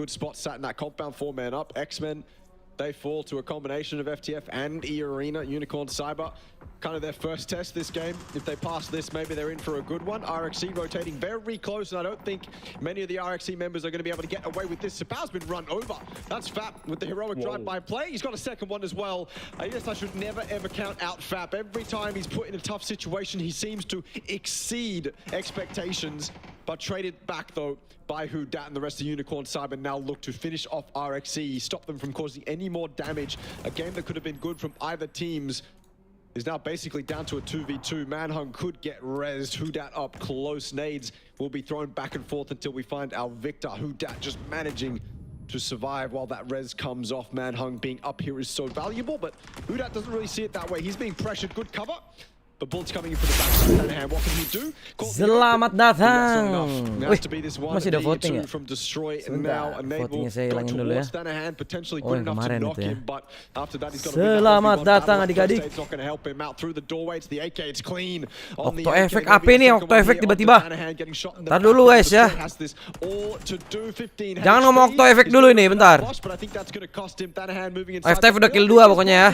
good spot sat in that compound, 4-man up. X-Men, they fall to a combination of FTF and E-Arena. Unicorn Cyber, kind of their first test this game. If they pass this, maybe they're in for a good one. RXC rotating very close, and I don't think many of the RXC members are going to be able to get away with this. Sapau's been run over. That's Fap with the heroic drive-by play. He's got a second one as well. I guess I should never ever count out Fap. Every time he's put in a tough situation, he seems to exceed expectations. But traded back though by Hudat, and the rest of Unicorn Cyber now look to finish off RXC, stop them from causing any more damage. A game that could have been good from either teams is now basically down to a 2v2. Manhung could get rezzed. Hudat up close. Nades will be thrown back and forth until we find our victor. Hudat just managing to survive while that res comes off. Manhung being up here is so valuable, but Hudat doesn't really see it that way. He's being pressured. Good cover. The bull's coming in for the back. What can he do? Selamat datang. Wih, masih ada voting ya? Sebentar, votingnya saya hilangin dulu ya. Oh, yang kemarin itu ya. Selamat datang adik-adik. Octo efek apa ini? Octo efek tiba-tiba. Ntar dulu guys ya. Jangan ngomong Octo efek dulu ini, bentar. FTF udah kill 2 pokoknya ya.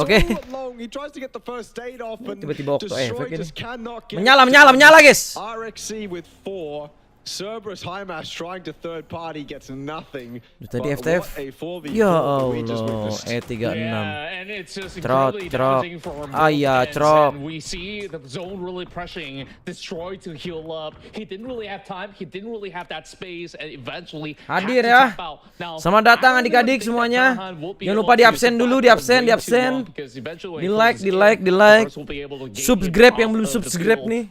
Oke. Tiba-tiba Octo efek ini. Menyala guys. RXC with 4. Cerberus High Mass trying to third party gets nothing. Tadi FTF. Ya Allah, E36. Trot. Ayah, trot. We see the zone really pressing Destroy to heal up. He didn't really have time. He didn't really have that space, and eventually hadir ya. Selamat datang adik-adik semuanya. Jangan lupa di absen dulu, di absen. Di like. Subscribe yang belum subscribe nih.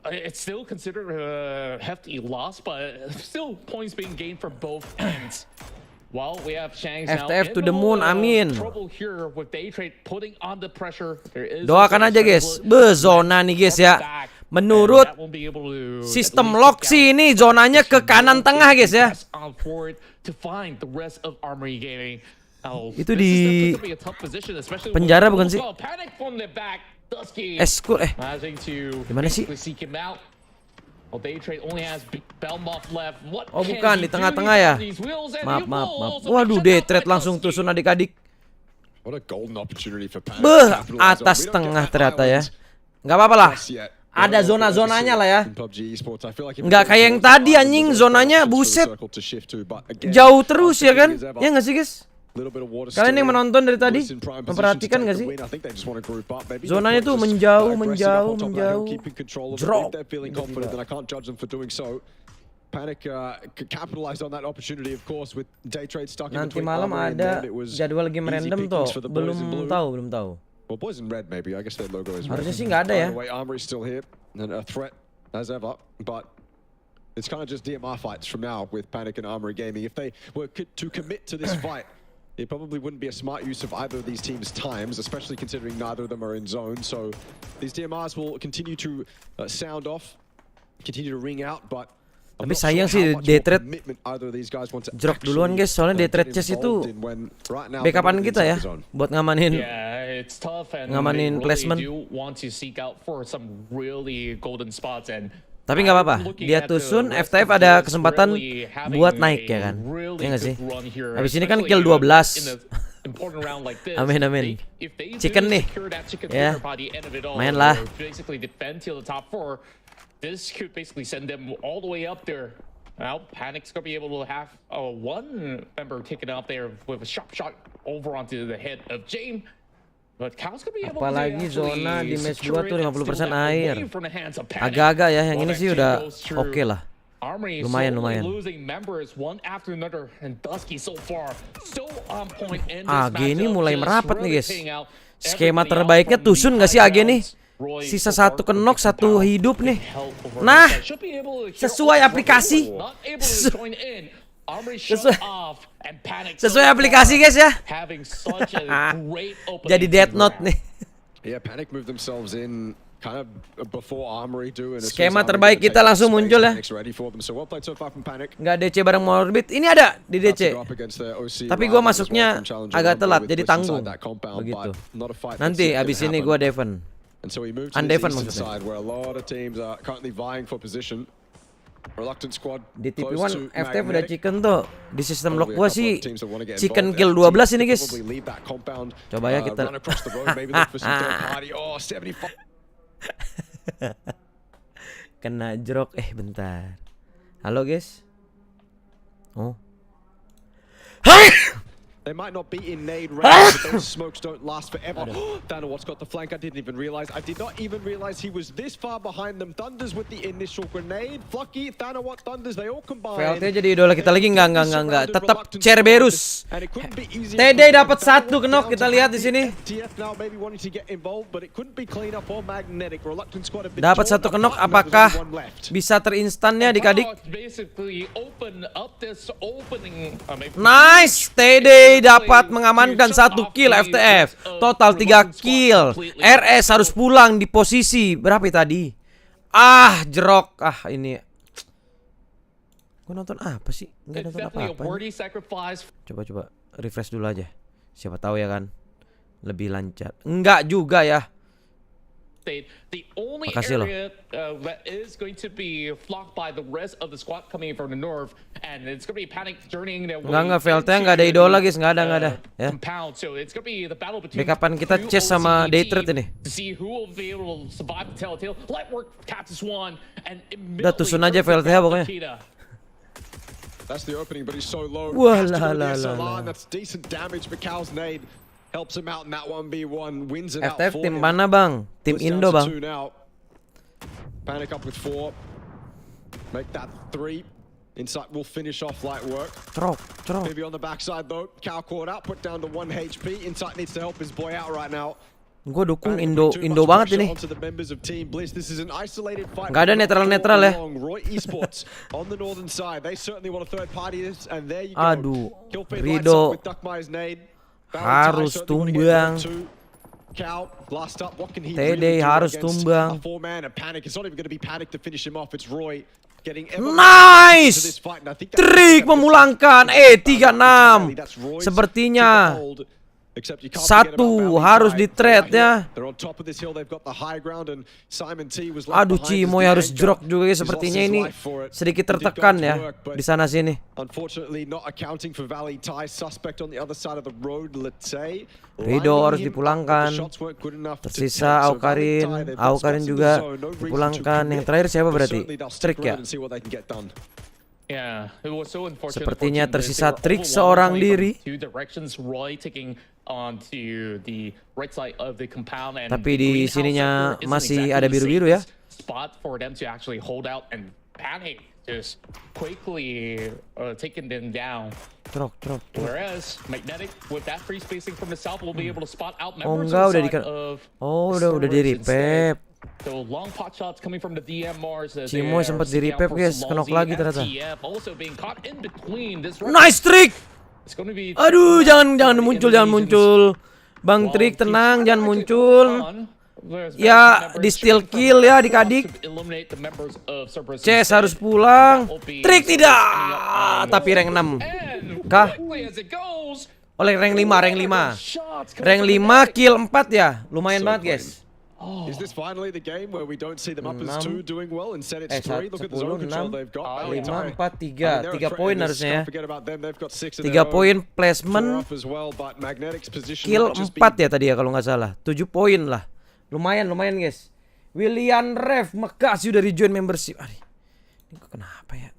It's still considered a hefty loss, but still points being gained for both ends. Well, we have Shanks now FTF to the moon, amin. Trouble here with day trade putting on the pressure. There is doakan aja guys. Zona nih guys ya. Menurut sistem lock sih ini zonanya ke kanan tengah guys ya. Itu di penjara bukan sih? Eskul gimana sih? Oh bukan, di tengah-tengah ya. Maaf. Waduh, D-trade langsung tusun adik-adik. Atas tengah ternyata ya. Nggak apa-apa lah. Ada zona-zonanya lah ya. Nggak kayak yang tadi anjing, zonanya buset. Jauh terus ya kan? Ya nggak sih guys? Kalian yang menonton dari tadi memperhatikan nggak sih? Zonanya tuh menjauh. Drop. Nanti malam ada jadwal game random tuh. Belum tahu. Harusnya sih nggak ada ya. It's kind of just DMR fights from now with Panic and Armory Gaming. If they were to commit to this fight, it probably wouldn't be a smart use of either of these teams' times, especially considering neither of them are in zone. So these DMRs will continue to sound off, continue to ring out, but tapi sayang sih D-trade drop duluan guys, soalnya D-trade chest itu backupan kita ya buat ngamanin placement. Tapi nggak apa-apa, dia tusun, FTF ada kesempatan buat naik ya kan? Ya nggak sih? Habis ini kan kill 12. Amin. Chicken nih, ya, main lah. This could basically send them all the way up there. Now, Panic's gonna be able to have one member taken out there with a sharp shot over onto the head of James. But Cal's gonna be able apalagi zona di match 2 tuh 50% air. Agak-agak ya, yang ini sih udah oke lah. Lumayan. AG ini mulai merapat nih guys. Skema terbaiknya tusun nggak sih AG nih? Sisa 1 kenok, 1 hidup nih. Nah, sesuai aplikasi. Sesuai aplikasi guys ya. Jadi death note nih. Skema terbaik kita langsung muncul ya. Nggak DC bareng Morbid. Ini ada di DC. Tapi gue masuknya agak telat, jadi tanggung. Begitu. Nanti abis ini gue Devon. And so he moved to the eastern side where a lot of teams are currently vying for position. Reluctant squad Di close TV1 to FTF udah Magnetic. chicken tuh. Di sistem lock Probably a gua couple sih of teams that wanna get chicken involved. kill FTF 12 ini guys. probably leave that compound, Coba ya kita. run across the road, maybe look for some third party. Oh, 75. Kena jerok. Bentar. Halo guys. Oh. Hai! They might not be in nade range, but those smokes don't last forever. Thanawat's got the flank. I didn't even realize. I did not even realize he was this far behind them. Thunders with the initial grenade. Flucky, Thanawat, Thunders, they all combined. VLT jadi idola kita lagi enggak. Tetap Cerberus. TD dapat 1 knock kita lihat di sini. Dapat 1 knock, apakah bisa terinstannya adik-adik? Nice, TD dapat mengamankan 1 kill FTF. Total 3 kill. RS harus pulang di posisi berapa tadi? Jerok. Ini. Gue nonton apa sih? Enggak nonton apa-apa. Coba refresh dulu aja. Siapa tahu ya kan lebih lancar. Enggak juga ya. The only Makasih loh. area that is going to be flocked by the rest of the squad coming from the north, and it's going to be panic journeying their way. Enggak VLT enggak ada idola guys, enggak ada ya. Compound, so it's going to be the battle between Backupan kita chase sama Daytrade ini. to see who will be able to survive the telltale. Lightwork captures one, and Udah tusun aja VLT pokoknya. That's the opening, but he's so low. Wah Has to lah go to lah the lah SLR, lah. and that's decent damage, but Cal's nade helps him out in that 1v1, wins it out FTF for tim him. mana bang? Tim Puts down Indo to bang. 2 now. Panic up with 4. Make that 3. Insight will finish off light work. Trok. Maybe on the backside though. Cal caught out, put down to 1 HP. Insight needs to help his boy out right now. Gue dukung Panic Indo putting too Indo much banget pressure ini. onto the members of Team Bliss. This is an isolated fight. Nggak ada netral-netral ya. Roy Esports on the northern side. They certainly want a third party this, and there you go. Aduh, Killfeed lights Rido up with Duckmeyer's nade. harus Valentine certainly wanna get tumbang. level 2. Cal, blast up. What can he TD really do harus against tumbang. a 4-man and Panic? It's not even going to be Panic to finish him off. It's Roy getting Nice! Trik memulangkan 36. Sepertinya 1 harus di trade ya. Aduh, Cimoy harus drop juga ya, sepertinya ini sedikit tertekan ya di sana sini. Rido harus dipulangkan. Tersisa Aukarin juga dipulangkan. Yang terakhir siapa berarti? Trik ya? Sepertinya tersisa Trik seorang diri. Tapi di sininya masih ada biru-biru ya. Trok. Whereas Magnetic with that free spacing from the south will be able to spot out Oh members enggak, udah inside of udah di repep. So long pot shots coming from the DM Mars. Cimoy sempat di repep guys, kenok lagi ternyata. Also being caught in between this. Nice Trik. It's going to be Aduh, jangan muncul. Bang Trik tenang, jangan muncul. Ya, di steal kill ya adik-adik. Chess harus pulang. Trik tidak. Tapi rank 6. Kah? Oleh rank 5. Rank 5 kill 4 ya. Lumayan banget guys. Is this finally the game where we don't see them up as 2 doing well? Instead it's 3. Look at the zone 10, control they've got. 5, 4, 3 poin harusnya ya. 3 poin placement. Kill 4 ya tadi ya kalau nggak salah. 7 poin lah. Lumayan guys. William Rev, makasih udah rejoin membership. Ini kenapa ya?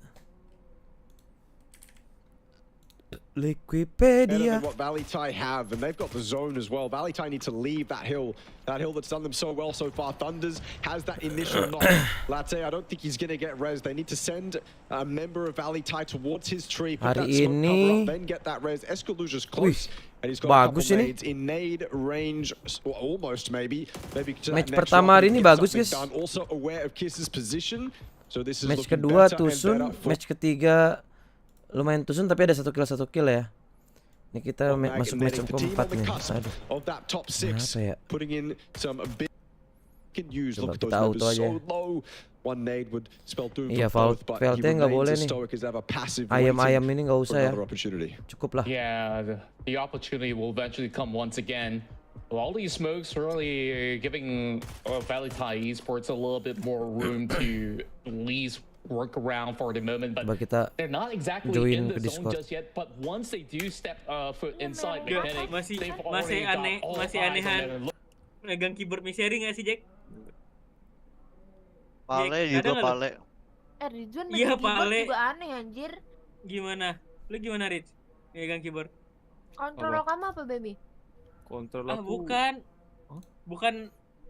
Liquipedia. What Valitai have, and they've got the zone as well. Valitai need to leave that hill that's done them so well so far. Thunders has that initial knock. Latte, I don't think he's gonna get res. They need to send a member of Valitai towards his tree, put that smoke cover up, then get that res. Escaluja's close, and he's got a couple nades in nade range, almost maybe to match that next pertama hari ini bagus guys. Also aware of Kiss's position, so this is match looking kedua better and Tusun, better for match ketiga lumayan Tusun tapi ada 1 kill ya. Ini kita masuk match keempat nih. Aduh. Kenapa ya? Coba kita auto aja. Iya, VLT nggak boleh nih. Ayam ini nggak usah ya. Cukup lah. Yeah, the opportunity will eventually come once again. All these smokes really giving Valitai Esports a little bit more room to at least work around for the moment, but Coba kita they're not exactly join in ke the zone Discord. just yet. But once they do step foot inside Ya, Magnetic, masih they've already aneh, got all masih eyes on anehan. them. Megang keyboard sharing nggak sih, Jack? Pale Jack, juga ada nggak lu? pale. Ridwan Iya, megang keyboard Pale. juga aneh anjir. Gimana? Lu gimana, Rich? Megang keyboard? Kontrol kamu apa, baby? Kontrol Ah, aku. bukan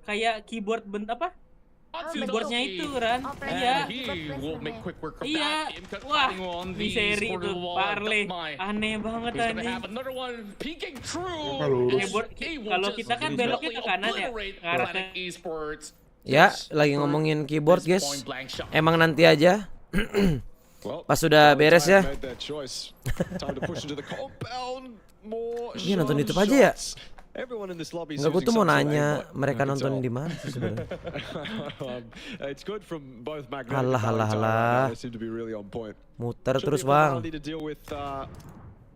kayak keyboard apa? Keyboardnya itu, Ran. Oh, Iya. And he will make quick work of Iya. that. Imcut Wah, fighting on di the seri corner itu wall. Parle. Damai. Aneh banget He's gonna anjing. have another one peeking through. Halo. And Keyboard- he will kalau just kita kan beloknya ke kanan ya, obliterate ke arah Planet Esports. ya lagi ngomongin keyboard guys. Point blank shot. Emang nanti aja. Well, Pas sudah beres ya. made their choice. Time to push into the compound. More Iya, nonton sharp YouTube aja ya? shots. Everyone in this lobby is Enggak, gue using tuh mau some sort of nanya aimbot, mereka I can nonton tell. di mana sih sebenarnya. It's good from both Magnetic and Alah, alah, Valentine right alah. now. They seem to be really on point. Muter Should terus be bang. Need to deal with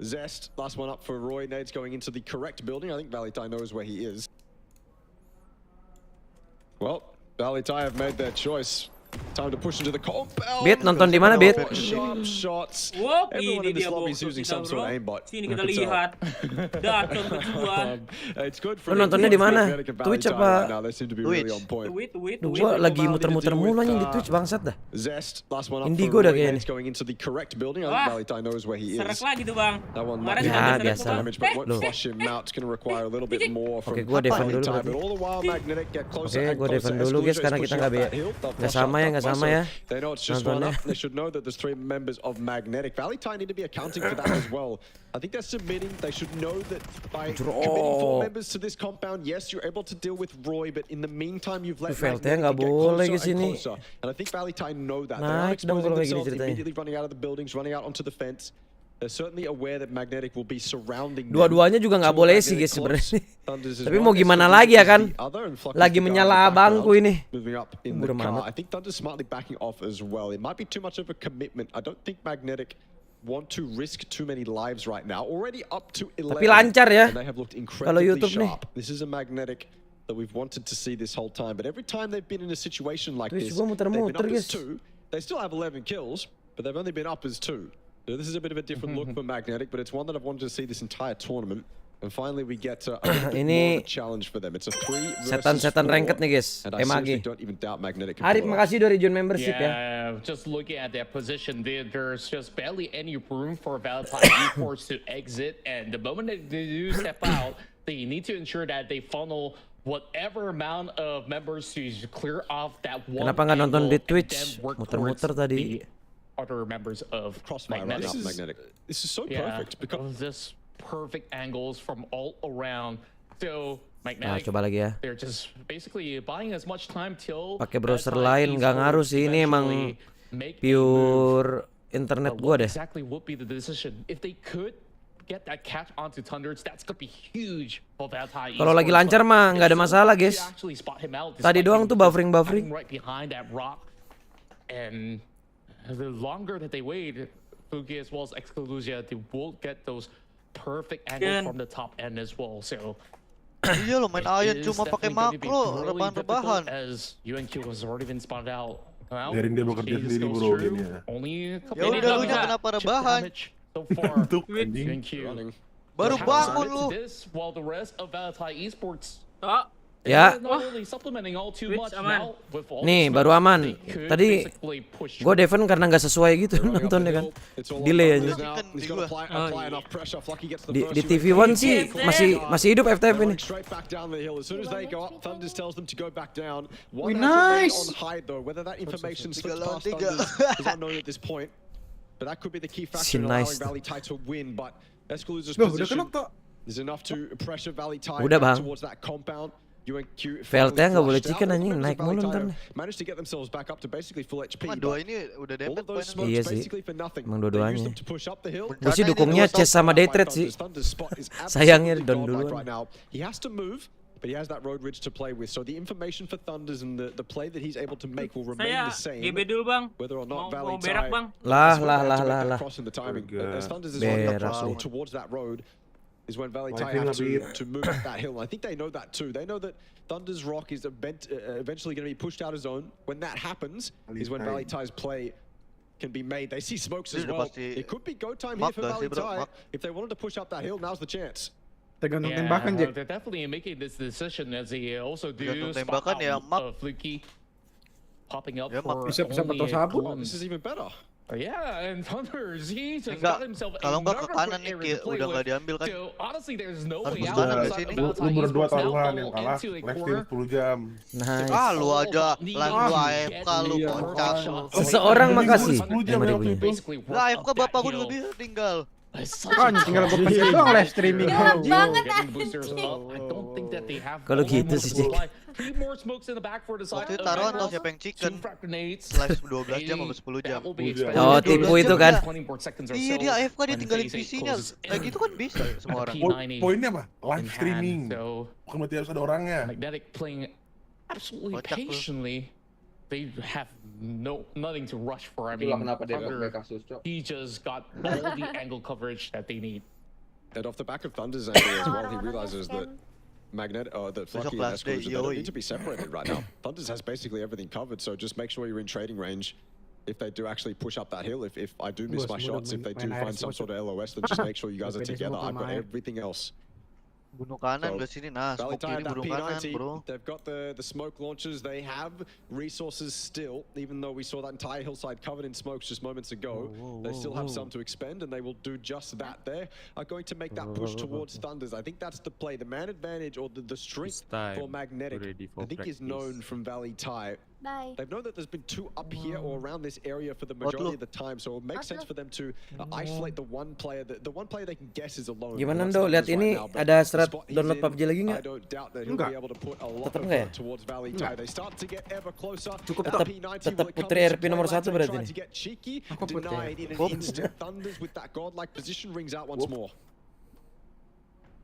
Zest. Last one up for Roy. Nades going into the correct building. I think Valentine knows where he is. Well, Valentine have made their choice. Time to push into the compound. Beat, nonton di mana, Beat? Sharp shots. Wow, Everyone ini in this dia lobby bos is using kita, some sort of bro. aimbot. Sini I kita can tell. lihat. Datang kejuan. It's good Lu for nontonnya di mana? Magnetic and Twitch Valentine apa? right now. They seem to be really Twitch. on point. Tweet. Gua lagi muter-muter mulu anjing di Twitch bangsat dah. Zest, last one up Indigo for dah Roy. kayaknya Nades going into the correct building. I think Wah. Valentine knows where he Serak is. lagi tuh, Bang. That one Kemarin might Ya, juga have serak biasa. tuh, Bang. damage, but won't Loh. flush him out. It's going to require a little bit more from Oke, gua defend dulu Valentine. berarti. But all the while, Magnetic get closer Oke, and gua closer. defend dulu guys karena kita nggak sama ya, nggak sama ya. They know it's just one Nontonnya. up. They should know that there's 3 members of Magnetic. Valentine need to be accounting for that as well. I think they're submitting. They should know that by committing 4 members to this compound, yes, you're able to deal with Roy, but in the meantime, you've let Veltnya Magnetic nggak get boleh closer kesini. and closer. And I think Valentine know that. They Naik aren't dong exposing kalau kayak gini themselves, ceritanya. immediately running out of the buildings, running out onto the fence. They're certainly aware that Magnetic will be surrounding them. Dua-duanya juga nggak boleh sih guys sebenarnya. Tapi mau gimana lagi ya kan? Lagi menyala abangku ini. Moving up in the Bodoh car. amat. I think Thunder's smartly backing off as well. It might be too much of a commitment. I don't think Magnetic want to risk too many lives right now. Already up to 11. Tapi lancar ya. And they have looked Kalau incredibly YouTube nih. sharp. This is a Magnetic that we've wanted to see this whole time. But every time they've been in a situation like Twitch this, gua they've been muter-muter, up as guys. 2. They still have 11 kills, but they've only been up as 2. So this is a bit of a different look for Magnetic, but it's one that I've wanted to see this entire tournament. And finally we get a little bit Ini more of a challenge for them. It's a 3 versus 4. setan-setan ranked nih guys. And I MAG. seriously don't even doubt Magnetic can Arif pull it off. makasih udah rejoin membership ya. Yeah, just looking at their position, there's just barely any room for Valentine Esports to exit. And the moment that they do step out, they need to ensure that they funnel whatever amount of members to clear off that one. Kenapa nggak nonton angle di Twitch? and then work Muter-muter towards tadi. the other members of Crossfire right Magnetic. now, Magnetic. This is so Yeah, perfect because just perfect angles from all around. So Nah, Magnetic, coba lagi ya. they're just basically buying as much time till Pakai browser Valentine lain nggak ngaruh sih, ini emang eventually make a move. pure internet But gua what deh. exactly would be the decision if they could get that catch onto Thunders? That's gonna be huge for Valentine. Kalau lagi Esports, lancar but mah nggak ada it's masalah, still to guys. actually spot him out Tadi despite doang him tuh just buffering. hiding right behind that rock. And the longer that they wait, Fuki as well as Exclusia, they will get those perfect angles Kan. from the top end as well. So Iya lo main Iron it is cuma pakai definitely gonna be makro, really rebahan-rebahan. difficult as UNQ has already been spotted out. Well, Biarin dia bekerja Jesus sendiri, goes bro, through. gini ya. Only a couple Ya of udah, lu damage. jangan kenapa Chip rebahan. damage so far. Untuk anjing. UNQ. Baru How bangun submit lu. to this while the rest of Valentine Esports Oh, Ya, is not really supplementing all too Twitch much aman. now with all nih the baru smoke, aman. they could Tadi basically push gue through. defend karena nggak sesuai gitu nontonnya kan. Delay aja. Di TV One sih masih hidup FTF ini. Wih, nice. Tiga lawan tiga. But that could be the key factor Si in nice. allowing Valley Tide to win. But Escalusa's Loh, udah position kenok tak? is enough to pressure Valley Tide Udah, back Bang. towards that compound. UNQ VLT nggak boleh flushed out. chicken, All the anjing. members Naik of mulu Valley ntar Tide nih. managed to get themselves back up to basically full HP. Cuma but dua ini udah all dempet of those poinnya. smokes Iya sih. basically for nothing. Emang They dua-duanya. used them to push up the hill. Gue sih Karena ini dukungnya dua Chess sama By Daytrade sih. Thunder's spot is Sayangnya absolutely don godlike duluan. right now. He has to move, but he has that road ridge to play with. So the information for Thunders and the play that he's able to make will remain saya the same. GB dulu, Bang. Whether or not Mau Valley berak, Tide Bang. Lah. crossing the timing. Agak As Thunders is berak running lu. towards that road, is when Valley Why Tide have think to move up that hill. I think they know that too. They know that Thunder's Rock is eventually going to be pushed out of zone. When that happens, is when Valley Tide's play can be made. They see smokes as Ini udah well. pasti It could be go time mak here for gak sih, bro? Valley Mak. If they wanted to push up that hill, now's the chance. Tergantung tembakan, Jack. they're definitely making this decision as they also do Tergantung spot tembakan ya, Mak. out Fluky popping up Ya, Mak. for Bisa only betul a sabun. Oh, glimpse. this is even better. Yeah, and Thunders, he just Enggak, got himself kalau nggak ke another kanan quick nih, area to play udah nggak with. diambil kan. So honestly, there's no Harus way ke out kanan of ke sight sini. of Lu Valentine berdua Esports now taruhan yang fall kalah. into a Live stream corner. 10 jam. Nice. Ah, lu aja Needing langsung to AFK lu get kocak the lu. shot. Seseorang makasih. 10 jam Yang ya waktu ribunya. itu. Basically work Lah up AFK that bapak gue hill. lebih tinggal. Kan tinggal berpencet doang live streaming. Berat banget, Getting boosters up. I don't think that they have Kalau all the gitu sih, supply. 3 more smokes in the back for the side. Waktu itu taruhan tau siapa yang chicken. 2 frag grenades. Live 12 jam apa 10 jam. That will be Oh, expected. Oh, tipu itu kan. 20 more seconds or Iya so dia AFK dia when tinggalin phase 8 PC-nya. closes Kayak in. gitu kan bisa semua orang. P90 Poinnya apa? in Live streaming. hand. So Bukan berarti harus ada orangnya. Magnetic playing absolutely Kocak lu. patiently. They have nothing to rush for. I mean, Thunder, he just got all the angle coverage that they need. And off the back of Thunder's angle as well, he realizes that that Flucky and last day, Escrows, they don't yoi. need to be separated right now. Thunders has basically everything covered, so just make sure you're in trading range. If they do actually push up that hill, if I do miss my shots, if they do find some sort of LOS, then just make sure you guys are together. I've got everything else. Bunuh kanan So, ke sini. Nah, Valley smoke Tide kiri at that bunuh kanan, P90, bro. they've got the smoke launchers, they have resources still, even though we saw that entire hillside covered in smokes just moments ago. They still have some to expend, and they will do just that. They are going to make that push towards Thunders. I think that's the play. The man advantage, or the strength for Magnetic, I think is known from Valley Tide. Bye. They've known that there's been 2 up here or around this area for the majority of the time, so it makes sense for them to isolate the one player. The one player they can guess is alone. Gimana, That's Ndo? Lihat Thunders ini right now, but ada the strat spot he's download in, PUBG lagi nggak? I don't doubt that he'll Enggak. be able to put a lot Tetep of enggak ya? work towards Valley Tide. They start to get ever closer. Cukup That tetep- P90 tetep will come putri into RP play. nomor Lads, 1 they berarti tried nih. to get cheeky, Aku putri. denied in an instant. Thunders with that godlike position rings out once more.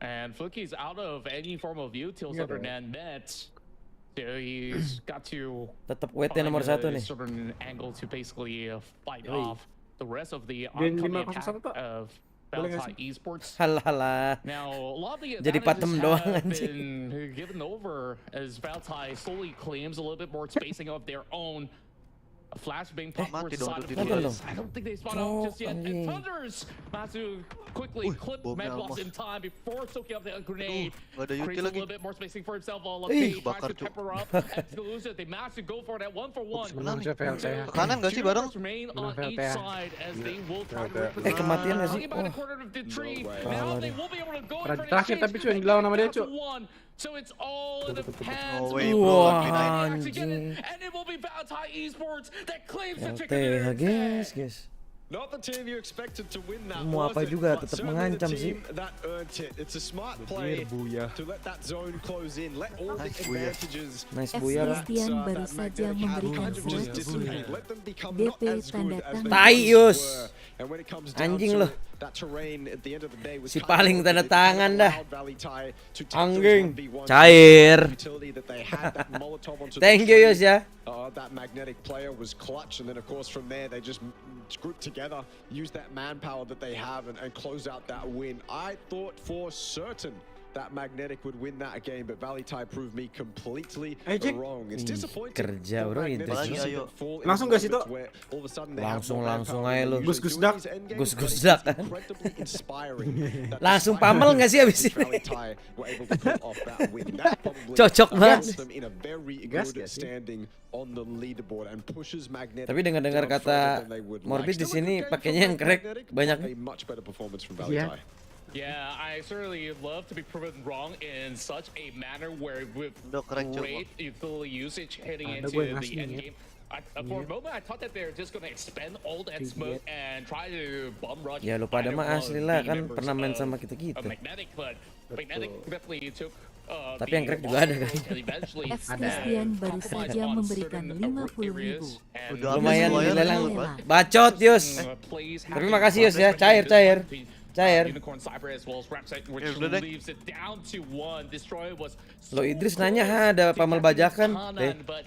And Fluky's out of any form of util other than Mets. So he's got to Tetap WT nomor find 1 a nih. certain angle to basically fight Yoi. off the rest of the Game oncoming 5-1 attack Pak. of Boleh nggak Valentine Esports. Halah. Now, a lot of the Jadi advantages patem doang, have anjing. been given over as Valentine slowly claims a little bit more spacing of their own. A flash being popped mati towards the dong, side of tuh dia. Fluky. I don't think they spot out just yet. anjing. And Thunders managed to quickly clip bomnya Medloss almost. in time before soaking up the grenade. Nggak ada util Creates a lagi. little bit more spacing for himself. All Ih, tries bakar, to Cuk. pepper up. Exclusive. They managed to go for that 1-for-1. Sebenarnya VLT. Ke kanan nggak sih bareng? Remain Benar, on each VLT. side as they will try to VLT. rip it Kematian nggak sih? Talking about a Wah. quarter of the tree. No way. Now they will be able to go in for an Terakhir exchange. tapi cuy, yang dilawan sama dia, Down to Cuk. one. So it's all in the hands No of way, the bro. Wah, They actually get anjing. it, and it will be Valentine Esports that claims the chicken LTH dinner. guys. Not the team you expected to win that. Mau was apa it? juga, But tetap certainly mengancam the sih. team that earned it. It's a smart play Buya. to let that zone close in. Let all the Nice, Buya. advantages Nice FC Buya lah. Christian baru that saja Magnetic had memberikan kind of just vote dissipate. Buya. Let them become DP not as good tanda as they tangan. Tai, once Yus. were. And when it comes down Anjing to lo. it, that terrain at the end of the day was Si kind paling of tanda it kind of tangan dah. allowed Valley Tide to take Anjing. those 1v1s. Cair. Utility that they had, that Molotov onto the Thank you tree. Yus ya. That Magnetic player was clutch, and then of course from there they just grouped together, used that manpower that they have, and close out that win. I thought for certain that Magnetic would win that game, but Valley Tide proved me completely Jack. wrong. It's Ih, disappointing. kerja, for bro, Magnetic itu to sih. see them fall into Langsung gak sih, moments Tok? where all of a sudden they have Langsung- more langsung manpower aja than lu. they usually Gus-gus do in dak. these end games, Gus-gus but it's dak. incredibly inspiring that Langsung despite pamel nggak sih the abis fact ini? that Valley Tide were able to pull off that win. That probably Cocok banget. puts them in a very Gas good gak sih? standing on the leaderboard and pushes Magnetic. Tapi dengar-dengar down kata further than they would Morbid like. di Still a sini good game pakainya from yang crack Magnetic, but banyak. a much better performance from Valley Iya. Tide. Yeah, I certainly love to be proven wrong in such a manner where with Udah keren, Cuk. great utility usage heading Ada into gue the ngasih end nih. game. For a moment, I thought that they're just gonna expend all that smoke and try to bum rush. Ya lu pada either mah one asli of lah, the kan members pernah main of- sama kita-kita. of Magnetic, but Magnetic definitely took. Tapi yang crack juga ada kan. FC Christian baru saja memberikan 50.000. Udah Lumayan habis dilelang. lumayan. Bacot Yus. Tapi makasih Yus ya, cair. Unicorn Cyber as well as Rapsite, which Ya, udah deh. leaves it down to one. Destroyer was Lo Idris nanya, ada pamel bajakan. but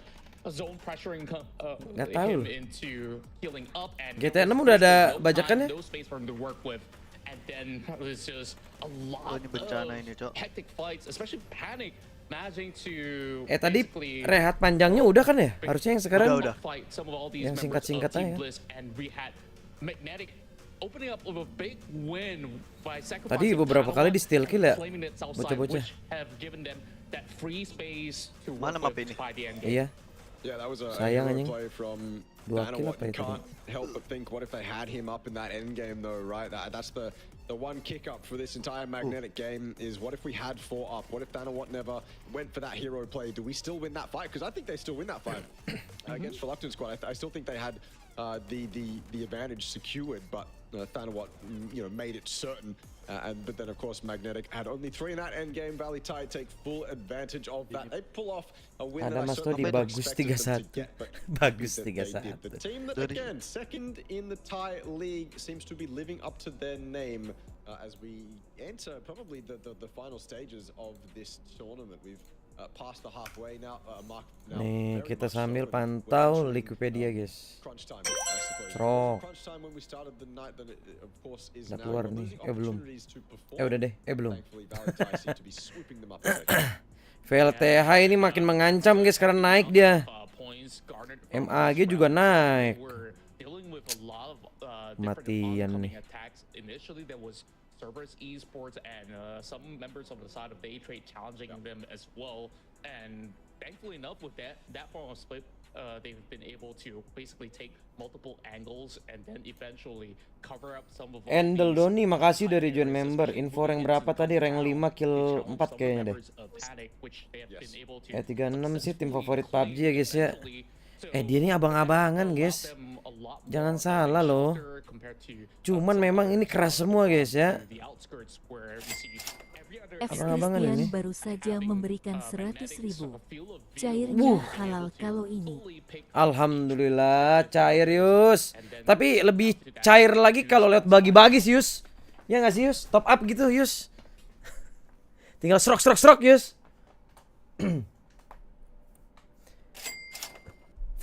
zone pressuring Nggak tahu him loh. into healing up and GTA 6 udah ada bajakannya? no space for him to work with. And then it was just a Oh, lot ini bencana of ini, Cok. hectic fights, especially Panic managing to Tadi basically rehat panjangnya udah kan ya? Harusnya yang sekarang Udah. fight some of all these yang members singkat-singkat of Team aja. Bliss, and we had Magnetic opening up with a big win by Tadi sacrificing beberapa kali di steal kill ya, claiming that south side, bocah-bocah. which have given them that free space to Mana work map with ini? by the end game. Iya. Yeah, that was a Sayang, hero anjing. play from 2 Fandra. kill apa itu? Can't help but think, what if they had him up in that end game though, right? That's the one kick up for this entire Magnetic game is, what if we had 4 up? What if Fandra never went for that hero play? Do we still win that fight? Because I think they still win that fight against Reluctant Squad. I still think they had the advantage secured, but Fandra made it certain. But then of course Magnetic had only 3 in that end game. Valley Tide take full advantage of that. They pull off a win Ada that I Mas Todi, certainly bagus expected them to 3-1. get, but Bagus that they did. 3-1. The team that again second in the Thai league seems to be living up to their name as we enter probably the final stages of this tournament. We've past the halfway mark now. Nih, Very kita much so, sambil and we're pantau entering, Wikipedia, guys. crunch time, I suppose. Crok. Crunch time when we started the night, that it, of course is Udah now. keluar You're nih. losing Belum. opportunities to perform. Udah deh. Belum. Thankfully, Valentine seem to be swooping them up. VLTH ini makin mengancam guys karena naik dia. MAG juga naik. Matian nih. Initially there was Cerberus Esports and some members of the side of Daytrade challenging them as well, and thankfully enough with that form of split, they've been able to basically take multiple angles and then eventually cover up some of Endel Doni, makasih dari join member. Info rank berapa tadi? Rank 5 kill 4 kayaknya deh. 36 sih tim favorit PUBG ya guys ya. Dia ini abang-abangan guys. Jangan salah loh. Cuman memang ini keras semua guys ya. Abang-abangan ini. Baru saja memberikan 100.000. Cairnya halal kalau ini. Alhamdulillah cair Yus. Tapi lebih cair lagi kalau lewat bagi-bagi sih Yus. Ya nggak sih Yus? Top up gitu Yus. Tinggal srok Yus.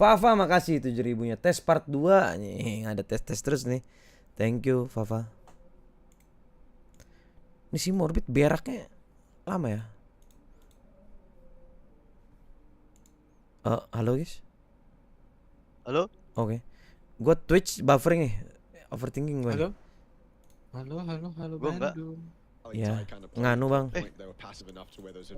Fafa makasih 7.000-nya. Tes part 2 nih, ada tes terus nih. Thank you Fafa. Ini si Morbid beraknya lama ya. Halo guys. Halo? Oke. Gua Twitch buffering nih. Overthinking gue. Halo Halo Gua enggak. Bandung. Ya, nganu bang. They were passive enough to where those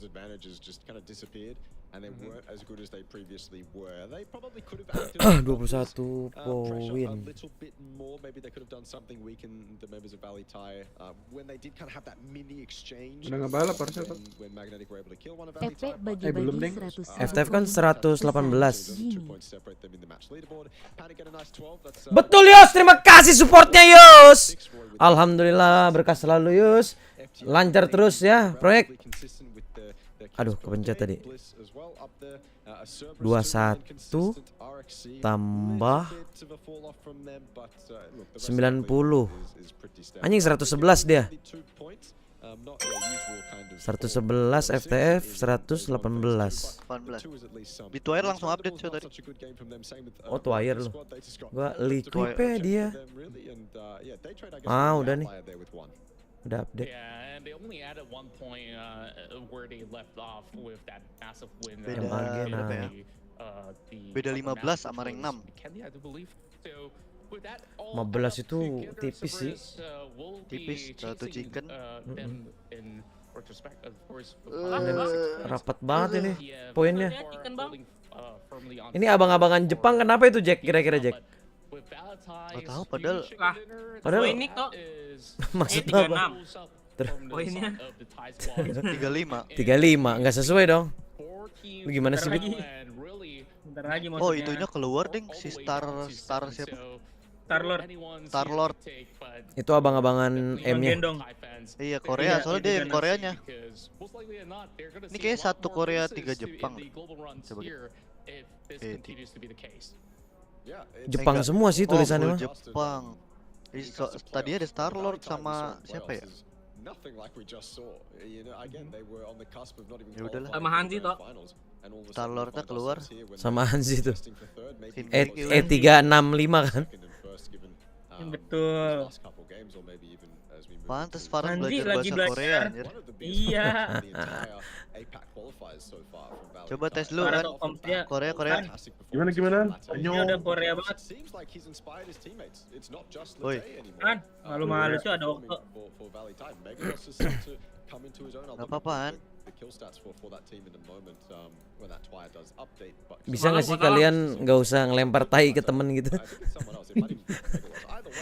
advantages just kind of disappeared, and they weren't as good as they previously were. They probably could have acted 21 pressure a poin. little bit more. Maybe they could have done something weaken the members of Valley Thai when they did kind of have that mini exchange. Udah ngebalap harusnya tuh. When Magnetic were able to kill one of Valley EP Thai. belum, Deng. bagi-bagi 100. FTF kan 118. Those 2 points separate them in the match leaderboard. Panic get a nice 12. That's Betul Yus, terima kasih supportnya Yus. Alhamdulillah berkah selalu Yus. Lancar terus ya proyek. Aduh kepencet tadi. 21 tambah 90. Anjing 111 dia. 111 FTF 118. 18. Di Twire langsung update coy tadi. Oh Twire lu. Gua Wikipedia. Udah nih. Udah update. Yeah, and they only added 1 point where they left off with that massive win. Beda berapa ya? Beda 15 sama rank 6. 15 itu tipis sih. Tipis, satu chicken. Rapat banget ini poinnya. Chicken, Bang. Ini abang-abangan Jepang kenapa itu Jack kira-kira Jack? Gak tahu padahal Padahal Poin ini kok maksudnya apa? 36. Poinnya 35. 35 nggak sesuai dong. Lu gimana sih? Bit? bentar lagi Oh maksudnya. itunya keluar deng si Star siapa? Star-Lord. Itu abang-abangan M-nya. Gendong. Iya Korea, soalnya dia yang Gendong. Koreanya. Ini kayaknya 1 Korea 3 Jepang. Coba Jepang semua sih tulisannya mah. Jepang. Tadi ada Star-Lord sama siapa ya? Ya udahlah. Sama Hanzi toh. Star-Lordnya keluar. Sama Hanzi tuh. E36 E365 kan. Betul. Pantes Farhan Nanti belajar lagi bahasa Korea belajar. anjir. Iya. Coba tes lu Para kan. top kompnya. Korea. Gimana? Dia udah Korea banget. Woi. Kan, malu-malu sih ada Okto. Gak apa-apaan. Bisa nggak sih kalian nggak usah ngelempar tai ke temen gitu?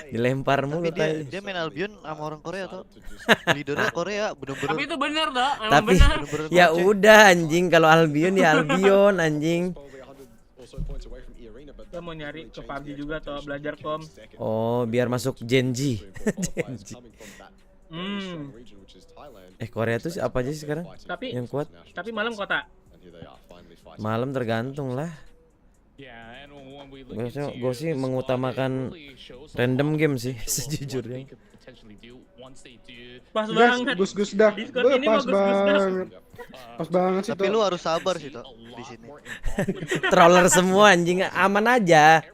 Dilempar mulu Tapi dia, tai. dia main Albion sama orang Korea tuh. Leadernya Korea, bener-bener. Tapi itu bener dah, emang Tapi bener. ya udah anjing, kalau Albion ya Albion anjing. Kita mau nyari ke PUBG juga atau belajar kom. Oh, biar masuk Genji. Genji. Korea tuh apa aja sih sekarang? Tapi Yang kuat? Tapi malam kota. Malam tergantung lah. Gue sih mengutamakan random game sih sejujurnya. Pas banget. Gus dah. Discord ini Pas mah gus-gus dah. banget. Pas banget sih Tapi tuh. lu harus sabar sih tuh di sini. Troller semua anjing, aman aja.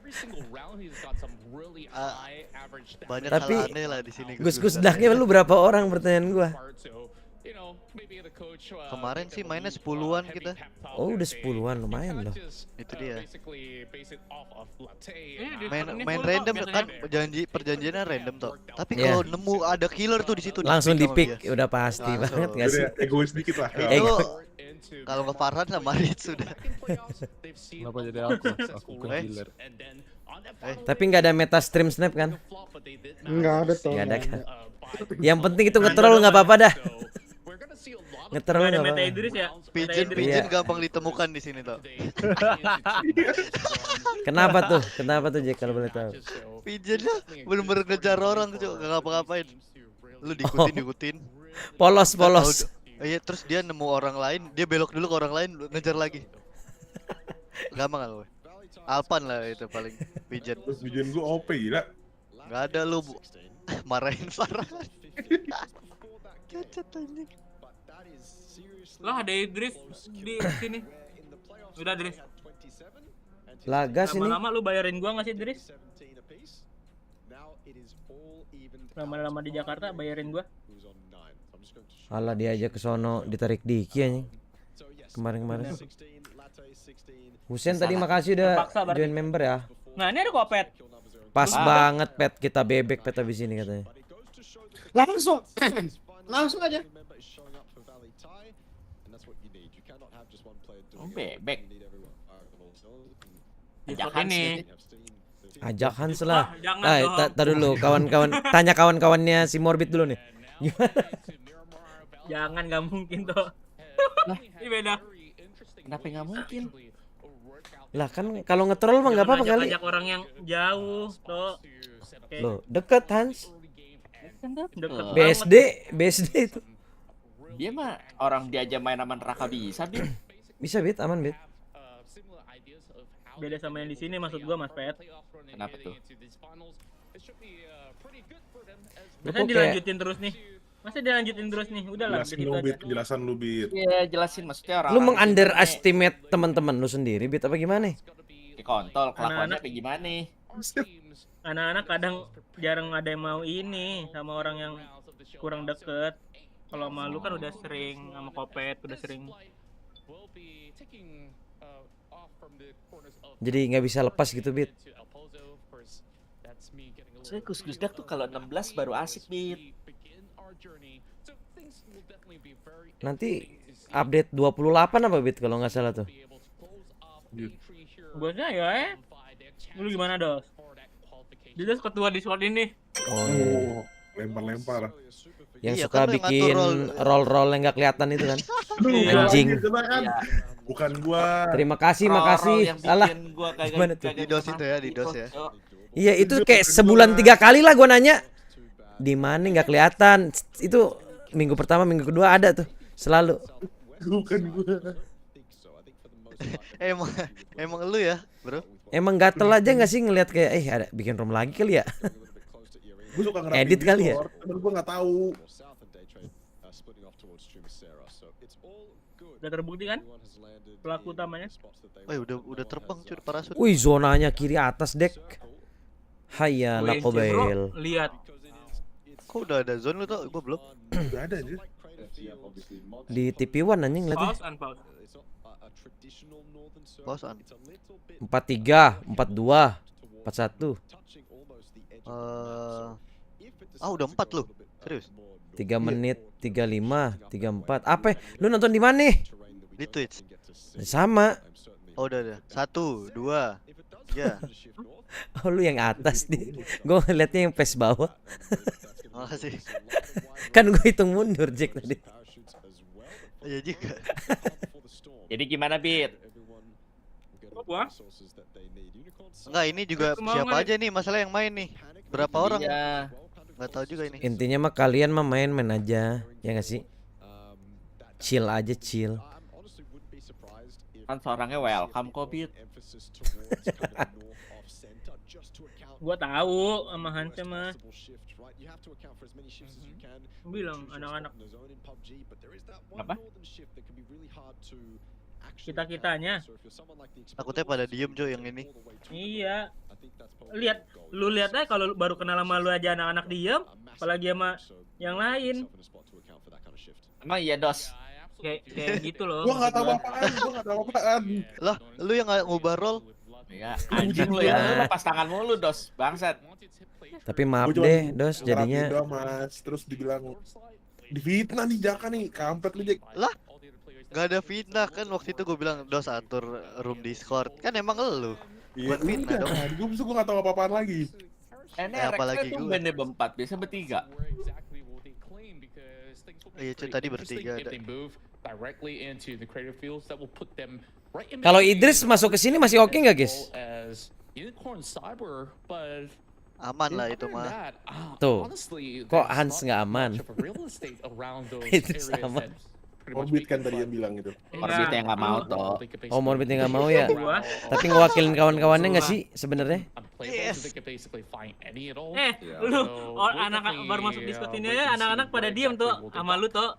Banyak Tapi hal aneh lah di sini. Gus-gus daknya lu berapa orang pertanyaan gua? Kemarin sih mainnya 10-an kita. Oh, udah 10-an, lumayan loh. Itu dia. Main Main random kan, perjanjiannya random tuh. Tapi Iya. kalau nemu ada killer tuh di situ Langsung di sama pick, dia. udah pasti Langsung. banget gak sih? Udah egois dikit lah. Itu kalau nggak Farhan sama Rit sudah. Kenapa jadi aku killer? Tapi nggak ada meta stream snap kan? Enggak ada tuh. Nggak ada kan? Yang penting itu nge-troll nggak apa-apa dah. Nge-troll Ada nggak Meta apa-apa. Idris ya. Pigeon Iya. gampang ditemukan di sini tuh. Kenapa tuh? Kenapa tuh Jack kalau boleh tahu? Pigeonnya bener-bener ngejar orang tuh, gak ngapa-ngapain. Lu diikutin. Polos. Iya, terus dia nemu orang lain, dia belok dulu ke orang lain, ngejar lagi. Gampang kan lu? Alpan lah itu paling Pigeon. Terus bikin gua OP gila. Gak ada lu marahin Farhan. Cacat anjing. Lah ada Idris di sini. Udah Idris. Lagas ini. Lama-lama lu bayarin gua nggak sih Idris? Lama-lama di Jakarta bayarin gua. Alah dia aja ke sono ditarik Diki anjing. Kemarin-kemarin. Husen tadi makasih udah Terpaksa berarti. join member ya. Nah, ini ada kopet. Pas banget pet, kita bebek pet abis ini katanya. Langsung. Langsung aja. Bebek. Discord ini. Ajak Hans lah. jangan dong. Tar dulu kawan-kawan, tanya kawan-kawannya si Morbid dulu nih. Gimana? Jangan, nggak mungkin tuh. Ini beda. Kenapa nggak mungkin? Lah kan kalau nge-troll mah nggak apa-apa kali. Ajak orang yang jauh tuh. Oke. Loh, deket Hans. Deket BSD itu. Dia mah orang diajak main sama neraka bisa, Bin. Bisa Bit, aman Bit. Beda sama yang di sini maksud gua Mas Pet. Kenapa tuh? Masa dilanjutin terus nih? Masa dilanjutin terus nih? Udahlah Jelasin gitu lu aja. Bit, jelasan lu Bit. Iya, jelasin maksudnya orang. Lu meng-underestimate teman-teman lu sendiri Bit apa gimana? Di kontol kelakuannya Anak-anak. kayak gimana? Anak-anak kadang jarang ada yang mau ini sama orang yang kurang deket. Kalau malu kan udah sering sama kopet, udah sering. Jadi nggak bisa lepas gitu Bit. Saya Gus Dak tuh kalau 16 baru asik, Bin. Nanti update 28 apa Bit kalau nggak salah tuh. Bosnya ya Lu gimana Dos? Dia Dos ketua Discord ini. Oh iya. Oh, lempar-lempar. Yang Iya, suka kan lu yang bikin ngatur roll-roll yang nggak kelihatan itu kan. Aduh, Anjing. Bukan gua. Terima kasih, Roll-roll makasih. yang Alah. bikin gua kagak- Gimana tuh? kagak Di DOS pernah itu ya, di DOS ya. ikut. Iya itu kayak sebulan 3 kali lah gua nanya. Di mana nggak kelihatan. Itu minggu pertama, minggu kedua ada tuh. Selalu. Bukan gua. Emang lu ya, Bro? Emang gatel aja nggak sih ngelihat kayak ada bikin room lagi kali ya. Gua suka ngerapiin Edit kali ya? Discord, cuman gua nggak tahu. Udah terbukti kan? Pelaku utamanya. Udah terbang cuy parasut. Wih zonanya kiri atas dek. Hayya Gue yang bro, nakobel. lihat. Kok udah ada zone lu tau? Gua belum. Udah ada anjir. Di TV1 anjing lihat Pause, unpause. Bosan. 43, 42, 41. Udah 4 lu. Serius? 3 menit 35, 34. Apa? Lu nonton di mana? Di Twitch. Sama. Oh udah ada. 1, 2, 3. Oh lu yang atas nih. Gue ngeliatnya yang pes bawah. Makasih. Kan gue hitung mundur Jack tadi. Iya juga. Jadi gimana, Bit? Gua? Enggak, ini juga siapa aja nih masalah yang main nih? Berapa orang? Iya. Nggak tahu juga ini. Intinya mah kalian mah main aja, ya nggak sih? Chill aja, chill. Kan seorangnya welcome kok, Bit. Gua tahu sama Hansa mah. Bilang anak-anak Apa? kita-kitanya. Takutnya pada diem Jo yang ini. Iya. Lu lihat aja kalau baru kenal sama lu aja anak-anak diem, apalagi sama yang lain. Emang iya, Dos. Kayak gitu loh. Gua nggak tahu apaan. Lah, lu yang nggak ngubah role? Ya, anjing lu ya. Lu lepas tangan mulu, Dos. Bangsat. Tapi maaf Gua cuma deh, Dos, ngerapiin jadinya doang, Mas. Terus dibilang difitnah nih Jaka nih, kampret lu Jack. Lah, nggak ada fitnah kan waktu itu gue bilang Dos atur room Discord. Kan emang lu. Buat fitnah dong. Gue nggak tahu apa-apaan lagi. Ini apalagi Rex tuh gua. bandnya berempat, biasa bertiga. Iya, cuy, tadi bertiga ada. kalau Idris masuk ke sini masih oke nggak, guys? Aman lah itu mah. Tuh. Kok Hans nggak aman? Idris aman. Orbit kan tadi yang bilang gitu. Orbit yang nggak mau toh. Oh, Morbid yang nggak mau ya. Gua. Tapi ngewakilin kawan-kawannya nggak sih sebenarnya? Yes. Lu anak baru masuk Discord ini aja anak-anak pada diem tuh sama lu tuh.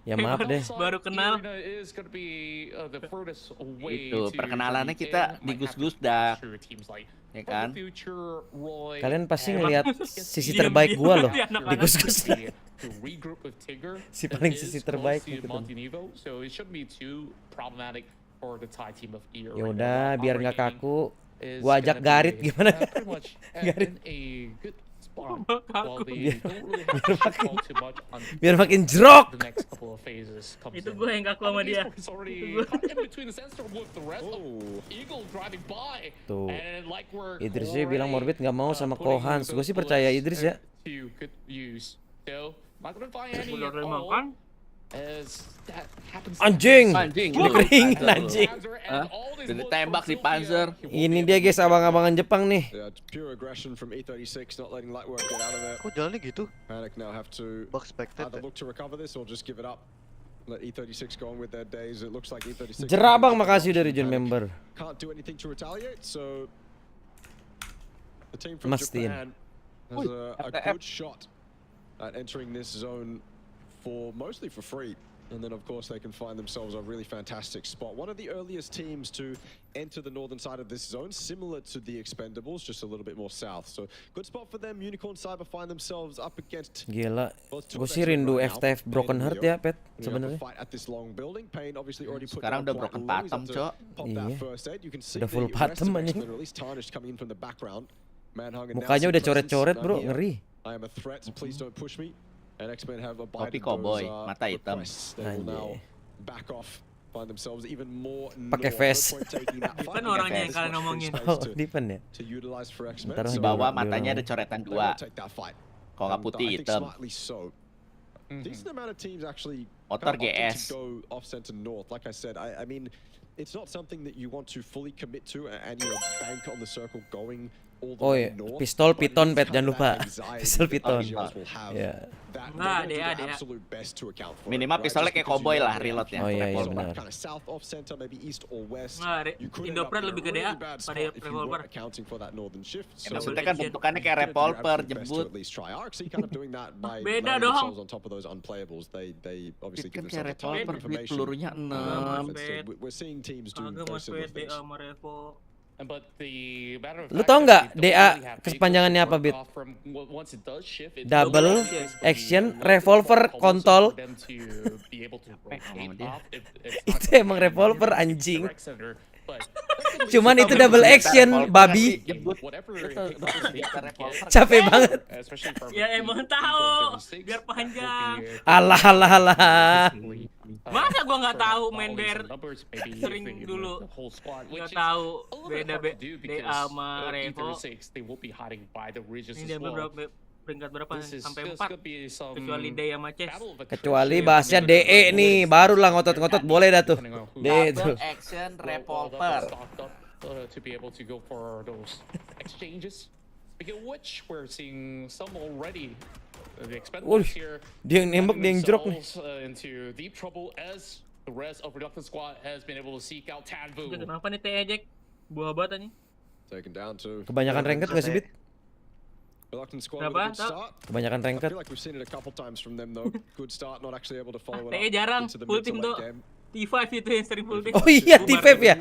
Ya maaf deh. Baru kenal. Itu perkenalannya kita di Gus-Gus dah. Ya kan? Kalian pasti ngelihat sisi terbaik gua loh di Gus-Gus. Si paling sisi terbaik gitu. Ya udah, biar nggak kaku, gua ajak Garit gimana? Garit. Biar makin jerok. Itu gue yang kaku sama dia. Tuh. Idris sih bilang Morbid nggak mau sama Kohans. Gue sih percaya Idris ya. Anjing. Dikeringin anjing. Udah tembak si Panzer. Ini dia guys, abang-abangan Jepang nih. Kok jalannya gitu? Box expected. Jerah bang, makasih dari John member. Mastiin. Mostly for free, and then of course they can find themselves a really fantastic spot. One of the earliest teams to enter the northern side of this zone, similar to the Expendables, just a little bit more south. So good spot for them. Unicorn Cyber find themselves up against. Gila, gue sih rindu FTF Broken Heart ya, Pet, sebenarnya. Sekarang udah broken bottom, Cok. Iya. Udah full bottom anjing. Mukanya udah coret-coret, bro, ngeri. Kopi cowboy, mata hitam. Pakai face. Kan orangnya yang kalian ngomongin. Oh, Dipen ya. Ntar di bawah matanya ada coretan 2. Kalau nggak putih hitam. Motor GS. It's not something that you want to fully commit to and you bank on the circle going all the Oh way iya, north. pistol piton Pet, jangan lupa. Pistol piton. Ya. Enggak, ada. Minimal pistolnya kayak cowboy lah reloadnya. Oh iya benar. Nah, Indopret lebih gede pada revolver. Ya, maksudnya kan bentukannya kayak revolver jembut. Beda dong. Kan kayak revolver, pelurunya 6. We're seeing teams doing Agak very mas similar PDA things. sama Revo. Lu tau nggak DA kepanjangannya apa, Bit? Double action revolver kontol. Itu emang revolver anjing. Cuman itu double action, babi. Capek banget. Ya emang tahu, biar panjang. Alah. Masa gua nggak tahu main BR sering dulu nggak tahu beda DA sama Revo. Ini dia peringkat berapa? Sampai 4 kecuali DE sama Chess. Kecuali bahasnya DE nih, barulah ngotot-ngotot boleh dah tuh. DE itu. Double action revolver. To be able to go for those exchanges, speaking of which, we're seeing some already. The expendables here. Dia yang nembak, dia yang jerok nih. Into deep trouble as the rest of Reductant Squad has been able to seek out Tanvu. Kenapa nih TE Jack? Buah batannya. Kebanyakan ranked gak sih, Bit? Berapa? Kebanyakan ranked. TE jarang full team tuh. T5 itu yang sering full team. Oh iya, T5 ya?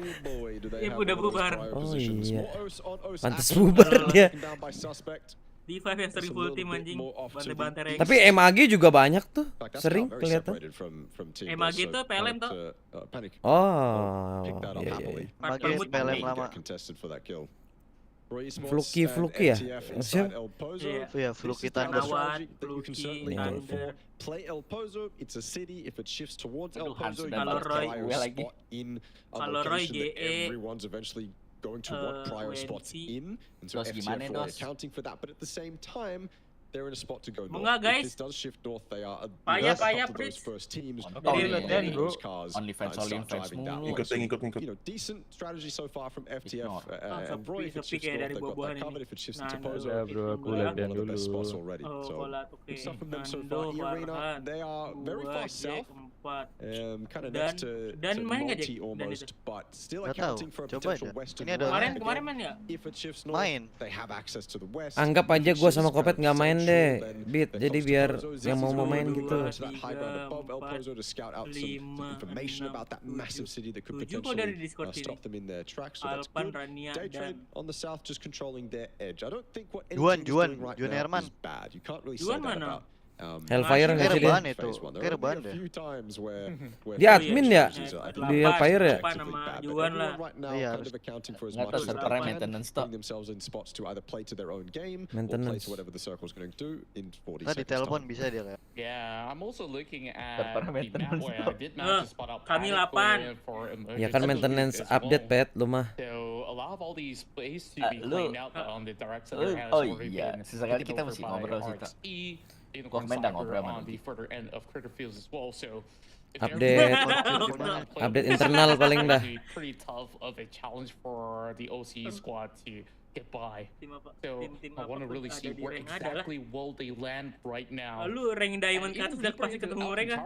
Iya, udah bubar. Oh iya. Pantes bubar dia. T5 yang sering full team anjing. Bantai-bantai rank. Tapi MAG juga banyak tuh. Sering kelihatan. MAG itu PLM tuh. Oh. Iya. MAG PLM lama. Fluky ya? Siapa? Iya, Fluky Tanawan, Fluky, Thunder. Play El Pozo, it's a city. If it shifts towards El Aduh, Pozo, you kalau have Roy- prior lagi. spot in a Kalau Roy location that GE, everyone's eventually going to want prior spots WNC. in. And so Dos FTF gimana, are Dos? accounting for that. But at the same time, they're in a spot to go north. Enggak, guys. If this does shift north, they are Payah, couple of Fritz. those first teams. Dari London, bro. those cars Only fans, and only start fans driving that mulu. way. Ngikut. You know, decent strategy so far from FTF and Roy. If it sepi shifts kayak north, dari they've got buah-buahan that ini. covered. If it shifts into Nando, Pozo, Ya, bro, they're aku one lihat of the best spots already. Oh, So Kolat, oke. good stuff from them so Nando, far. E-Arena, Farhan, they are very Gua, far Jack, south. 4. Kind of Dan- next to Dan main nggak, Monty Jack? Dan almost, itu? but still Nggak accounting tahu. for a Coba potential aja. western Ini ada- line. Kemarin main ya? If it shifts Main. north, they have access to the west. Anggap aja gue sama Kopet nggak main deh, Bit. Jadi biar yang mau main gitu. To that high ground above El Pozo to scout out some information about that massive city that could 7 kok dari potentially Discord sini. stop them in their tracks. So that's Alpan, good. Rania, Day trade dan on the south, just controlling their edge. I don't think what any Juan, team is Juan, doing right Juan now Herman. is bad. You can't really say Juan that mana? about Hellfire nggak sih dia? Kerban itu. Kerban deh. Dia admin ya? Di Hellfire ya? Nama Juan lah. Iya, harus. Nggak tahu servernya maintenance toh. Maintenance. Tadi telepon bisa dia kayak. Yeah, I'm also looking at Server the map maintenance where I did manage to spot out kami Panic 8. going for Ya kan emergency maintenance as well. update, Pet, lu mah. So a lot of all these plays to be Lu- cleaned out on the direct lu- center has oh already iya, been sesekali taken kita over mesti by ngobrol sih, Tak. RXE, Unicorn Gua main dah Cyber ngobrol sama on the dia. further end of Critter Fields as well. So if Update. Update internal paling dah. Pretty tough of a challenge for the OC squad to get by. Tim apa? So Tim I want to apapun really ada see di where rank ada lah. exactly will they land right now. Lu rank diamond ke atas udah pasti ketemu mereka.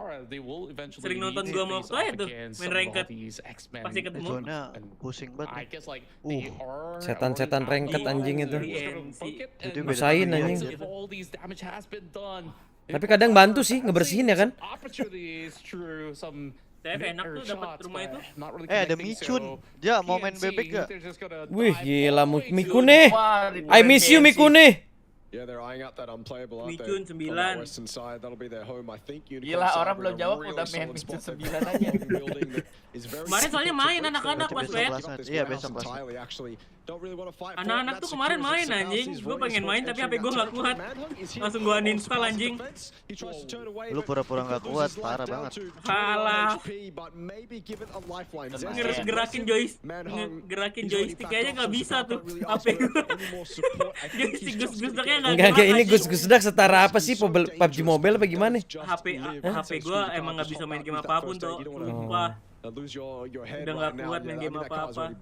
Sering nonton gua sama Octo ya tuh, main ranked. Pasti ketemu. Zona pusing banget. I guess like they are Setan-setan ranked anjing itu. Itu beda Nusain lagi, anjing. anjir. If all these damage has been done. Tapi kadang bantu sih ngebersihin ya kan? Opportunities through some TF enak tuh dapat rumah itu. Ada Micun. Ja, mau main bebek gak? Wih, gila Mikune. Wah, I miss you Mikune. Yeah, they're eyeing out that unplayable, aren't they? Micun On 9. that western side, that'll be their home, I think. Gila, orang belum jawab udah main Micun 9 aja. Kemarin soalnya main anak-anak pas Besok Pet. kelas iya besok kelas. Anak-anak tuh kemarin main anjing. Gue pengen main tapi HP gue nggak kuat. Langsung gue uninstall anjing. Lu pura-pura nggak kuat, parah banget. Salah. Gerakin joystick aja nggak bisa tuh HP gue. Joystick gus-gusnya nggak Enggak, ini Gus Dak setara apa sih PUBG Mobile apa gimana? HP gue emang nggak bisa main game apapun tuh. Sumpah. Udah nggak kuat main game apa-apa.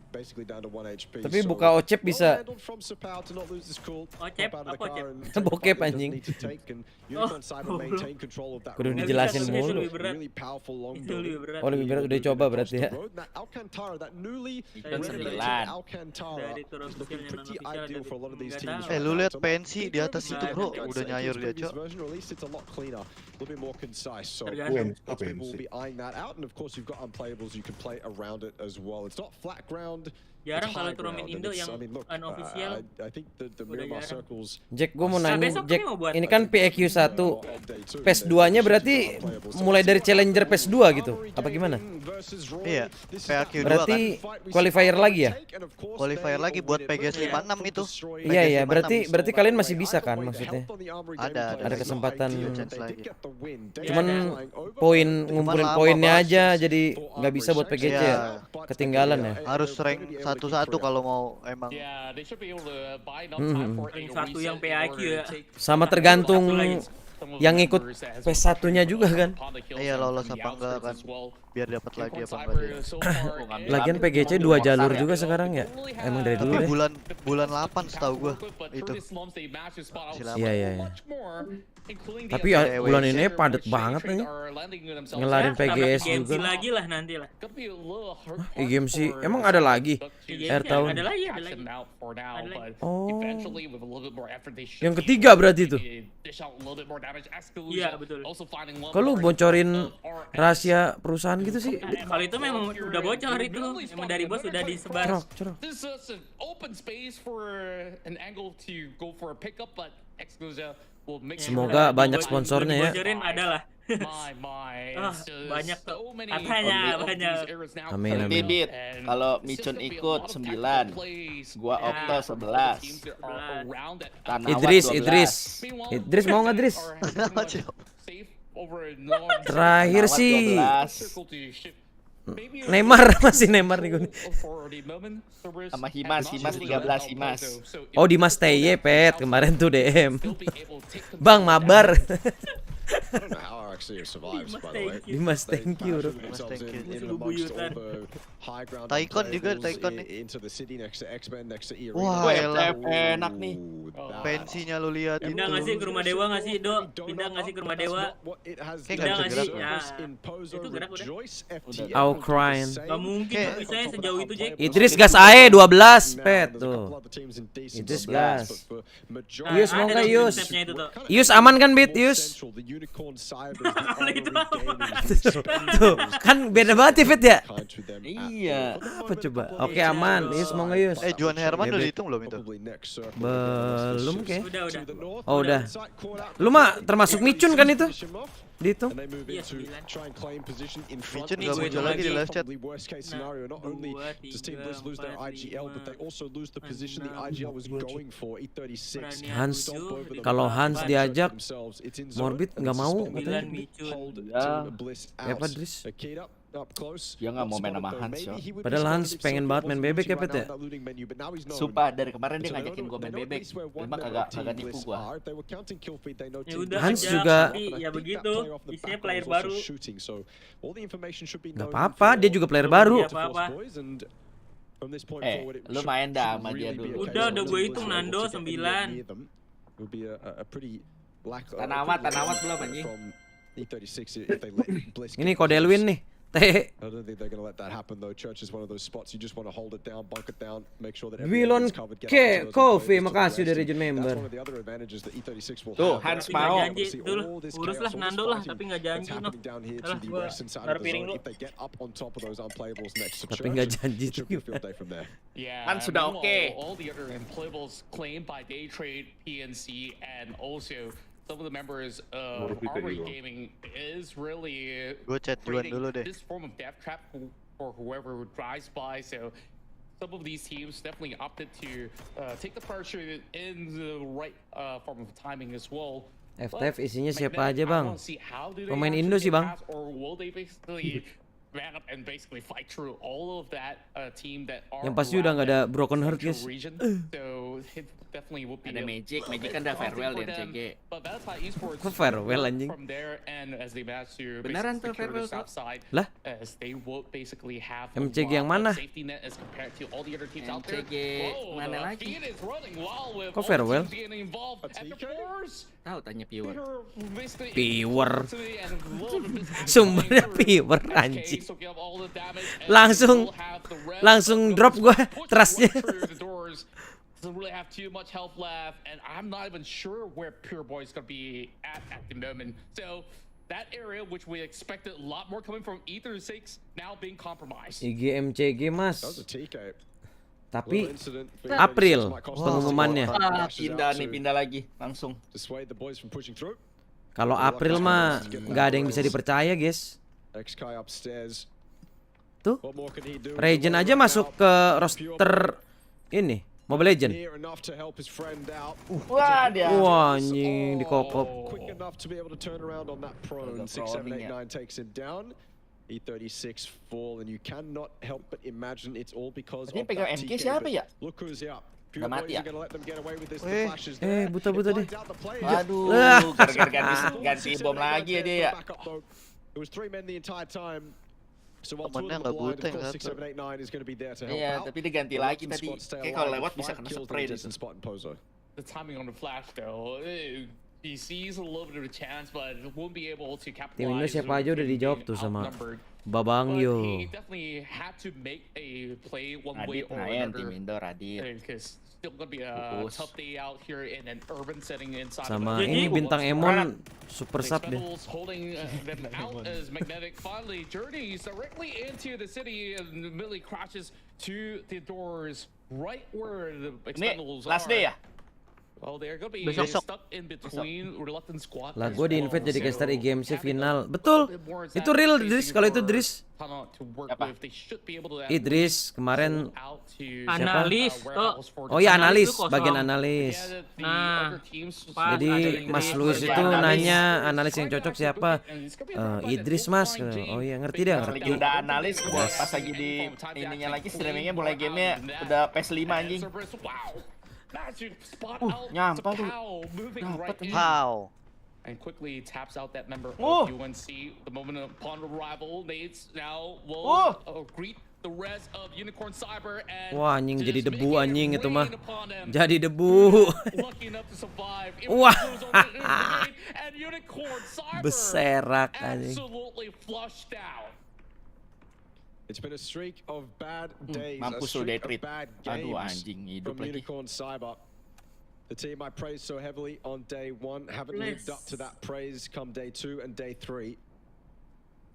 Tapi buka Ocep bisa. Ocep? Apa Ocep? Bokep anjing. Kudu dijelasin mulu. Itu lebih berat. Oh lebih berat udah coba berarti ya. Micun 9. Dari turun sosialnya non-official dan Lu lihat pensi di atas itu bro, udah nyayur dia cok. You can play around it as well. It's not flat ground. Jarang kalau turnamen Indo yang unofficial. I think the Udah Miramar jarang. circles. Jack, gue mau Nah, nanya, besok Jack, ini mau buat ini kan PEQ 1, PES 2-nya berarti mulai dari Challenger PES 2 gitu? Apa gimana? Iya, PAQ 2 Berarti kan. qualifier lagi ya? Qualifier lagi buat PGS 56 itu. Iya iya, PGS 56. berarti kalian masih bisa kan maksudnya? Ada kesempatan. chance lagi. Cuman poin ngumpulin lama, poinnya Bos. aja jadi nggak bisa buat PGC ya? Ketinggalan ya? Harus rank 1-1 kalau mau emang. Yeah, they should be able to buy enough time for a Ring satu reset yang in PAQ order ya. to take Sama tergantung some of yang the ikut members that has PES 1-nya juga kan? upon the kills Iya, from lolos the apa enggak outskirts kan. as well. Biar dapat lagi apa enggak Cyber dia. so far is- Lagian PGC 2 jalur juga sekarang ya? Emang dari dulu Tapi deh? bulan 8 setahu gua itu. Iya, iya, iya. Tapi ya, bulan ini padat banget nih. Ngelarin PGS Games juga. lagi lah nanti lah. E-Games emang ada lagi? Air tahun. Ada lagi, ada lagi. Oh. Yang ketiga berarti tuh. Iya, betul. Kok lu bocorin rahasia perusahaan gitu sih? Kalau itu memang udah bocor itu, emang dari bos udah disebar. Cerok. This is an open space for an angle to go for a pickup, but Exclusive will make Semoga banyak sponsornya ya. Bocorin adalah. Ah, banyak tuh. Katanya banyak. Amin, amin. Bibit, kalau Micun ikut 9, gua Okto 11, Tanawat Idris 12. Idris mau nggak Idris? Terakhir sih Neymar, masih Neymar nih gue. Sama Himas 13 Himas. Oh, Dimas TY pet kemarin tuh DM. Bang mabar. I don't know how RXC survives, by the way. Dimas thank you bro. Taikon juga, Taikon nih. Into the city next to X-Men, next to Irina. Wah, FTF enak nih. pensinya lu lihat. Pindah nggak sih ke rumah dewa nggak sih, Do? Pindah nggak sih ke rumah dewa? Kayak Pindah nggak nggak bisa sih? gerak. Ya, itu gerak udah. I'll crying. Gak mungkin bisanya sejauh itu, Jack. Idris gas AE 12 pet tuh. Idris gas. Yus mau nggak Yus? Stepnya itu tuh. Yus aman kan Bit Yus? Tuh kan beda banget ya Fit ya? Iya. Apa coba? Oke aman. Yus mau nggak Yus? Juan Herman udah dihitung belum itu? Belum kayak. Udah. Oh udah. Lu mah termasuk Micun kan itu? Dihitung? Micun nggak muncul lagi di live chat. Hans, kalau Hans diajak Morbid nggak mau katanya. 9 Micun. Ya apa Dris? Dia nggak mau main sama Hans yo. Padahal Hans pengen banget main bebek ya Pet ya? Sumpah dari kemarin dia ngajakin gua main bebek. Cuma kagak nipu gua. Ya udah Hans aja, juga tapi ya begitu. Isinya player baru. Nggak apa-apa, dia juga player baru. Iya, apa-apa. Lu main dah sama dia dulu. Udah gue hitung Nando 9. Tanawat belum anjing. Ini kode Elwin nih. Teh. I don't think they're going to let that happen though. Church is one of those spots you just want to hold it down, bunk it down, make sure that Wilon everything's covered. Ke Coffee, makasih udah region member. Tuh, Hans Tapi mau. nggak janji dulu. Urus lah Nando lah, tapi nggak janji no. Alah gua taruh piring lu. Tapi nggak janji tuh. Yeah, Kan sudah meanwhile, oke. All the other employables claimed by Daytrade, PNC, and also some of the members of Armory Gaming is really Gue chat Juan dulu deh. this form of death trap for whoever drives by. So some of these teams definitely opted to take the pressure in the right form of timing as well. FTF isinya siapa aja bang? Pemain Indo sih bang. Yang pasti udah nggak ada broken heart guys. Ada Magic kan udah farewell di MCG. Kok farewell anjing? Beneran tuh farewell tuh. Lah? MCG yang mana? MCG mana lagi? Kok farewell? Tahu tanya viewer. Viewer. Sumbernya viewer anjing. Langsung drop gua trustnya. Doesn't really have too much health left, and I'm not even sure where Pure Boy is going to be at the moment. So that area, which we expected a lot more coming from Ether 6, now being compromised. IG MCG mas. Tapi April pengumumannya. Pindah lagi langsung. Kalau April mah nggak ada yang bisa dipercaya, guys. Tuh, Regen aja masuk ke roster ini Mobile Legend. Wah, dia. Wah, anjing dikokop. E36 fall and you cannot help but imagine it's all because Ini of pegang that MK TK, siapa but ya? Look who's out. Udah mati ya? Buta-buta deh. Waduh, gara-gara ganti bom lagi ya dia ya. It was 3 men the entire time. So while Temennya 2 of them nggak blind, buta of yang course satu. 6789 is going to be there to help Iya, out. tapi dia ganti lagi tadi. Kayak kalau lewat bisa kena spray deh. The timing on the flash though, he sees a little bit of a chance, but won't be able to Tim Indo capitalize. siapa aja udah dijawab tuh sama Babang But Yo. he definitely had to make a play one way Radit, or nah tim another. Indo Radit. Because still gonna be a Fokus. tough day out here in an urban setting inside Sama of ini bintang Emon super sub deh. Expendables holding them out as Magnetic finally journeys directly into the city and immediately crashes to the doors right where the Ini Expendables last are. day ya? Well, they're gonna be Besok. stuck in between reluctant squad. Lah as gue di well. invite jadi So, caster IGMC having final. a Betul. little bit more Itu real facing Dris kalau itu for Dris. Tana to work Apa? with. They should be able to Idris kemarin out to Analis, warehouse for oh ya Analis analis, itu kosong. bagian analis. Yeah, the Nah, other teams pas Jadi ada Mas Idris, Luis ada itu analis. nanya analis yang cocok siapa? Idris Mas. Oh iya ngerti dia Lagi ngerti. udah analis, pas lagi di ininya lagi streamingnya mulai gamenya udah PS5 anjing. Nyampe tuh. Dapet anjing. Wow. And quickly taps out that member Oh. of UNC. The moment upon arrival, Nates now will greet the rest of Unicorn Cyber and Wah, anjing just jadi debu making it anjing itu mah. rain upon them. Jadi debu. Lucky enough to survive. Wah. And Unicorn Cyber Beserak anjing. absolutely flushed out. It's been a streak of bad days, Mampus a lu streak Detrit. of bad Aduh games anjing hidup from lagi. Unicorn Cyber. The team I praised so heavily on day 1 haven't lived up to that praise come day 2 and day 3.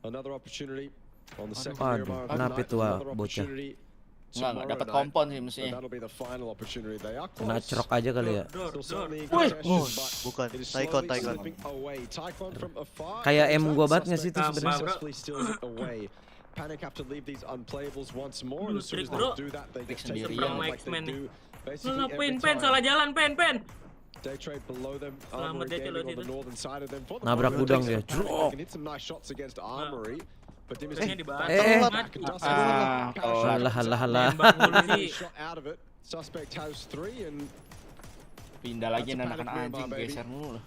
Another opportunity on the second year Aduh, of kenapa night, itu, another bocah? opportunity Enggak dapat tomorrow kompon sih night, mestinya. but that'll be the final opportunity. They are Kena close. cerok aja kali ya. Still certainly in Wih, contention, but bukan. it is Taikon, slowly Taikon. slipping away. Taikon from afar, Kayak and M that gua banget nggak sih itu suspect sebenarnya? successfully steals it away. Panic have to leave these unplayables once more, and as soon as they Bro. do that, they just take Sendirian. them down like X-Men they nih. do basically every Pen, pen, salah time. jalan, pen. Day trade below them, Selamat Armory dia Gaming kalau on the situ. northern side of them. For the Nabrak moment, gudang Panic dia. can hit some nice shots against Armory, but Harusnya dibahas. back and does Halah. Nembak mulu sih. shot out of it. Suspect has 3 and Pindah lagi anak anjing geser mulu.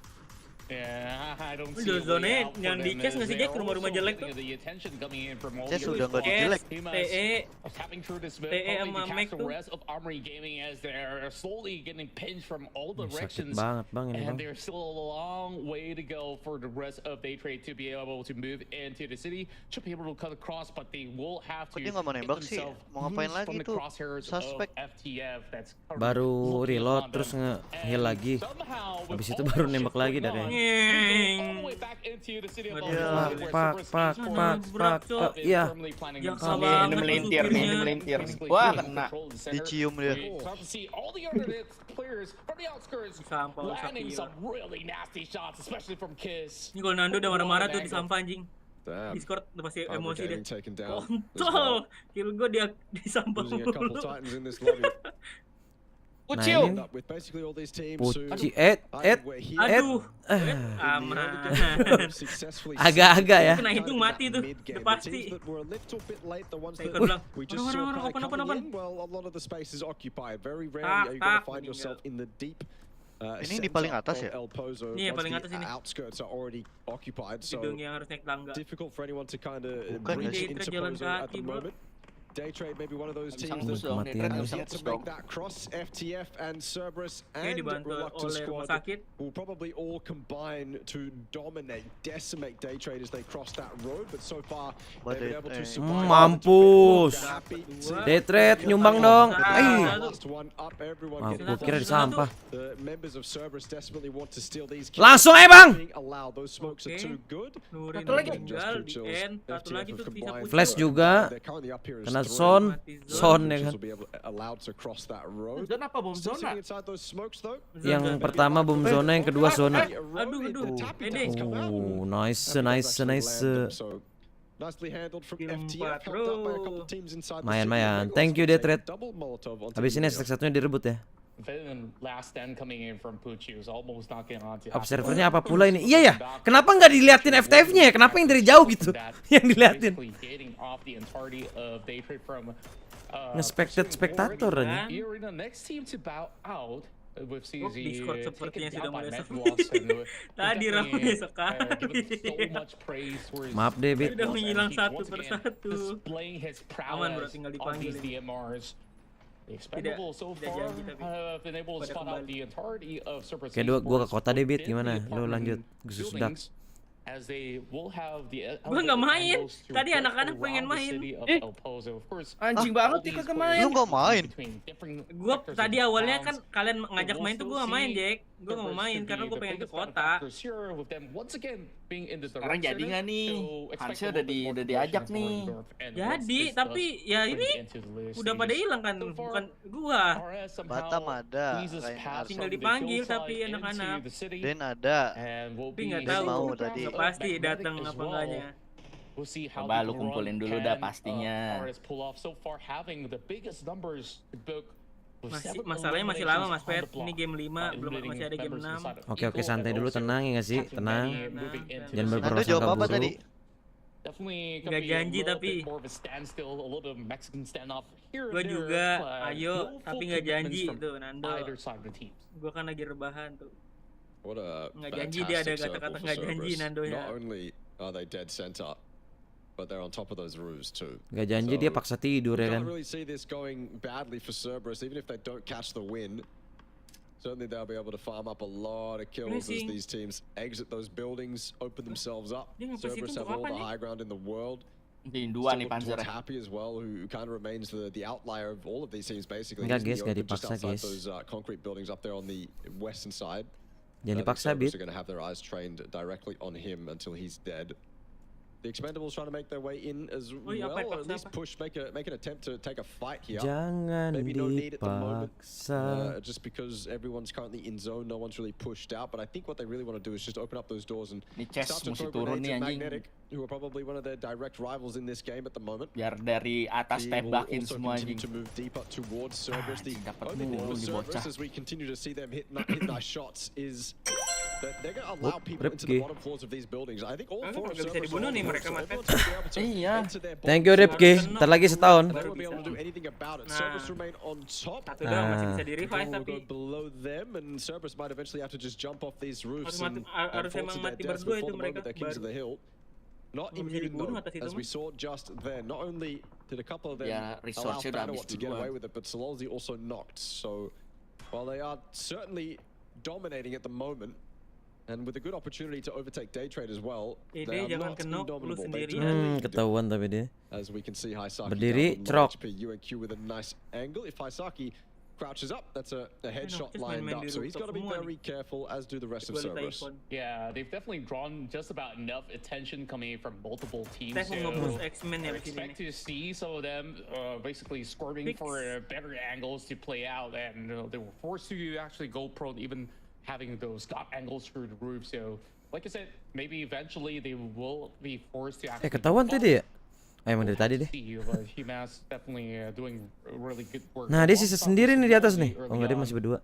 Yeah, I don't Udah see a zone way out for yang di them case as nggak sih, they Jack? are Rumah-rumah also jelek looking tuh. at the attention coming in from all Jess the udah nggak jelek. team as TE tapping through this mid, TE hoping sama to Mac catch the tuh. rest of Armory Gaming as they're slowly getting pinched from all Sakit directions. banget bang ini bang. And there's still a long way to go for the rest of day trade to be able to move into the city. Should be able to cut across, but they will have to Kok dia nggak mau get nembak sih? themselves Mau ngapain loose lagi from the tuh? crosshairs Suspek. of FTF that's currently Baru looking reload upon terus them. nge-heal And lagi. somehow, with Habis itu all baru that nembak shit lagi going dah on, kayaknya. all the way back into the city of Pak, Macleod, where Cerberus is Iya. firmly planning Yang themselves salah in. Ini melintir nih, ini melintir. Basically Wah, taking kena. control of the center. Dicium dia. We start to see all the other players from the outskirts Sampah rusak landing gila. some really nasty shots, especially from Kiss. Ini kalau Nando udah marah-marah tuh di sampah anjing. damn. Discord udah pasti Armory emosi dia. Gaming taken down as Kontol. Kill gue dia di sampah Losing a couple mulu. titans in this lobby. Nah Ucil. ini Up with basically all these teams who Puci were here Aduh. in the early Aman. game, successfully Agak-agak ya. Kena hitung kind of mati that tuh. mid-game. Udah The pasti. teams that were a little bit late, the ones that Taikon bilang, we just saw "Mana, kind of open." coming in, well, a lot of the space is occupied. Very rarely are you going to find yourself in the deep Ini di paling atas ya? El Pozo. Iya, once paling the atas ini. outskirts are already occupied, so Gedung yang harus naik tangga. difficult for anyone to kind of Bukan, breach Day into Trade jalan Pozo at kaki, the bro. moment. Day Trade maybe one of those Bisa teams ngebus that dong, Matian Detret nih. bisa yet to ngebus make dong. that cross. FTF and Cerberus Ini and dibantu Reluctant oleh rumah Squad sakit. will probably all combine to dominate, decimate Day Trade as they cross that road. But so far, they've been able to survive. Mampus. Happy Detret nyumbang dong. Last one up, everyone Maaf, getting gua kira di sampah. The members of Cerberus desperately want to steal these kills. Langsung aja bang. Being allowed. Those smokes are Oke. too good. Nurin Satu lagi. tinggal di end. Satu lagi tuh bisa pucuk. Flash juga. They're currently up here as Kena Son ya kan. Zona apa bom zona? Yang pertama bom zona, yang kedua zona. Aduh. Nice. Mayan. Thank you Detred. Habis ini stack satunya direbut ya. Observernya apa pula ini? Iya ya. Kenapa nggak diliatin FTF-nya ya? Kenapa yang dari jauh gitu? Yang diliatin. Nge-spectate spectator aja. Discord sepertinya sudah mulai sepi. Tadi ramai sekali. Maaf deh, Bit. Sudah menghilang satu persatu. Aman bro, tinggal dipanggil. Tidak janji tapi pada kembali. Kayak gue ke kota deh, Bit. Gimana? Lo lanjut. Gue sudah. Gue nggak main. Tadi anak-anak pengen main. Anjing banget nih kagak main. Lu nggak main? Gue tadi awalnya kan kalian ngajak main tuh gue nggak main, Jack. Gue nggak mau main karena gue pengen ke kota. Sekarang jadi nggak nih? Hansel udah diajak nih. Jadi, tapi ya ini udah pada hilang kan, bukan gua. Batam ada. Tinggal dipanggil tapi anak-anak. Den ada. Tapi nggak tahu. Mau tadi. Nggak pasti datang apa enggaknya. Coba lu kumpulin dulu dah pastinya. Masalahnya masih lama Mas Pet. Ini game 5, belum masih ada game 6. Oke, santai dulu, tenang ya nggak sih? Tenang. Jangan Nando berprasangka jawab apa buruk. tadi? Nggak janji tapi gue juga ayo tapi nggak janji tuh Nando. Gue kan lagi rebahan tuh. Nggak janji dia ada kata-kata nggak janji Nando ya. But they're on top of those roofs too. Gak janji dia paksa tidur ya kan. Can't really see this going badly for Cerberus, even if they don't catch the win. Certainly they'll be able to farm up a lot of kills as these teams exit those buildings, open themselves up. Cerberus have all the high ground in the world. Dua nih Panzer. Happy as well, who kind of remains the outlier of all of these teams basically. Enggak guys, gak dipaksa guys. Those concrete buildings up there on the western side. Jangan dipaksa Bit. They're going to have their eyes trained directly on him until he's dead. The Expendables trying to make their way in as well, or at least push, make an attempt to take a fight here. Jangan Maybe no need at the moment, dipaksa. just because everyone's currently in zone, no one's really pushed out. But I think what they really want to do is just open up those doors and start to throw grenades at Magnetic, who are probably one of their direct rivals in this game at the moment. Biar dari atas tembakin also semua continue anjing. to move deeper towards Cerberus. The only thing with Cerberus, as we continue to see them hit nice shots, is that they're going to allow people into the bottom floors of these buildings. I think all four of Cerberus dibunuh nih mereka Mas. Iya. Thank you Ripki. Ntar lagi setahun. Satu doang masih bisa di revive tapi below them and Cerberus might eventually have to just jump off these roofs harus emang mati berdua itu mereka baru. Not immune though, as we saw just then. Not only did a couple of them allow Fandra to get away with it, but Sololzi also knocked. So while they are certainly dominating at the moment, and with a good opportunity to overtake Day Trade as well, they are not indomitable. Ketahuan tapi dia. As we can see, Haisaki Berdiri, down cerok. HP, UNQ with a nice angle. If Haisaki crouches up, that's a headshot lined up. So he's got to be very careful, as do the rest of Cerberus. Yeah, they've definitely drawn just about enough attention coming from multiple teams. I expect to see some of them basically squirming for better angles to play out, and they were forced to actually go pro, even having those top angles through the roof. So, like I said, maybe eventually they will be forced to actually. Ketahuan tadi ya? Emang dari tadi deh. Nah dia sisa sendiri nih di atas nih. Oh enggak, dia masih berdua.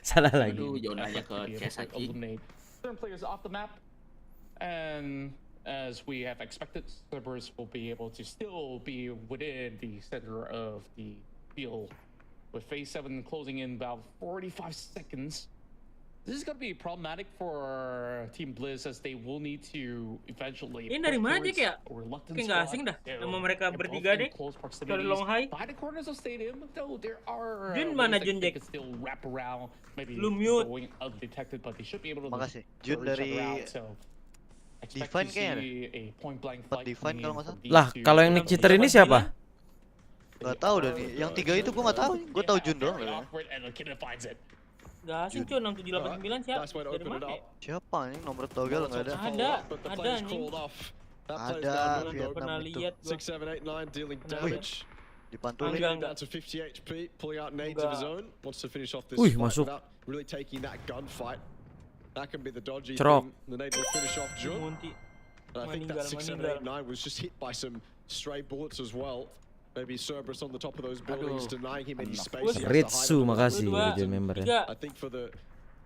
Salah lagi. Zonanya ke Chesaki. And as we have expected, Cerberus will be able to still be within the center of the field. With phase 7 closing in about 45 seconds. This is going to be problematic for Team Blizz, as they will need to eventually. Ini dari mana Jack ya? Kayak nggak asing dah. Nama mereka bertiga deh. Dari Long High. Jun mana Jun Jack? Lu mute. Makasih. Jun dari Divine kayaknya. Empat Divine kalau nggak salah. Lah kalau yang Nick Cheater ini siapa? Gak tahu dah nih. Yang tiga itu gue nggak tahu. Gue tahu Jun doang. Gak asing cuy, 6789 siapa? Dari mana? Siapa nih nomor togel nggak ada? Ada anjing. That plays Ada down low, Vietnam Pernah itu. lihat gua. 6, 7, 8, 9 dealing damage. Dipantulin. Down to 50 HP, pulling out nades of his own. Wants to finish off this Wih, fight masuk. without really taking that gunfight. That can be the dodgy Cerok. thing. The nade will finish off Jun. Munti. And I think that 6, 7, 8, 9 was just hit by some stray bullets as well. Maybe Cerberus on the top of those buildings, denying him any space. He has to hide Ritsu, under the makasih Dua, jadi member ya. tiga. I think for the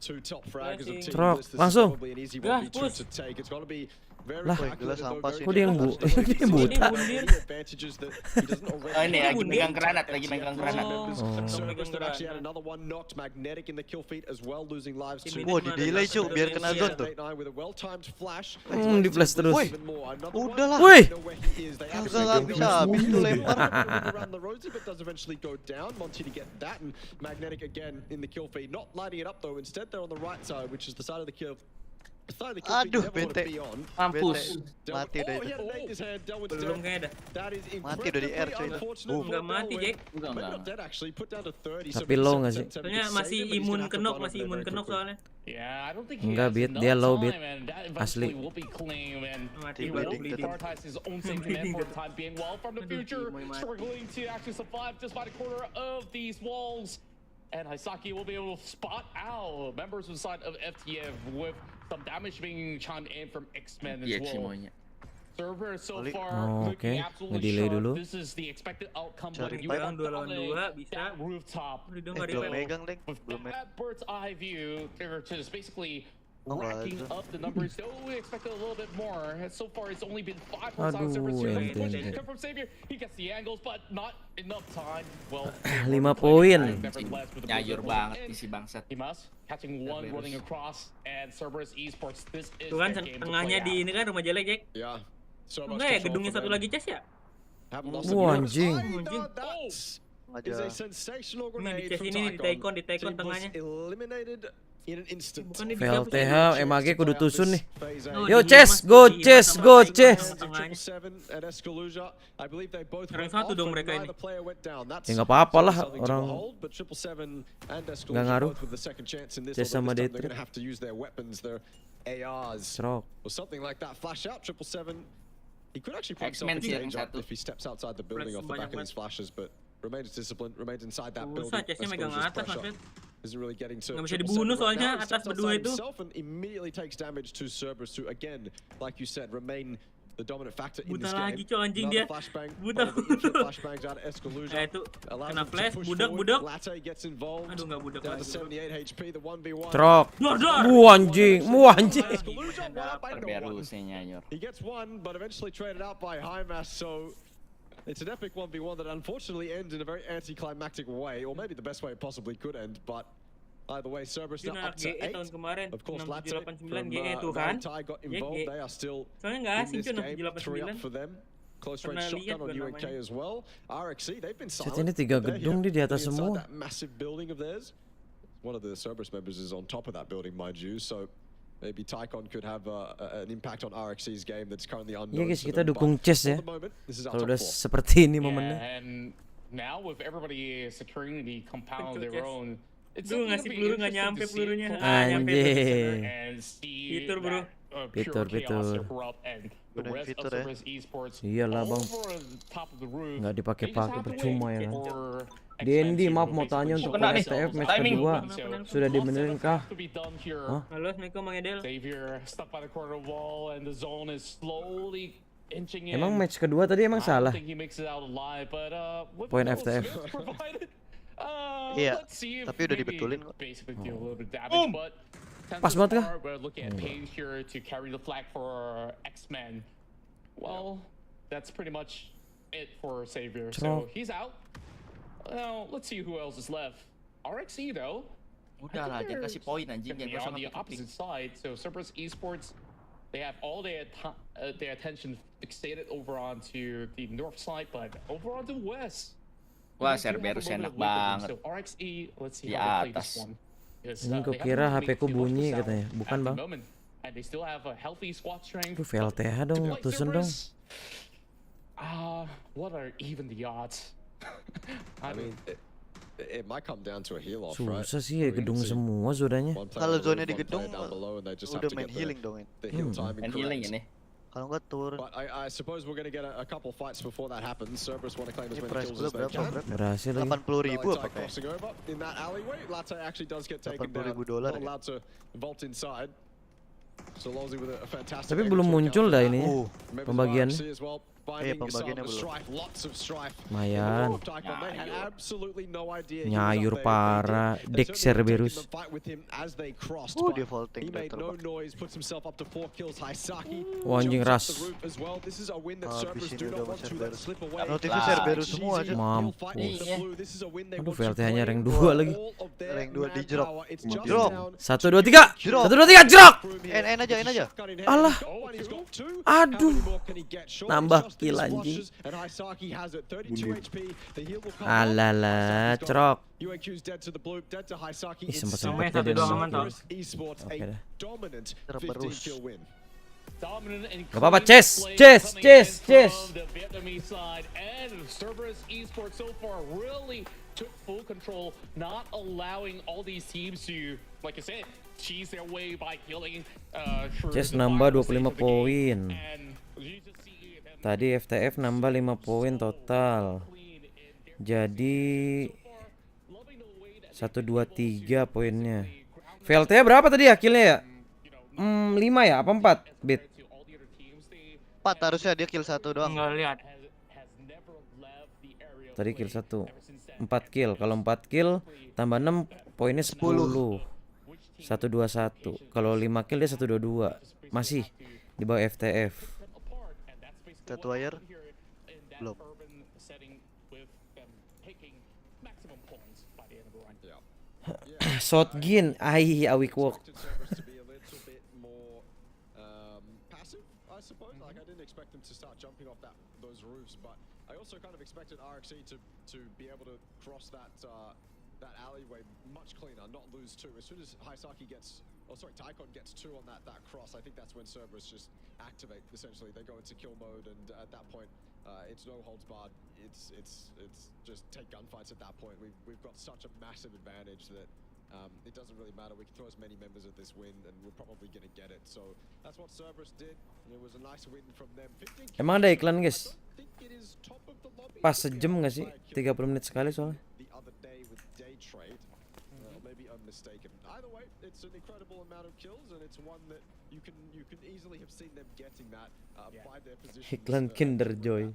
two top fraggers of Team Cerok, Bliss, this is langsung. probably an easy Gas, 1v2 push. to take. It's got to be very Lah, calculated, though, very kok dia yang difficult. bu- dia buta? Any advantages that he doesn't already Oh, ini have. lagi megang granat, lagi megang granat. Cerberus that actually had another one knocked. Magnetic in the kill feed as well, losing lives too. Wah, di delay cu, biar kena zone tuh. With a well-timed flash. Di flash terus. Woi, Even more. Another udah one. lah. Wih. Know where he is. They have Udah nggak bisa habis tuh lempar. around the Rosie, but does eventually go down. Monty to get that, and Magnetic again in the kill feed, not lighting it up though. Instead, they're on the right side, which is the side of the kill. The side of the kill feed Aduh, you never want to bete. be on. Mampus. Mati udah Oh, he itu. had a nade in his hand. Delwyn's Belum dead. kayaknya dah. That is Mati udah di R, incredibly coy, itu. unfortunate Boom. for Enggak mati, Delwyn. Jack. Enggak, Maybe enggak. not dead actually. Put down to 30. Tapi low nggak sih? Soalnya masih imun kenok, masih imun kenok soalnya. Yeah, I don't think he Enggak, has Beat. enough Dia low, time, Beat. and that Asli. eventually will be clean, and Mati he baru will bleeding. prioritize his own safety net for the time being. Well, from the Aduh, future, mau mati. struggling to actually survive just by the corner of these walls. And Hisaki will be able to spot out members inside of FTF with some damage being chimed in from X-Men as Iya well. semuanya. Server so Balik. far Oh, looking oke. absolutely Nge-delay sharp. dulu. This is the expected outcome Cari when you back. are Dua lawan dominating dua, bisa. that rooftop. Udah nggak Belum di megang, Deng. With Belum megang. that bird's eye view, they're just basically Oh, racking ada. up the numbers. Though we expected a little bit more. So far, it's only been 5 points on Aduh, Server's here. ente, ente. Come from Savior. He gets the angles, but not enough time. Well, 5 poin. nevertheless, with the Nyayur Blizzard banget in, nih si bangsat. he must catching one Cerberus. running across, and Cerberus Esports. This is Tuh kan their game to tengahnya play di out. ini kan rumah jelek, Jack. Yeah. So much Enggak ya, control gedungnya for satu them. lagi Ces ya? Haven't lost Wah, the units anjing. either. Anjing. That is Aja. a sensational Ini di grenade chest from ini, di Taikon, di Taikon Team Bliss tengahnya. eliminated in an instant. Bukan di siapa sih? VLTH MAG kudu tusun nih. Oh, Yo, di Ces, Himas, go, di Himas Ces, sama go, Taikon Ces. sama tengahnya. Keren satu dong mereka ini. Ya nggak apa-apa lah, orang nggak ngaruh. Ces sama D3. Cerok. or something like that. Flash out, 777. He could actually put himself X-Men in sih yang danger satu. if he steps outside the building Flash off the back of banyak these flashes, but remains disciplined, remains inside that Susah, building. Chessnya megang Escal's atas, pressure Mas isn't really getting to Nggak bisa 777 dibunuh right soalnya, now. He atas steps berdua outside itu. himself and immediately takes damage to Cerberus, who again, like you said, remain the dominant factor in Buta this game. lagi, Cok, anjing Another dia. flashbang, Buta. one of the infinite flashbangs out of Escalusia. Itu Allows kena him to flash, push budak, forward. budak. Latte gets involved. Aduh, nggak budak Down to lagi. 78 HP, the 1v1. Cerok. Dor, dor. Anjing, anjing. Escalusia, one up by no one. Cerberusnya nyayur. He gets one, but eventually traded out by Hymas, so it's an epic 1v1 that unfortunately ends in a very anticlimactic way, or maybe the best way it possibly could end, but either way, Cerberus Dia now up anak to GE 8. tahun kemarin. Of course, Latte 6789 from GE tuh kan. Valentine got GE. involved. They are still Soalnya nggak in asing this cuy game. 3 up 6789. for them. Close range Pernah lihat shotgun on gua UNK namanya. as well. RXC, they've been silent. ini 3 They're gedung here, nih di atas inside semua. that massive building of theirs. One of the Cerberus members is on top of that building, mind you, so maybe Tycon could have an impact on RXC's game that's currently unknown. Iya guys, to kita them, dukung but Ces for ya. the moment, this is our Kalau top udah 4. seperti ini Yeah, momennya. and now with everybody securing the compound of Pencet, their Jess. own, it's Duh, definitely ngasih gonna be peluru nggak interesting nyampe to see pelurunya. from Ah, nyampe tuh. Anjing. and see Fitur, bro. that, pure Fitur, chaos fitur. erupt and the Bener rest fitur of ya. Cerberus Esports Iyalah, all Bang. over the top of the roof. Nggak dipakai-pakai, They just have to percuma wait ya kan. for Dendi, X-Men maaf to mau tanya basically untuk show Kena nih. FTF match Timing. kedua. So, Sudah dibenerin kah? to be done here. Hah? Halo, Assalamualaikum Bang Edel. Xavier stuck by the corner wall and the zone is slowly inching in. Emang match kedua tadi emang I don't salah? think he makes it out alive, but with Poin the FTF. skills provided, Iya, let's see if tapi udah maybe dibetulin kok. basically do a little bit of damage, but Pas banget kah? we're looking at Page here to carry the flag for X-Men. Well, that's pretty much it for Xavier. So he's out. Now, let's see who else is left. RXE though. Udah lah, jangan kasih poin anjing, Gonna be jangan on the kosong opposite side. So Cerberus Esports, they have all their attention fixated over onto the north side, but over on the west. Wah, they do have a Cerberus little enak bit of wiggle room. banget. So RXE, let's see Di how they play atas. this one. Because, Ini kok they haven't kira really HP ku made too much bunyi sound katanya. Bukan, at the Bang. moment, and they still have a healthy squad strength. Tuh VLTH dong, To play tusen dong. Cerberus, what are even the odds? I mean, it might come down to a heal off, right? Susah sih ya, gedung semua zonanya. One player Kalau on the zonanya roof, di one player gedung, down below, and they just have udah to main get healing dong ini. the heal timing Main healing correct. ini. Kalau nggak turun. But I suppose we're going to get a couple fights before that happens. Cerberus want to claim as Ini many price kills as gua they can. berapa? Berhasil lagi. 80.000 apa Latte kayak? crossing over in that alleyway. Latte actually does get taken down. $80,000 Not ya? allowed to vault inside. So Lozzy with a fantastic. Tapi belum muncul dah ini pembagian. Pembagiannya belum. Lumayan. Nyayur parah. Dek Cerberus. Dia vaulting dari terbang. Wah, anjing ras. Habis ini udah sama Cerberus. Notifnya Cerberus semua aja. Mampus. Aduh, VLTH-nya rank 2 lagi. Rank 2 di jerok. Jerok. 1 2 3. 1 2 3 jerok. N aja. Alah. Aduh. Nambah kill anjing. Alalah, cerok. Ih, sempat-sempat Satu dia doang aman toh. Oke dah. Cerberus. Gak apa-apa, Chess. Took full control, not allowing all these teams to, like I said, cheese their way by killing. Chess nambah 25 poin. Tadi FTF nambah 5 poin total. Jadi 1 2 3 poinnya. VLT berapa tadi ya killnya ya? 5 ya? Apa 4? Bit. 4 harusnya dia kill 1 doang. Enggak lihat. Tadi kill 1. 4 kill. Kalau 4 kill tambah 6 poinnya 10. 121. Kalau 5 kill dia 122. Masih di bawah FTF. Satu wire. Belum. Shotgun. Awik walk. I also kind of expected RXE to be able to cross that alleyway much cleaner, not lose 2. As soon as Haisaki gets, Taikon gets 2 on that cross, I think that's when Cerberus just activate. Essentially, they go into kill mode, and at that point, it's no holds barred. It's just take gunfights at that point. We've got such a massive advantage that it doesn't really matter. We can throw as many members at this win, and we're probably gonna get it. So that's what Cerberus did. It was a nice win from them. Emang ada iklan, guys? Pas sejam nggak sih? 30 menit sekali soalnya. Iklan Kinder Joy.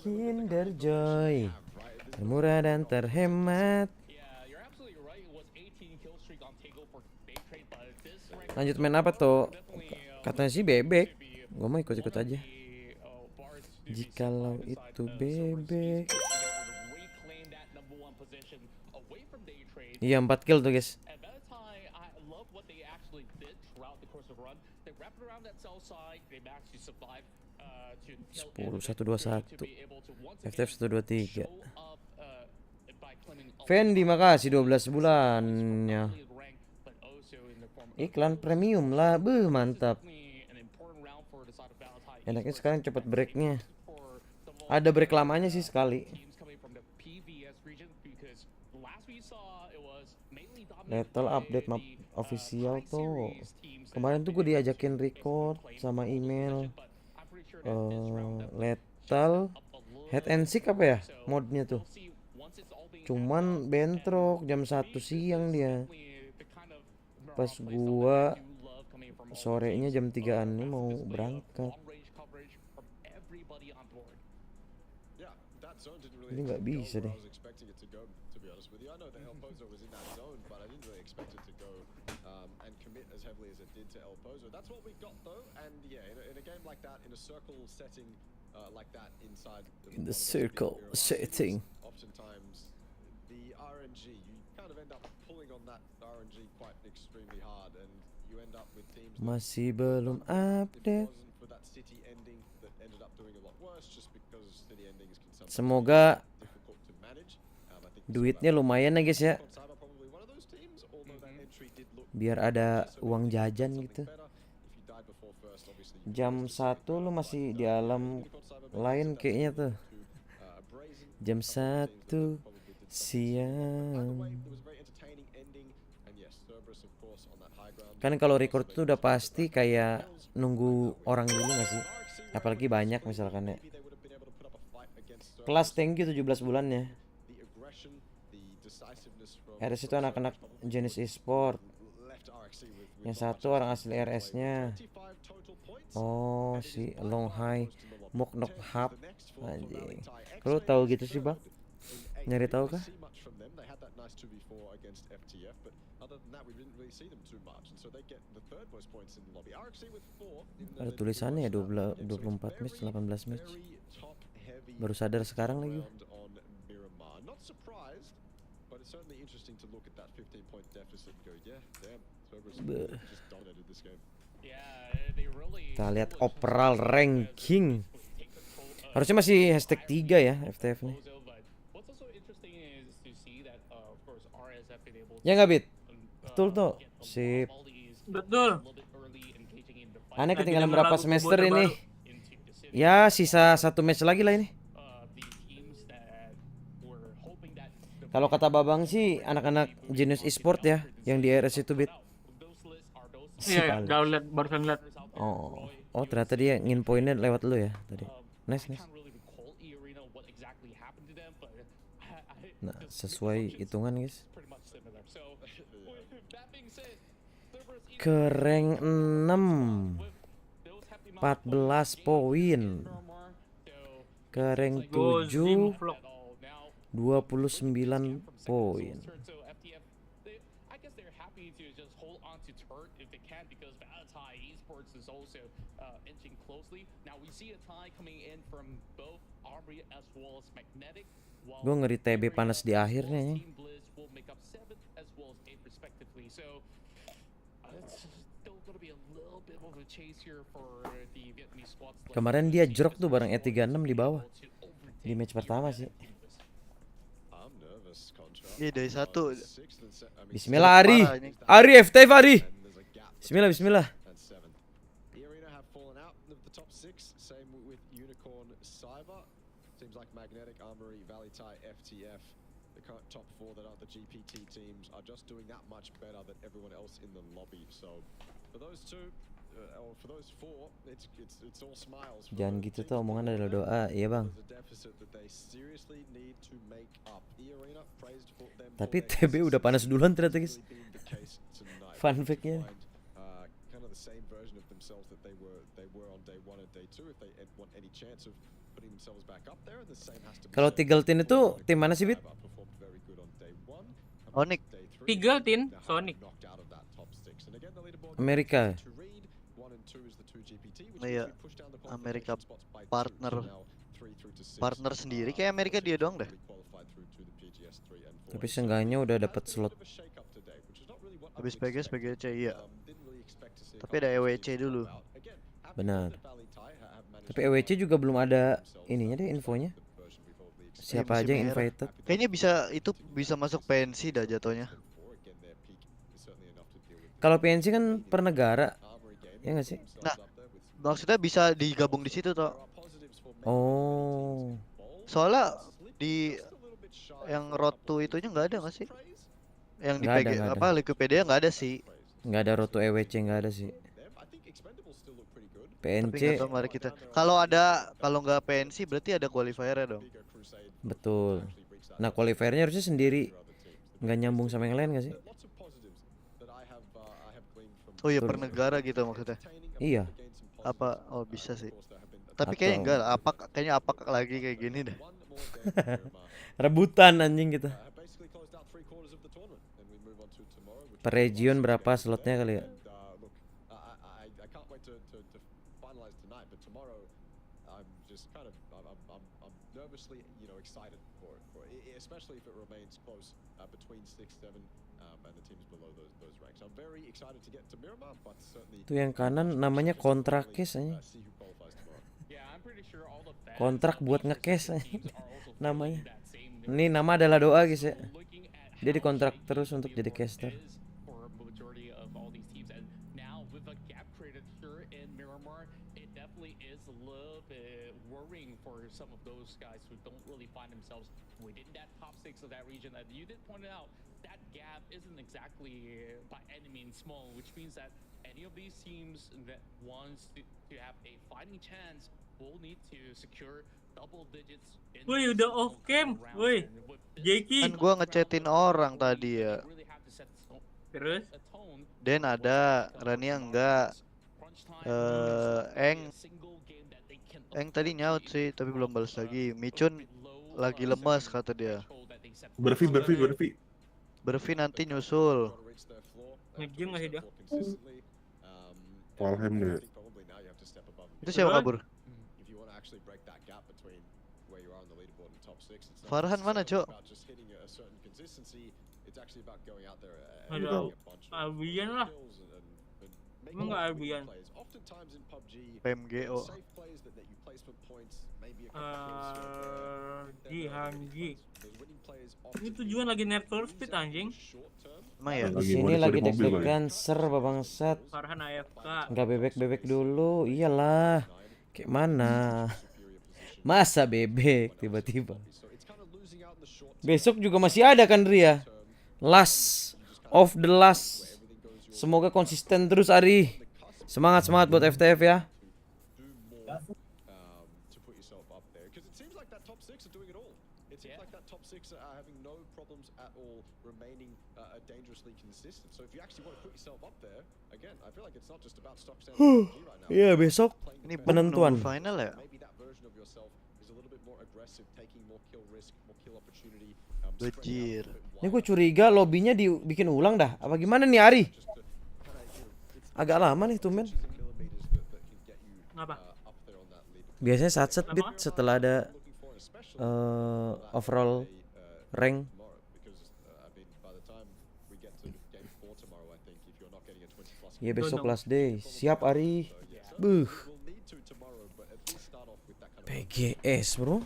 Kinder Joy. Murah dan terhemat. Lanjut main apa tuh? Katanya sih bebek. Gua mau ikut-ikut aja. Jikalau itu bebek. Iya 4 kill tuh guys. 10 121. FTF 123. Fendi makasih 12 bulannya. Iklan premium lah, mantap. Enaknya sekarang cepet breaknya. Ada break lamanya sih sekali. Lethal update map official tuh. Kemarin tuh gue diajakin record sama email. Lethal head and seek apa ya modnya tuh. Cuman bentrok jam 1 siang dia. Pas gua sorenya jam 3-an nih mau berangkat. Ini nggak bisa deh. In the circle setting. Oftentimes the RNG, you kind of end up pulling on that RNG quite extremely hard, and you end up with teams. Masih belum update. Semoga duitnya lumayan ya guys ya. Biar ada uang jajan gitu. Jam 1 lu masih di alam lain kayaknya tuh. Jam 1 siang. Kan kalau record tuh udah pasti kayak nunggu orang dulu gak sih? Apalagi banyak misalkan ya. Kelas thank you 17 bulannya. RS itu anak-anak jenis e-sport. Yang satu orang asli RS-nya. Oh, si Long High Mok Nok Hub. Anjing. Kalau tahu gitu sih, Bang? Nyari tahu kah? Ada tulisannya ya 24 match, 18 match. Baru sadar sekarang lagi. Kita lihat overall ranking. Harusnya masih hashtag 3 ya FTF nih. Ya nggak Bit? Betul tuh. Sip. Betul. Aneh ketinggalan berapa semester ini? Ya sisa 1 match lagi lah ini. Kalau kata Babang sih anak-anak jenis e-sport ya yang di RS itu Bit. Iya, udah lihat barusan lihat. Oh ternyata dia nginfoinnya lewat lu ya tadi. Nice. Nah, sesuai hitungan guys. Ke rank 6 14 poin. Ke rank 7 29 poin. Gue ngeri TB panas di akhirnya ya. Kemarin dia jerok tuh bareng E36 di bawah di match pertama sih. Iya dari 1. Bismillah Ari FTF Ari. Bismillah. Magnetic, Armory, Valitai, FTF, the current top 4 that are the GPT teams are just doing that much better than everyone else in the lobby. So for those two, or for those 4, it's all smiles. Jangan gitu tuh omongan adalah doa, iya bang. Tapi TB udah panas duluan ternyata guys. Fun fact-nya. Kalau Tigaltin itu tim mana sih Bit? Onyx. Tigaltin Sonic. Amerika. Iya. Amerika partner sendiri kayak Amerika dia doang deh. Tapi seenggaknya udah dapat slot. Habis PGS PGC iya. Tapi ada EWC dulu. Benar. Tapi EWC juga belum ada ininya deh infonya. Siapa aja yang invited? Kayaknya bisa masuk PNC dah jatuhnya. Kalau PNC kan per negara. Ya nggak sih? Nah, maksudnya bisa digabung di situ toh. Oh. Soalnya di yang road to itunya nggak ada nggak sih? Yang di PG apa Wikipedia nggak ada sih. Nggak ada road to EWC, nggak ada sih. PNC. Mari kita. Kalau nggak PNC berarti ada qualifier dong. Betul. Nah qualifiernya harusnya sendiri, nggak nyambung sama yang lain nggak sih? Oh iya per negara gitu maksudnya. Iya. Apa? Oh bisa sih. Tapi kayaknya enggak lah. Kayaknya APAC lagi kayak gini deh. Rebutan anjing gitu. Per region berapa slotnya kali ya? Tuh yang kanan namanya kontrak case aja. Kontrak buat ngecase namanya. Ini nama adalah doa guys ya. Dia dikontrak terus untuk jadi caster. created here in Miramar, it definitely is a little bit worrying for some of those guys who don't really find themselves within that top 6 of that region. That you did point out, that gap isn't exactly by any means small, which means that any of these teams that wants to have a fighting chance will need to secure double digits. Woi, udah off cam. Woi, Jeki. Kan gua ngechatin orang tadi ya. Terus? Den ada, Rania enggak. Eng tadi nyaut sih, tapi belum balas lagi. Micun lagi lemas kata dia. Berfi. Berfi nanti nyusul. Ngejeng nggak sih dia? Walhem deh. Itu siapa kabur? Farhan mana, Cok? Ada Albian lah. Emang nggak Albian? PMGO. Hanji. Ini tujuan lagi net for speed anjing. Emang ya? Lagi Sini lagi modif-modif mobil deg-degan ser bangsat. Farhan AFK. Nggak bebek dulu, iyalah. Kayak mana? Masa bebek tiba-tiba. Besok juga masih ada kan Ria? Last of the last. Semoga konsisten terus Ari. Semangat buat FTF ya. Iya besok Ini penentuan. final ya? Bejir. Ini gue curiga lobbynya dibikin ulang dah. Apa gimana nih Ari? Agak lama nih tumben. Apa? Biasanya satset bit setelah ada overall rank. Ya besok last day. Siap Ari. Buh. PGS bro.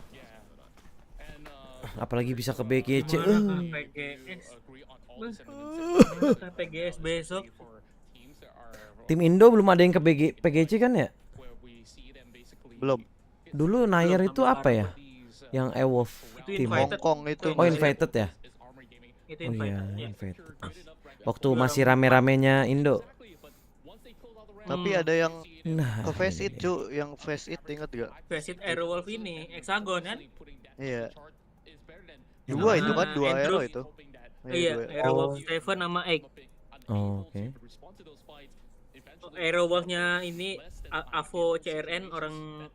Apalagi bisa ke BGC. PGS besok. Tim Indo belum ada yang ke PGC kan ya? Belum. Dulu Nair itu apa ya? Yang Ewolf tim Hongkong itu. Oh invited ya? Itu Oh iya invited. invited. Waktu masih rame-ramenya Indo. Tapi ada yang Nah, ke face it cu, yang face it inget gak? Facet Aerowolf ini hexagon kan? Iya. Dua itu kan, dua Andrew. arrow itu. Iya, dua. Aerowolf Seven sama Egg. oh, oke. Aerowolfnya ini Avo CRN orang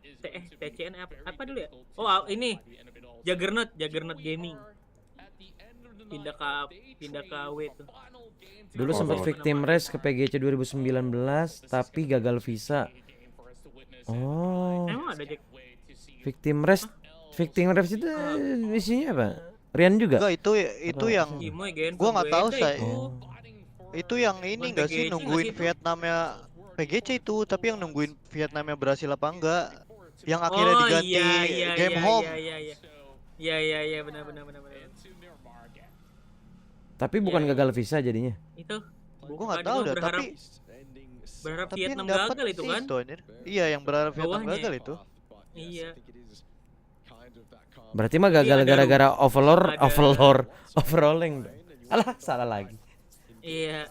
TCN apa dulu ya? Oh ini Juggernaut Gaming. Pindah ke W tuh. Dulu sempat victim race ke PGC 2019 tapi gagal visa. Oh. Emang ada Jack? Victim race itu isinya apa? Rian juga? Enggak, itu yang Kimoy Gen. gua nggak tahu saya. Oh. Itu yang ini enggak sih PGC nungguin nggak sih? Vietnamnya PGC itu, tapi yang nungguin Vietnamnya berhasil apa enggak? Yang akhirnya diganti game home. Iya benar. Tapi bukan gagal visa jadinya. Itu. Gua nggak tahu dah, tapi berharap yang Vietnam dapat gagal itu kan? anjir. Iya, yang berharap Vietnam Bawahnya. gagal itu. Iya. Berarti mah gagal Iya, gara-gara ada- overrolling. Alah, salah lagi. Iya.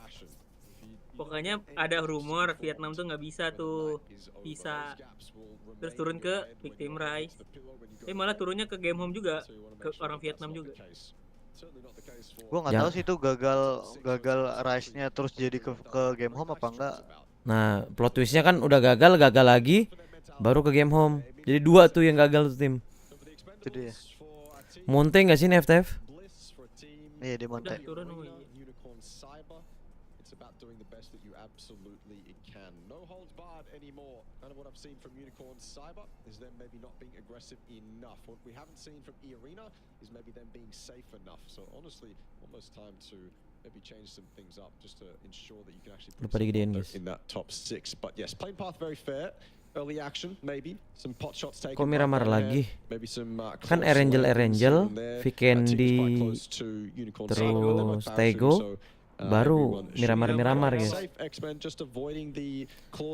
Pokoknya ada rumor Vietnam tuh nggak bisa tuh terus turun ke victim rise. Malah turunnya ke game home juga, ke orang Vietnam juga. Gua nggak tahu sih itu gagal rise-nya terus jadi ke game home apa enggak. Nah, plot twistnya kan udah gagal lagi, baru ke game home. Jadi dua tuh yang gagal tuh tim. Itu dia. Monte nggak sih nih FTF? Iya, dia monte. Udah turun. Oh, iya. Lupa digedein guys. In that top 6, but yes, playing path very fair. Early action, maybe some pot shots taken. Kok Miramar lagi? Maybe some Kan close Erangel, lanes here and there. Vikendi, Team is quite close to Unicorn terus Cyber, and they're both Tego. bouncing, so baru miramar guys.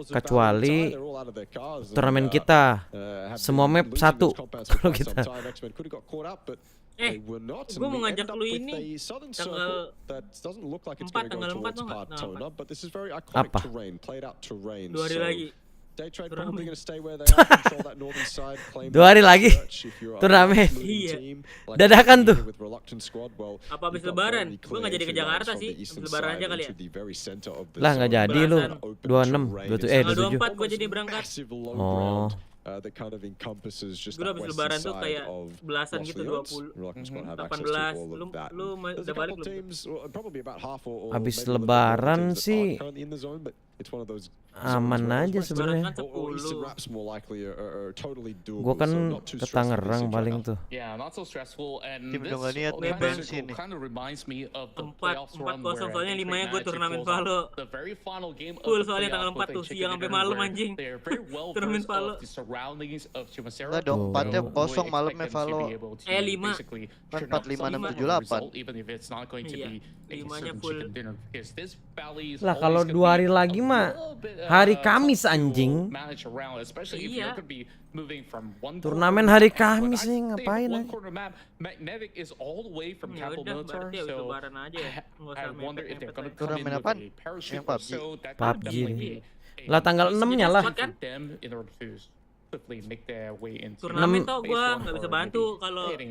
Kecuali turnamen kita semua map 1 kalau kita. Gue mau ngajak lu ini tanggal 4 mau nggak? Apa? 2 hari lagi. 2 hari lagi turnamen. Iya. Dadakan tuh. Apa habis lebaran? Gue nggak jadi ke Jakarta sih. Habis lebaran aja kali ya. Lah nggak jadi lu. 26, 27. 24 gue jadi berangkat. Oh. Gue habis lebaran tuh kayak belasan gitu, 20, 18. Lu udah balik belum? Habis lebaran sih aman aja sebenarnya. Gua kan ke Tangerang paling tuh. Tim udah gak niat nih bensin nih. 4-0 soalnya 5-nya gue turnamen Valo. Full soalnya tanggal 4 tuh siang sampai malam anjing. Turnamen Valo. Enggak dong, 4-nya kosong malamnya Valo. 5. Kan 4, 5, 6, 7, 8. Iya, 5-nya full. Lah kalau 2 hari lagi mah hari Kamis anjing. Iya. Turnamen hari Kamis nih ngapain aja? Ya udah berarti habis lebaran aja ya. Nggak usah mepet-mepet. Turnamen apaan? Yang PUBG. PUBG. Lah tanggal 6-nya lah. Turnamen tau gue nggak bisa bantu kalau 7.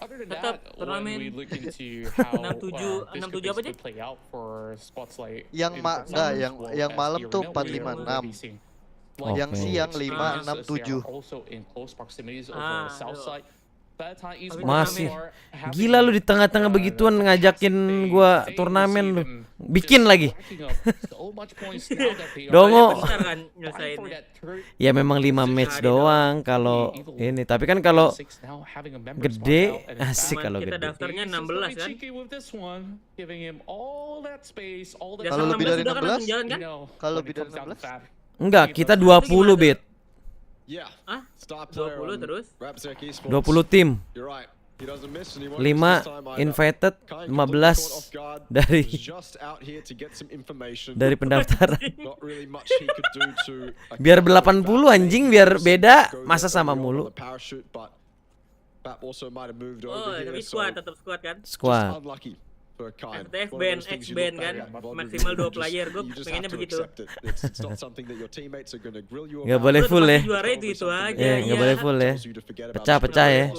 tetap turnamen 67 apa aja? Yang yang malam tuh 4, 5, 6. Yang siang 5, 6, 7. Masih gila lu di tengah-tengah begituan ngajakin gua turnamen lu. Bikin lagi. Dongo. Ya memang 5 match doang kalau ini, tapi kan kalau gede asik kalau kita gede. daftarnya 16 kan? Kalau lebih dari 16? Kan? Kalau lebih dari 16? Enggak, kita 20 bit. Hah? 20 terus? 20 tim. 5 invited, 15 dari pendaftaran. Biar 80 anjing, biar beda, masa sama mulu. Oh, tapi squad, tetap squad kan? Squad. FTF band, X band kan, maksimal 2 player, gue pengennya begitu. Gak boleh full ya. Juara itu aja. Ya, gak boleh full ya. Pecah-pecah ya.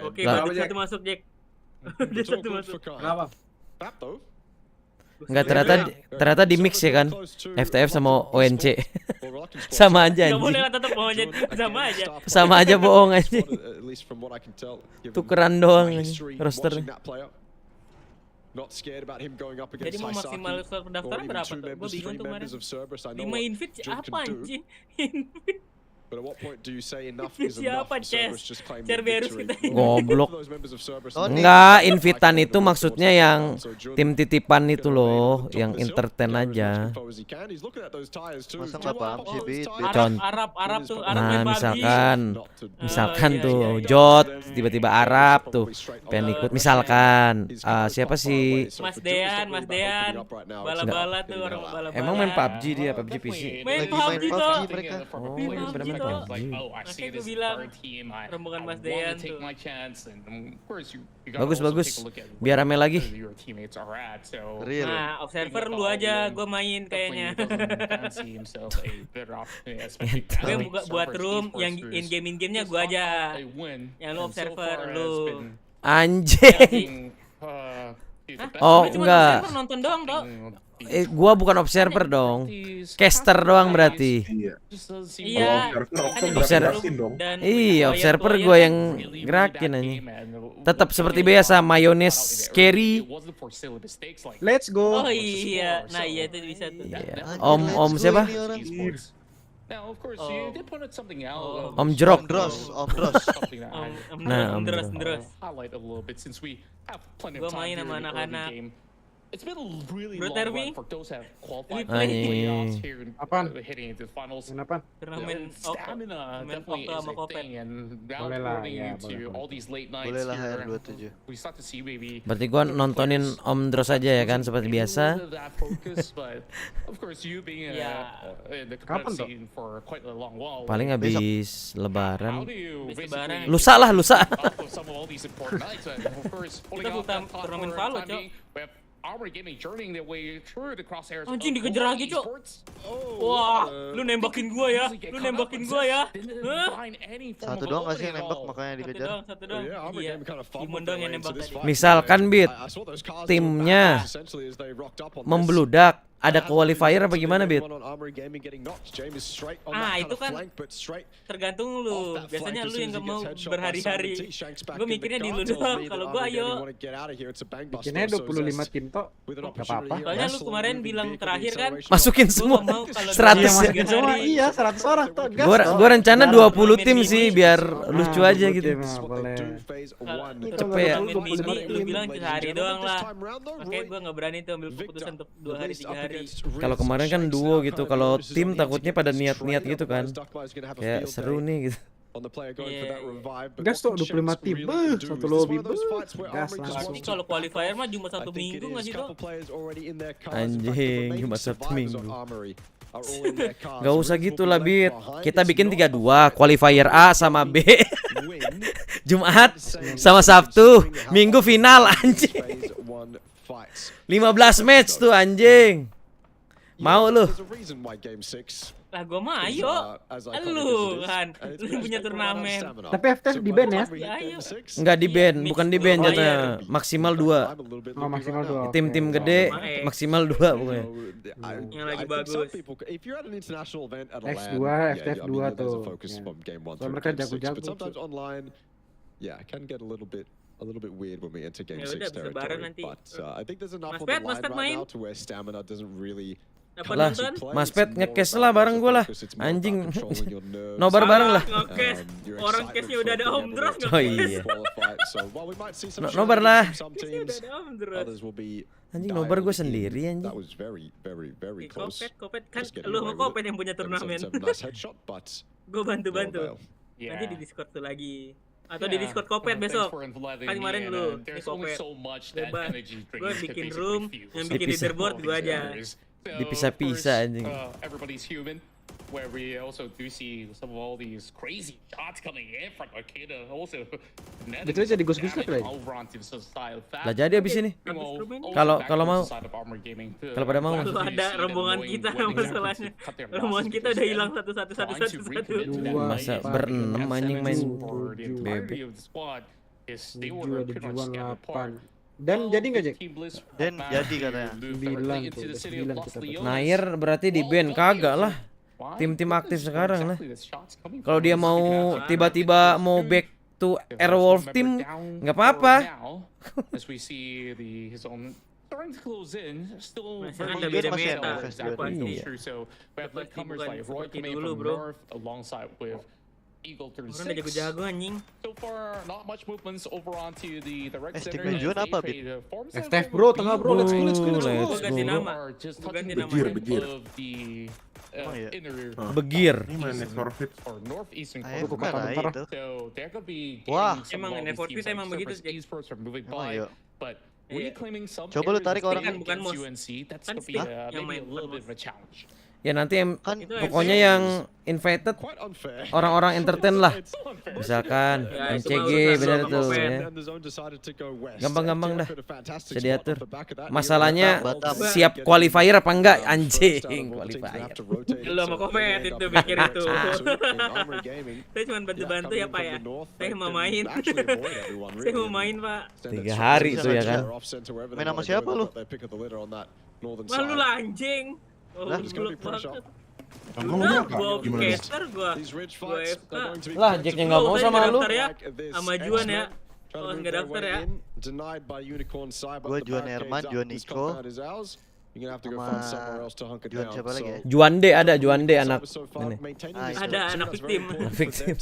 Oke, baru satu masuk Jack. Udah satu masuk. Kenapa? Enggak, ternyata di mix ya kan. FTF sama ONC. Sama aja Gak boleh anjing. lah, tetap ONC sama aja. Sama aja bohong anjing. Tukeran doang anjing roster. Jadi mau maksimal pendaftaran berapa tuh? Gue bingung tuh kemarin. 5 invite apa anjing? Invite siapa Chess? Cerberus kita. Goblok. Enggak, invitan itu maksudnya yang tim titipan itu loh, yang entertain aja. Masa nggak paham sih, Beat? Arab tuh, Arab Nah, main PUBG. misalkan tuh Jot tiba-tiba Arab tuh pengen ikut, misalkan siapa sih? Mas Dean, bala-bala tuh orang bala-bala. Emang main PUBG dia, PUBG PC. Main Lagi main PUBG tuh. PUBG mereka. Oh, Main main PUBG PUBG. tuh. Makanya gue bilang rombongan Mas Dean tuh. Bagus. Biar rame lagi. Real. Nah, observer lu aja, gue main kayaknya. Gue buat room yang in-game-nya gue aja. Yang lu observer lu. Anjing. Oh, enggak. Observer nonton doang toh. Gua bukan observer dong. Caster doang berarti. Iya. Iya, observer gua yang gerakin aja. Tetap seperti biasa, mayones carry. Let's go. Oh iya, nah iya itu bisa tuh. Iya. Om siapa? Om Jerok. Om Dros. Nah, Om Dros. Gue main sama anak-anak. It's been a really Bro, long Terwi. run for those that have qualified Ini playoffs here and Apaan? heading into the finals. Kenapa? Turnamen Stamina definitely Octo is sama a Kopet. thing, and now Boleh lah, according ya, to boleh. all these late nights Boleh lah here, HR27. we start to see maybe Berarti gua nontonin Om Dros aja ya kan seperti biasa. that focus, but of course you being in the Kapan competitive tuh? scene for quite a long while. Paling habis How lebaran. do you Habis basically lebaran. Lusa lah, lusa. off of some of all these important nights, and of course pulling Kita off that bukan top turnamen for Valo, time Cok. being. We have Armor Gaming journeying their way through the crosshairs. Anjing, of dikejar Qualifiers. lagi, Cok. Oh, Wah, lu nembakin gua ya. Lu nembakin gua ya. Hah? Satu doang nggak sih yang nembak makanya Satu dikejar. doang, satu doang. Yeah, Armor Iya. Gaming kind of Simon fumbled doang their yang way nembak into this tadi. fight. Misalkan, Bit, I saw those cars timnya go back essentially as they rocked up on this. membludak, ada qualifier apa gimana, Bit? Itu kan tergantung lu. Biasanya lu yang gak mau berhari-hari. Gue mikirnya di lu doang. Kalau gue ayo. Bikinnya 25 tim toh. Gak apa-apa. Soalnya lu kemarin bilang terakhir kan. Masukin Gue semua. gak mau kalau 100 Iya, ya? masukin semua. Iya, 100 orang toh. Gas Gua toh. gua rencana 20 tim Ini. sih biar lucu Ah, aja 20 gitu. tim, boleh. Cepet ya. Lu bilang sehari doang lah. Makanya gue gak berani tuh ambil keputusan untuk 2 hari 3 hari. Kalau kemarin kan duo gitu, kalau tim takutnya pada niat-niat gitu kan. Kayak seru nih gitu. Gas tuh 25 tim. Beuh, satu lobby. Gas Berarti langsung. kalau qualifier mah cuma 1 minggu nggak sih tuh? Anjing, cuma 1 minggu. Gak usah gitu lah, Bit. Kita bikin 32, qualifier A sama B. Jumat sama Sabtu, Minggu final anjing. 15 match tuh anjing. Mau lu? Lah gue mah ayo. Lu kan, lu punya turnamen. Tapi FTF di ban ya? Ya ayo. Enggak di ban, bukan di ban Oh, jatah. iya. Maksimal 2. Oh, maksimal 2. Tim-tim gede maksimal 2 pokoknya. Yang lagi bagus. X2, FTF 2 tuh. Soalnya mereka jago-jago tuh. Yeah, it can get a little bit weird when we enter game Ya 6 udah, bisa territory, bareng nanti. but I think there's enough Mas on the Pet, Mas line Pet right main? now to where stamina doesn't really Dapat Lah, nonton? Mas Pet nge-cash lah bareng gua lah. Anjing. Nobar Salah, bareng lah. nge-cash. Orang cashnya udah ada Om Dros Oh iya. No, nobar lah. Cashnya udah ada Om Dros. Anjing nobar gua sendiri anjing. That was very Di close. Kopet kan Just getting lu away sama with Kopet it. yang punya turnamen. Nice headshot, but Gue bantu-bantu. no avail. Yeah. Nanti di Discord tuh lagi. Atau di Discord Kopet besok. Kan kemarin lu di Kopet. Bebas. Gue bikin room, yang bikin Dipisah. leaderboard gue aja. Dipisah-pisah, anjing. Everybody's human. Where we also do see some of all these crazy shots coming in from Arcada also. Betul aja di ghost-ghost lah. Lah jadi abis ini. Kalau mau. Kalau pada mau. Kalau ada rombongan kita masalahnya. Rombongan kita udah hilang satu. Masa berenam anjing main bebek. 7 ada juan 8. Dan jadi nggak, Jack? Dan jadi katanya. 9 tuh, udah 9 kita tuh. Nair berarti di ban kagak lah. Tim-tim aktif sekarang lah. Kalau dia mau tiba-tiba mau back to Airwolf team nggak apa-apa. Masih ada beda meta. Orang udah jago-jago anjing. Timnya Juan apa, Bit? FTF bro, tengah bro, let's go. Gue ganti nama. Gue ganti nama. Oh iya. Begir. Ini mana forfeit? Ayo, bukan lah itu. Wah, Emang N4 emang begitu, Jack. Oh iya. Iya. Coba lu tarik orang. Kan bukan mos. Kan stick yang main bukan mos. Ya nanti Kan pokoknya yang invited Quite unfair. orang-orang entertain lah. Misalkan Ya, itu MCG bagus, bener sama tuh Kopet. ya. Gampang-gampang dah. Jadiatur. Masalahnya Batam. siap qualifier apa enggak anjing qualifier. Lu sama Kopet itu pikir itu. Saya cuma bantu-bantu ya Pak ya. Saya mau main. Saya mau main Pak. 3 hari tuh ya kan. Main sama siapa lu? Wah lu lah anjing. Oh, Lah, blok banget. Kamu Udah, berapa? gua Gimana? caster gua. Lah Jacknya nggak mau sama lu. Daftar ya. Sama Juan ya. Oh, nggak daftar ya. Gua Juan Herman, Juan Niko. you're gonna have to go Sama find somewhere else to hunker Juan down. siapa lagi ya? Juande ada, Juande anak ini. Ada anak victim. Victim.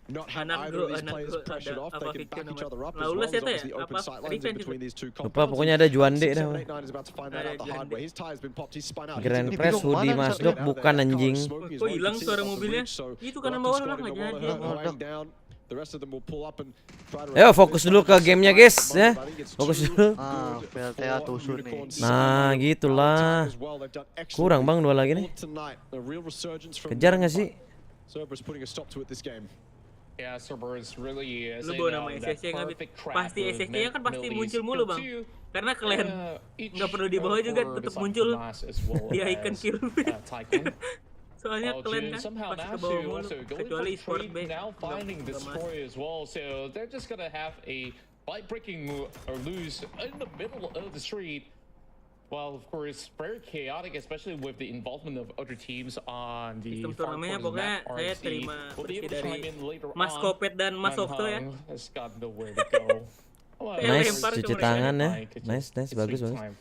Anak bro, ada apa victim namanya? Laules itu ya? Apa? Revenge itu? Lupa pokoknya ada Juande dah. Grand Press hoodie masuk bukan anjing. Kok hilang suara mobilnya? Itu kanan bawah lah nggak jadi. Ayo fokus dulu ke gamenya guys ya. Fokus dulu. PLTA tusun nih. Nah gitulah. Kurang bang 2 lagi nih. Kejar nggak sih? Yeah, Cerberus really Lu bawa nama SSC nggak? Pasti SSC-nya kan pasti muncul mulu bang. Karena kalian nggak perlu di bawah juga tetap muncul di icon kill. Soalnya kalian kan pasti ke bawah mulu. Kecuali sport B. Now finding destroy as well, so they're just gonna have a bike breaking or lose in the middle of the street. Well, of course, very chaotic, especially with the involvement of other teams on the Sistem turnamennya pokoknya saya terima bersih dari Mas on. Kopet dan Mas Okto ya. Has got nowhere to go. Nice cuci tangan ya. Nice bagus. Juan.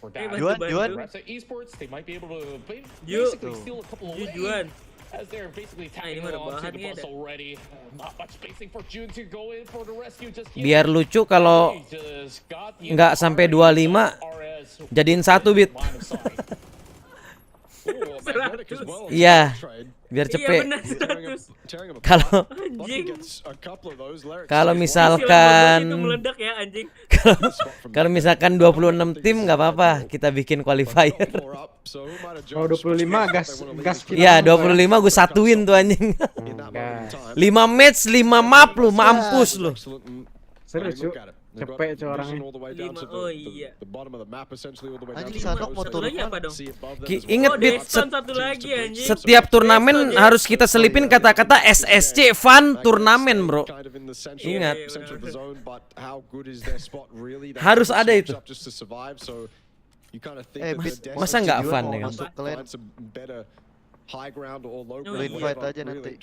Esports, they might be able to Ju. basically steal a couple of Juan. as they're basically tagging ini mah along to rebahan the ya, bus dah. already. Not much spacing for June to go in for the rescue just yet. Biar lucu kalau He just got the nggak sampai 25 RS jadiin 1 bit. line of sight. Iya. Biar Iya cepet. benar 100. Kalau misalkan itu meledak ya anjing. kalau misalkan 26 tim nggak apa-apa, kita bikin qualifier. Oh 25 gas kita. Iya 25 gue satuin tuh anjing. 5 match 5 map lu, mampus lu. Seru cu. Cepet cu orangnya. Oh iya. Anjing Sanok mau turun. Lagi apa dong? Ingat Oh, Bit, Deston satu lagi anjing. setiap turnamen harus kita selipin kata-kata SSC Fun Turnamen bro. Ingat. Harus ada itu. Masa nggak fun ya kan? Masuk kalian. Invite aja nanti.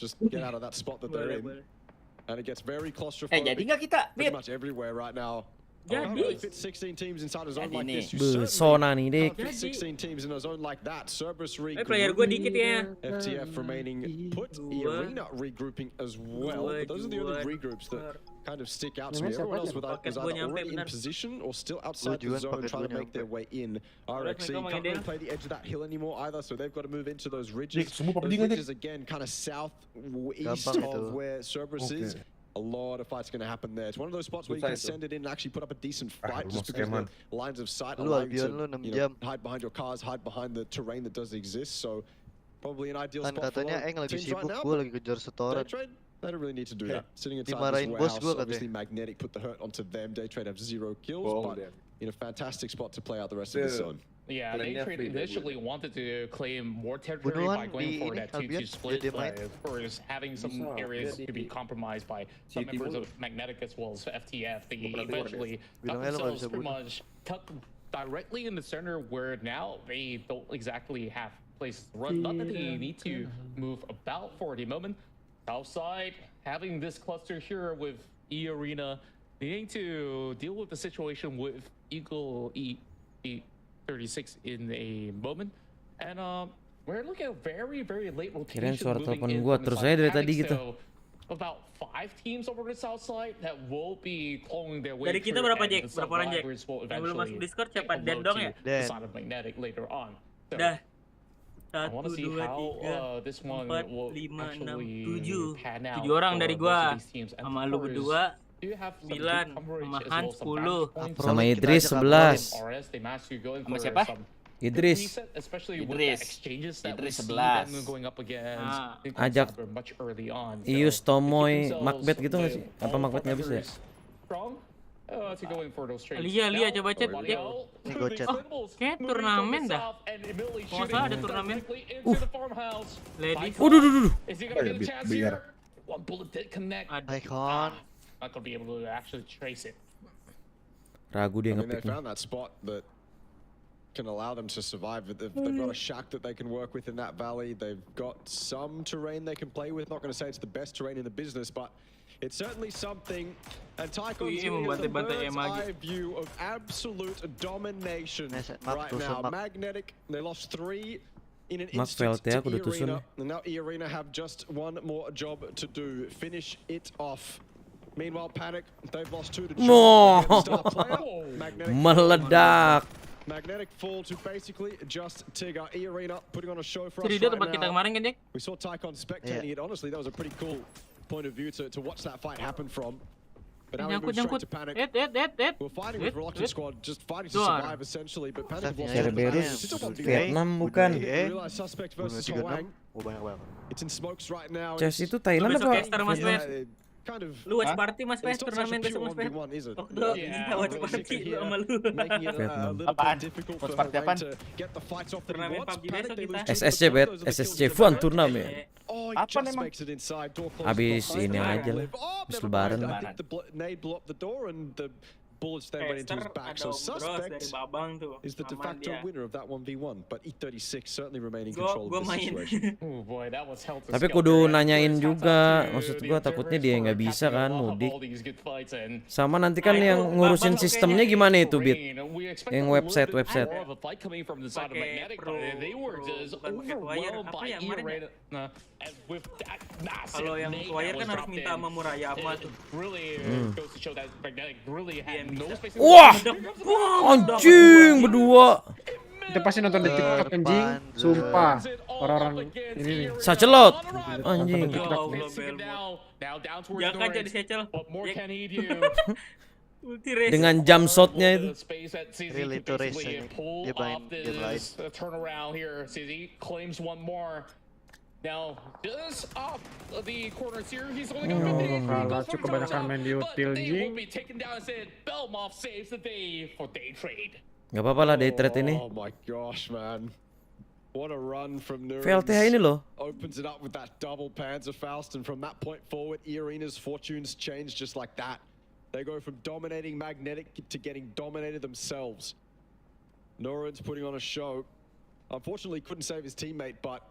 And it gets very Jadi nggak kita? pretty much everywhere right now. Jadi. Fit 16 teams inside a zone Jadi like nih. this. You Sona nih dek. can't fit 16 teams in a zone like that. Cerberus Player gue dikit ya. FTF remaining put. Arena regrouping as well. But those are the only regroups that kind of stick out to me. Everyone else was either already in position or still outside the zone trying to make their way in. RXC can't really play the edge of that hill anymore either, so they've got to move into those ridges. Those ridges again kind of southeast of where Cerberus is. A lot of fights going to happen there. It's one of those spots where you can send it in and actually put up a decent fight just because the lines of sight allow you to hide behind your cars, hide behind the terrain that does exist. So probably an ideal Kan spot for katanya Eng lagi teams sibuk, right now. gue lagi kejar setoran. Daytrade, they don't really need to do that. Sitting inside Dimarahin this bos warehouse, gua katanya. obviously Magnetic put the hurt onto them. Daytrade have 0 kills, but in a fantastic spot to play out the rest of the zone. Yeah, they initially wanted to claim more territory by going for that 2-2 split, but of course, having some areas to be compromised by some members of Magnetic as well as FTF, they eventually got themselves pretty much tucked directly in the center where now they don't exactly have places to run. Not that they need to move about for the moment. Southside, having this cluster here with E Arena, needing to deal with the situation with Eagle E36 in a moment, and we're looking at a very late rotation. Kirain suara moving telepon in gua from the terus side aja dari of tadi Panic, gitu. so about 5 teams over the south side that will be clawing their way Dari kita through, berapa, and Jack? the Berapa orang, Jack? survivors will Yang belum masuk eventually Discord take siapa? a Dan load dong to ya? the Dan. side of Magnetic later on. So, Dah. I want 1, to see 2, how 3, this one 4, will 5, 6, actually 7. pan out 7 orang for dari both gua. of these teams. And Sama of lu course, berdua. do you have some 9, good coverage sama as Han well as some 10. vantage points? Sama Kita Idris ajak 11. RS, they managed to go in Sama for siapa? some Idris. reset, especially with the Idris. exchanges that we Idris see 11. them going up against. Ah. Ajak much early on. Ius, So, Tomoy, they keep Macbeth gitu nggak sih? themselves Apa all Macbeth nggak bisa ya? strong, to go in for those trades. Lia, Now, coba chat, Wadiao, Jack. Ini gua chat. Expendables Kayak moving turnamen from the dah. south and immediately Kalau nggak shooting salah ada turnamen. directly into the farmhouse. Ladies. Duh. Is he gonna get a chance here? One bullet did connect. Icon. Not gonna be able to actually trace it. Ragu dia I mean, they ngepick nih. found that spot, but can allow them to survive. They've got a shack that they can work with in that valley. They've got some terrain they can play with. Not going to say it's the best terrain in the business, but it's certainly something. And Tycoon's getting the bird's eye view of absolute domination right now. Magnetic, they lost 3 in an instant to E-Arena. And now E-Arena have just one more job to do. Finish it off. Meanwhile, Panic, they've lost 2 to Meledak. Magnetic fall to basically just Tigger. E-Arena putting on a show for us Cerita right tempat kita now. kemarin kan, Jack? We saw Tycon spectating it. Honestly, that was a pretty cool point of view to watch that fight happen from. But now we move straight to Panic. We're fighting with Reluctant Squad, just fighting to survive essentially. But Panic have lost Vietnam bukan. Realized suspect versus Hwang. It's in smokes right now. Chess itu Thailand Besok apa? caster Mas Wes. Kind of, Lu watch party Mas Wes, it's not turnamen such a besok pure Mas Wes. 1v1, is it? Okto, kita watch party lu sama lu. Making it a little bit difficult for Hwang to get the fights off that he Turnamen wants. PUBG Panic, besok they lose kita. 2 SSC bet, SSC Fun Turnamen. Oh, he just makes it inside. Door closed Abis behind ini him. aja lah. Oh, Abis never lebaran. mind. I think the nade blew up the door and the bullets then went into his back. So suspect is the de facto winner of that 1v1. But E36 certainly remaining in control of the situation. Oh boy, that was hell to Tapi kudu nanyain juga, maksud gua takutnya dia nggak bisa kan mudik. Sama nanti kan yang ngurusin sistemnya gimana itu, Bit? Yang website. Kalau yang wire kan harus minta sama Murayama tuh. Wah, anjing berdua. Kita pasti nonton di TikTok anjing. Sumpah. Orang-orang ini nih. Sacelot. Anjing. Jangan jadi secel. Dengan jump shotnya itu. Really to race dia main game lain. Now, just off the corners here, he's only got Kalah cukup kebanyakan main di util anjing. Belmoff saves the day for day trade. Gak apa-apa lah day trade ini. Oh my gosh, man. What a run from Nurens. VLTH ini loh. Opens it up with that double Panzerfaust, and from that point forward, E-Arena's fortunes change just like that. They go from dominating Magnetic to getting dominated themselves. Nurens putting on a show. Unfortunately, couldn't save his teammate, but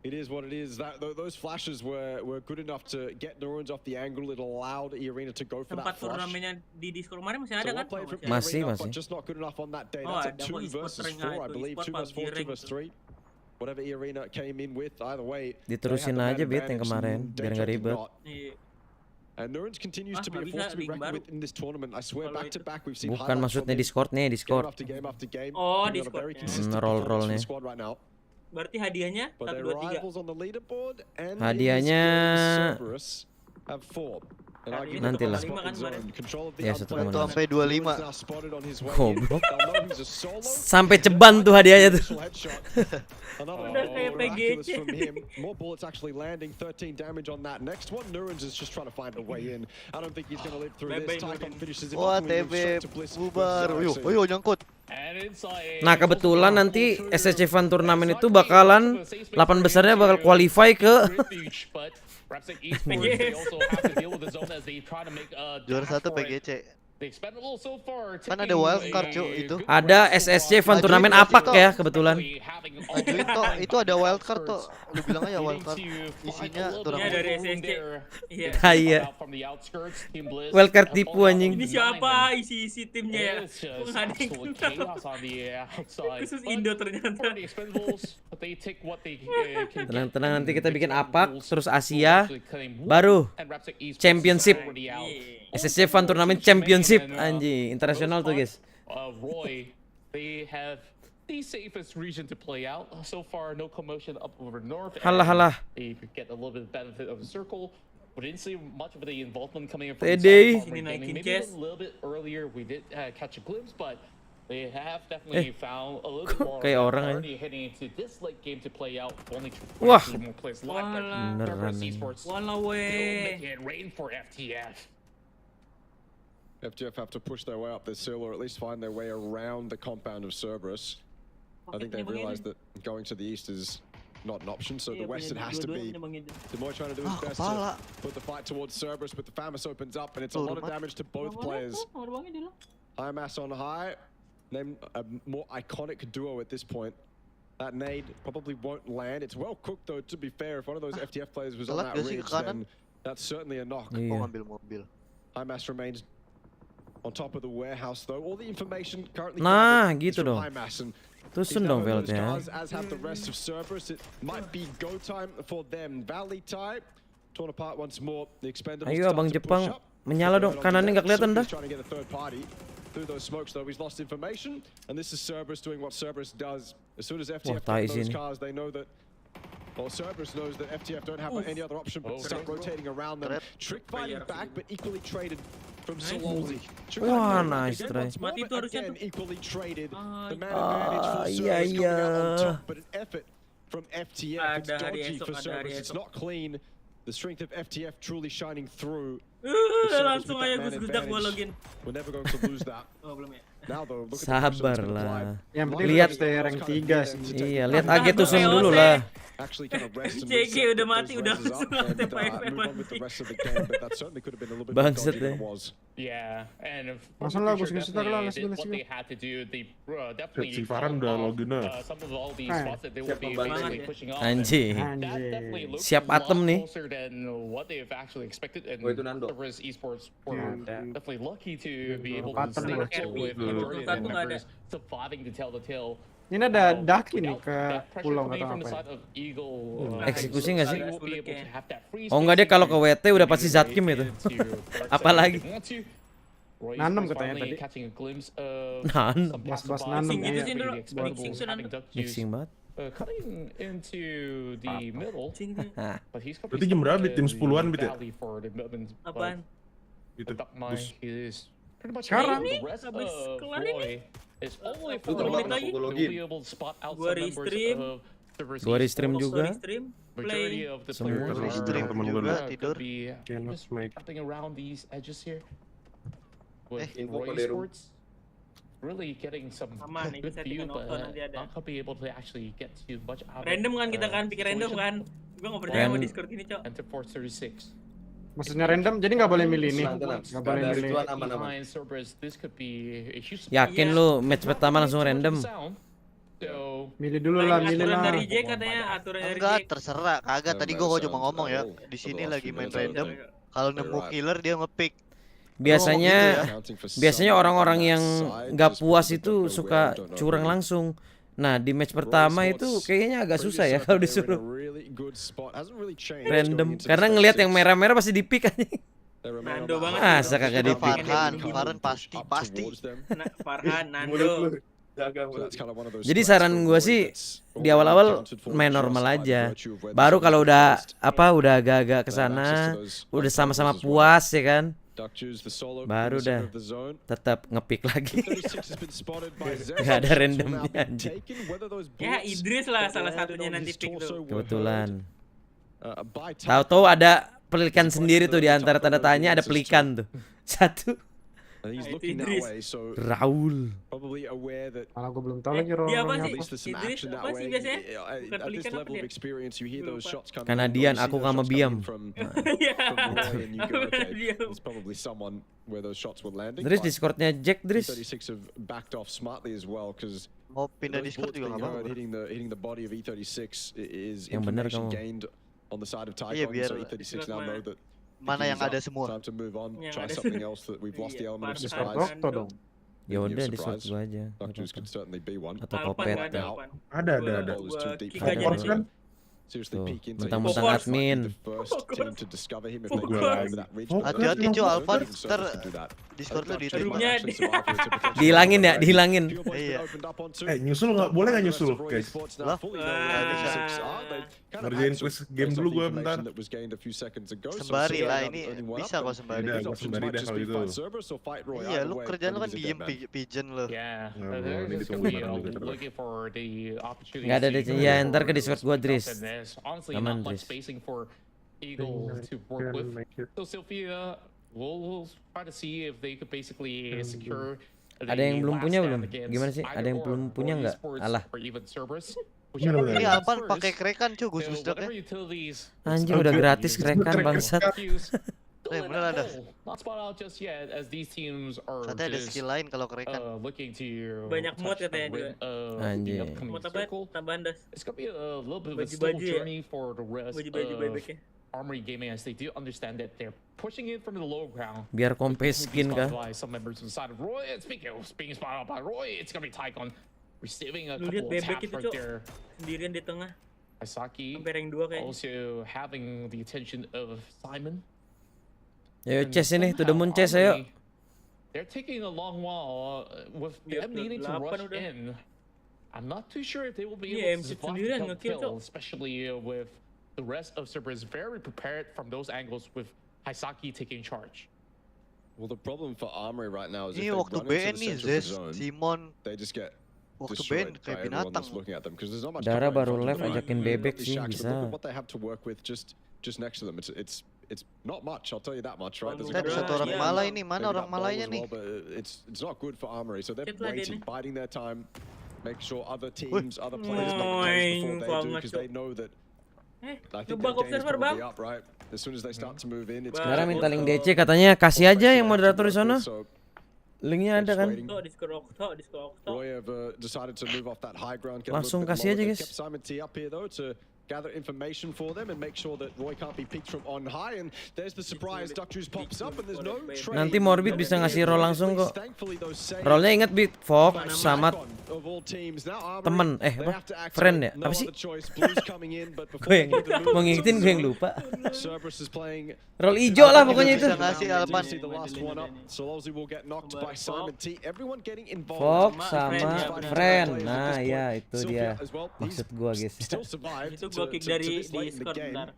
it is what it is. Those flashes were good enough to get Nurens off the angle. It allowed E-Arena to go for that flash. Turnamennya di Discord kemarin masih ada kan? Masih. But just not good enough on that day. That's a 2 versus 4, I believe. 2 versus 4, 2 versus 3. Whatever E-Arena came in with, either way. Diterusin aja Bit yang kemarin, biar nggak ribet. And Nurens continues to be a force to be reckoned with in this tournament. I swear, back to back, we've seen Bukan maksudnya Discord nih, Discord. Game after game. Oh, Discord. Roll-rollnya. Berarti hadiahnya 1, 2, 3. Hadiahnya nantilah. Ya 1,5. Sampai 25. Goblok. Sampai ceban tuh hadiahnya tuh. Udah kayak PGS. More bullets actually landing, 13 damage on that. Next one, Nurens is just trying to find a way in. I don't think he's going to live through this. Tycon finishes it. Wah, TB bubar. Yo nyangkut. Nah kebetulan nanti SSC Fun Turnamen itu bakalan 8 besarnya bakal qualify ke Juara 1 PGC. Kan ada wildcard cuy itu. Ada SSC Fun Turnamen APAC ya kebetulan. Ajuin toh, itu ada wildcard toh. Lu bilang aja wildcard. Isinya turnamen dari SSC. Iya. Wildcard tipu anjing. Ini siapa isi timnya ya? Khusus Indo ternyata. Tenang nanti kita bikin APAC terus Asia baru Championship. SSC Fun Turnamen Championship anjing internasional tuh guys. Roy, they have the safest region to play out so far. No commotion up over north. Halah. They get a little bit of benefit of the circle. We didn't see much of the involvement coming in from Teddy. maybe a little bit earlier. We did catch a glimpse, but they have definitely found a little bit more. Kayak orang already heading into this late game to play out. Only Wah. more players left. Beneran. Still making it rain for FTF. FTF have to push their way up this hill or at least find their way around the compound of Cerberus. I think they've realized that going to the east is not an option, so the west it has to be. Demoy trying to do his best to put the fight towards Cerberus, but the Famus opens up and it's a lot of damage to both players. High mass on high. name a more iconic duo at this point. That nade probably won't land. It's well cooked though, to be fair. If one of those FTF players was on that ridge, then that's certainly a knock. Ngambil mobil. IMAS remains on top of the warehouse though. All the information currently Nah, gathered gitu is from dong. IMAS, and Tusun dong veltnya. as have the rest of Cerberus. It might be go time for them. Valley tie torn apart once more. The expendables Ayo abang start to Jepang, push up. menyala dong. Kanannya nggak kelihatan dah. Trying to get a third party through those smokes though. He's lost information, and this is Cerberus doing what Cerberus does. As soon as FTF get those cars, they know that. Well, Cerberus knows that FTF don't have any other option but to start rotating around them. Trick fighting back, but equally traded from Solomzi. Wah, nice try. Mati itu harusnya Again, tuh. equally traded. The man advantage for iya, Cerberus coming out on iya. top, but an effort from FTF. It's Ada hari dodgy esok, for ada hari Cerberus. It's esok. not clean. The strength of FTF truly shining through. Langsung aja Gus Gusdak gua login. We're never going to lose that. Oh, belum ya. Now though, look at the pressure that's been applied. Sabarlah. Yang penting Lihat. stay rank 3 sih. Iya, lihat AG tusun dulu lah. Actually kind of rest and CG reset, udah get mati, those udah reses up, langsung and, TPF move on with the rest of the game, but that certainly could have been a little bit more Bangsat dodgy than deh. it was. Yeah, and Langsung lah, Gus Gusdak lah, let's go, let's what go. they had to do, they definitely Si Farhan udah login lah. some of all these Hai. spots that they Siap would be pembantu basically ya. pushing off. Anjing. And that definitely looks Siap a lot atem nih. closer than what they've actually expected, and Oh, itu Nando. Cerberus Esports were definitely lucky to be able to Pattern stay lah. ahead with Betul. majority of their Satu nggak ada. members surviving to tell the tale. Ini ada daki nih ke That pressure pulau coming atau from the apa ya? side of Eagle, Eksekusi nggak sih? they will be able to have that free Oh enggak deh, space kalau ke to WT udah pasti Zatkim itu. Apalagi. Nanem katanya tadi. Nanem. Bas-bas nanem, Gitu iya. sih dulu. Mixing tuh nanem. Mixing banget. Cutting into the middle, Hah. but he's Berarti jam berapa, Bit? Jam 10-an, Bit, ya? for the moment, but Apaan? Gitu. Duck Mine is pretty much Sekarang. the rest of Habis kelar ini. Roy is all the way Satu forward. menit lagi. He'll be able to spot out Gua some members restream. of Cerberus Gua restream Esports. juga. Stream, Majority play. of the Semua players are restream temen juga, gua tidur. could be Cannot just make. something around these edges here. With info Roy pada room. Esports really getting some Aman nih, good bisa view, dengan but Octo nanti ada. not gonna be able to actually get too much out of Random kan kita kan, pikir random situation. kan. Gua nggak percaya sama Ran- Discord ini, Cok. Enter 436. Maksudnya random, jadi nggak boleh milih nih. Nggak boleh milih. Behind Cerberus, this could be a huge Yakin lu match pertama langsung random? So, Milih dulu lah, milih Aturan lah. dari J katanya, aturan dari Enggak, J. terserah. Kagak, tadi gua cuma ngomong ya. Di sini lagi main random. Kalau nemu killer dia nge-pick. Biasanya Biasanya biasanya orang-orang yang nggak puas itu suka curang langsung. Nah di match pertama itu kayaknya agak susah ya kalau disuruh random, karena ngelihat yang merah-merah pasti di pick aja. Nando banget. Masa kagak di pick? Farhan pasti. Farhan, Nando. Jadi saran gua sih di awal-awal main normal aja. Baru kalau udah agak-agak kesana, udah sama-sama puas ya kan, baru dah tetap ngepick lagi. Gak ada randomnya anjing. Ya Idris lah salah satunya nanti pick tuh. Kebetulan. Tahu-tahu ada pelikan sendiri tuh di antara tanda tanya, ada pelikan tuh. Satu. Raul. Malah gue belum tahu lagi Dia apa role-nya sih? apa. Idris apa sih biasanya? Bukan pelikan apa dia? Kanadian, aku sama Biam. Dris Discordnya Jack Dris. Mau pindah Discord juga nggak mau. Yang benar kamu. Iya, biar mana yang ada semua. Yang ada semua. Mr.okto dong. Ya udah Discord gua aja. Atau Kopet. Ada. Fanpage kan? Tuh, mentang-mentang admin. Hati-hati cuy, Alvan. Ntar Discord lu diterima. Roomnya Dihilangin ya, dihilangin. Iya. Nyusul nggak? Boleh nggak nyusul, guys? Lah? Ngerjain quiz game dulu gua bentar. Sembari lah, ini bisa kok sembari. Udah, gua sembari dah kalau gitu. Iya, lu kerjaan lu kan diem pigeon lu. yeah, Nah, they're ini just ditunggu gonna be barang juga. looking for the opportunity. Nggak ada deh, ya ntar ke Discord gua Dris. And there's honestly Aman, not much Dris. spacing for Eagle to work with. So Sylvia, we'll try to see if they could basically secure. Ada yang belum punya belum? Gimana sih? Ada yang belum punya nggak? Alah. Ini Alvan pakai kerekan cuy, Gus Gusdak ya. Anjing udah gratis kerekan bangsat. Still in bener that ada. hole. Not spot out just yet as these teams are Katanya ada just skill lain kalau kerekan. looking to Banyak mod touch the katanya rim juga. of the Anjing. upcoming Mau tambahan, circle. tambahan das. It's gonna be a little bit of a Baju-baju slow ya? journey for the rest Baju-baju of bebeknya. Armory Gaming as they do understand that they're pushing in from the low ground. Biar kompe skin kah? By some members on the side of Roy. And speaking of being spotted out by Roy, it's gonna be Tycon receiving a Lu lihat couple of bebek taps itu right cok, there. sendirian di tengah. Isaki Sampai rank 2 kayaknya. also having the attention of Simon. Ayo And chase ini, to the somehow moon chase ayo. Armory, they're taking a long while with Dia them needing to 8 rush udah. in. I'm not too sure if they will be Iya, able to MC survive sendirian the nge-kill, kill, Cok. especially with the rest of Cerberus very prepared from those angles with Hisaki taking charge. Well, the problem for Armory right now is if Ini they waktu run into BN the nih, center of the Zes, zone, Simon, they just get waktu destroyed BN by kayak everyone binatang. that's looking at them because there's not much Dara cover in baru front of live them. ajakin You've got bebek these sih shacks, but look bisa. at what they have to work with just next to them. It's not much, I'll tell you that much, right? There's a Ada couple satu of orang teams, Malay nih, maybe mana orang that ball Malaynya as nih? well, but it's not good for Armory, so they're Chat lah dia waiting, nih. biding their time, make sure other teams, other players make Moing, plays before they do banget, because they Cok. know that I think ngebug their game's observer, probably Bang. up, right? As soon as they start to move in, it's Bang. Sekarang gonna minta be link a DC katanya kasih aja yang place moderator they di have to work sana. with, so Linknya ada kan? Okto, Okto. Roy have decided to move off that high ground. Get Langsung a little kasih bit aja, lower. They guys. kept Simon T up here though to gather information for them and make sure that Roy can't be picked from on high. And there's the surprise. Duck Juice pops up and there's no trade. Nanti Morbid bisa ngasih roll langsung kok. Thankfully, those saves Rollnya ingat Bit, Fox sama of all teams. Now, Armory, temen, they apa? have to activate. Friend ya? No Apa sih? other choice. Blue's coming in, but before Gue yang they can move, mau ngingetin gue yang lupa. Cerberus is playing. Roll ijo lah pokoknya itu. Bisa ngasih Alpan. See the last one up. Solozzi will get knocked by Simon T. Everyone getting involved. Fox sama Friend. Nah, ya itu dia maksud gua guys. Still survived Itu to gua kick this dari late in the Discord game. bentar.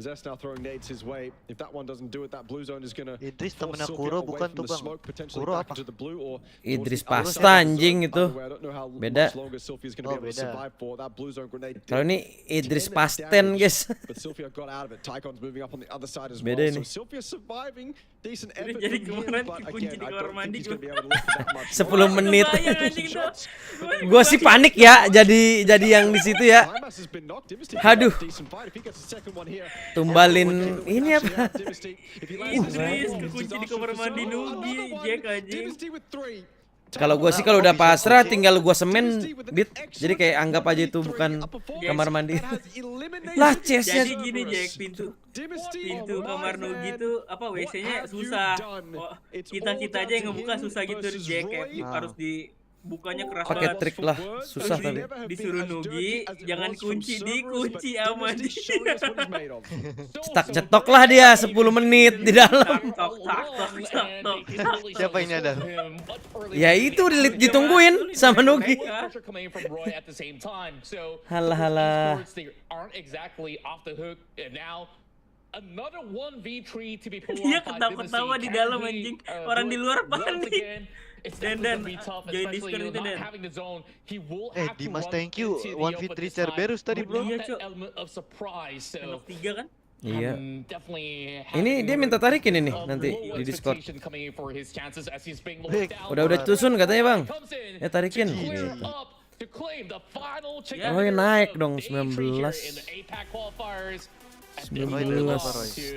Zest now throwing nades his way. If that one doesn't do it, that blue zone is gonna Idris force temennya Sylvia Kuro away bukan from tuh the Bang. smoke, potentially Kuro back apa? into the blue or Idris towards the other pasta side of the anjing zone. itu. Either way, I don't know how Beda. much longer Sylvia's gonna Oh, be able to beda. survive for. That blue zone grenade did Kalau ini Idris 10 Pasten damage, guys. But Sylvia got out of it. Tycon's moving up on the other side as Beda well. ini. So Sylvia surviving. Decent Jadi effort jadi from him, kemarin but dikunci again, di I kamar don't mandi think he's gonna gua. be able to lift it that much. 10 menit. Kebayang anjing tuh. Gua sih panik ya jadi yang di situ ya. Climax has been knocked. Dynasty Aduh. got a decent fight. If he gets a second one here, Tumbalin ini apa? Idris kekunci di kamar mandi Nugi, Jack anjing. Kalau gua sih kalau udah pasrah tinggal gua semen Bit. Jadi kayak anggap aja itu bukan kamar mandi. Lah chestnya Jadi gini Jack, pintu kamar Nugi tuh apa WC-nya susah. Oh, kita aja yang ngebuka susah gitu Jack, kayak harus dibukanya keras pakai banget. trik lah, susah Terus tapi. disuruh Nugi jangan kunci, dikunci aman. Cetak-cetok lah dia 10 menit di dalam. Tok. Siapa ini ada? Ya itu ditungguin sama Nugi. Halah halah. Dia ketawa-ketawa di dalam anjing. Orang di luar panik. Dan join Discord itu Dan. Dimas thank you 1v3 Cerberus tadi bro. Iya Cok. Enak 3 kan? Iya. Ini dia minta tarikin ini nanti di Discord. Udah tusun katanya Bang. Ya tarikin. Gitu. Oh ya naik dong 19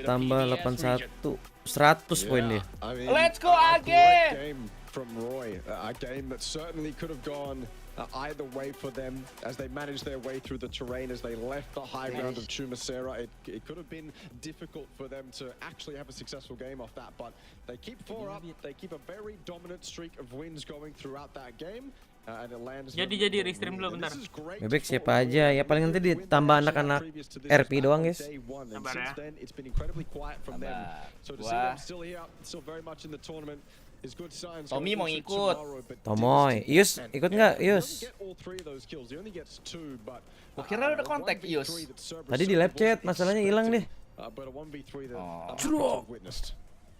tambah 81 100 poin dia. Let's go again! From Roy, a game that certainly could have gone either way for them as they managed their way through the terrain as they left the high ground of Chumacera. It could have been difficult for them to actually have a successful game off that, but they keep 4 up, they keep a very dominant streak of wins going throughout that game. And it lands Jadi restream dulu bentar. Bebek siapa aja ya paling nanti ditambah anak-anak RP doang guys. Sabar ya. It's been incredibly quiet from them. So to see them still here, still very much in the tournament. Tommy mau ikut. Tomoy, Ius ikut nggak Ius? Gua kira udah kontak Ius. Tadi di live chat masalahnya hilang deh.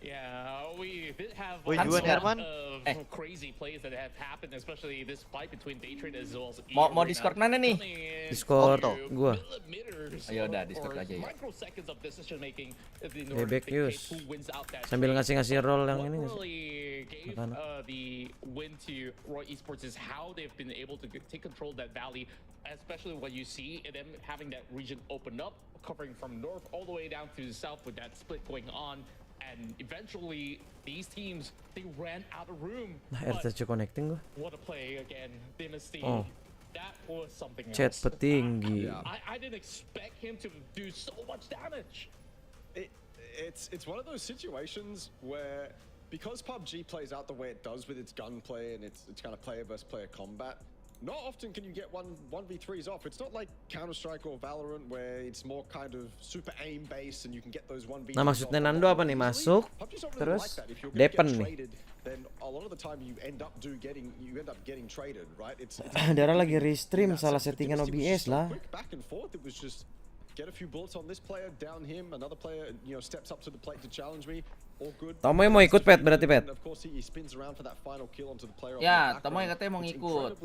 Yeah, we did have Woi, Juan Herman. crazy plays that have happened, especially this fight between Daytrade as well as Mau Discord mana nih? Discord gua. Ayo udah Discord aja ya. Bebek Ius. Sambil ngasih roll yang ini nggak sih? The win to Roy Esports is how they've been able to take control of that valley, especially when you see them having that region open up, covering from north all the way down to the south with that split going on. and eventually these teams they ran out of room. Nah, But RTC connecting gua. what a play again, Dynasty. Oh. That was something Chat else. petinggi. I didn't expect him to do so much damage. It's one of those situations where, because PUBG plays out the way it does with its gunplay and it's kind of player versus player combat, not often can you get 1v3s off. It's not like Counter-Strike or Valorant where it's more kind of super aim based and you can get those 1v3s Nah, maksudnya Nando apa nih? Masuk, terus depen nih. Then a lot of the time you end up getting traded, right? Dara lagi restream salah settingan OBS lah. Back and forth, it was just get a few bullets on this player, down him, another player, steps up to the plate to challenge me. All good. Tomoy mau ikut Pet berarti Pet. Of course he spins around for that final kill onto the player. Ya, Tomoy katanya mau ngikut.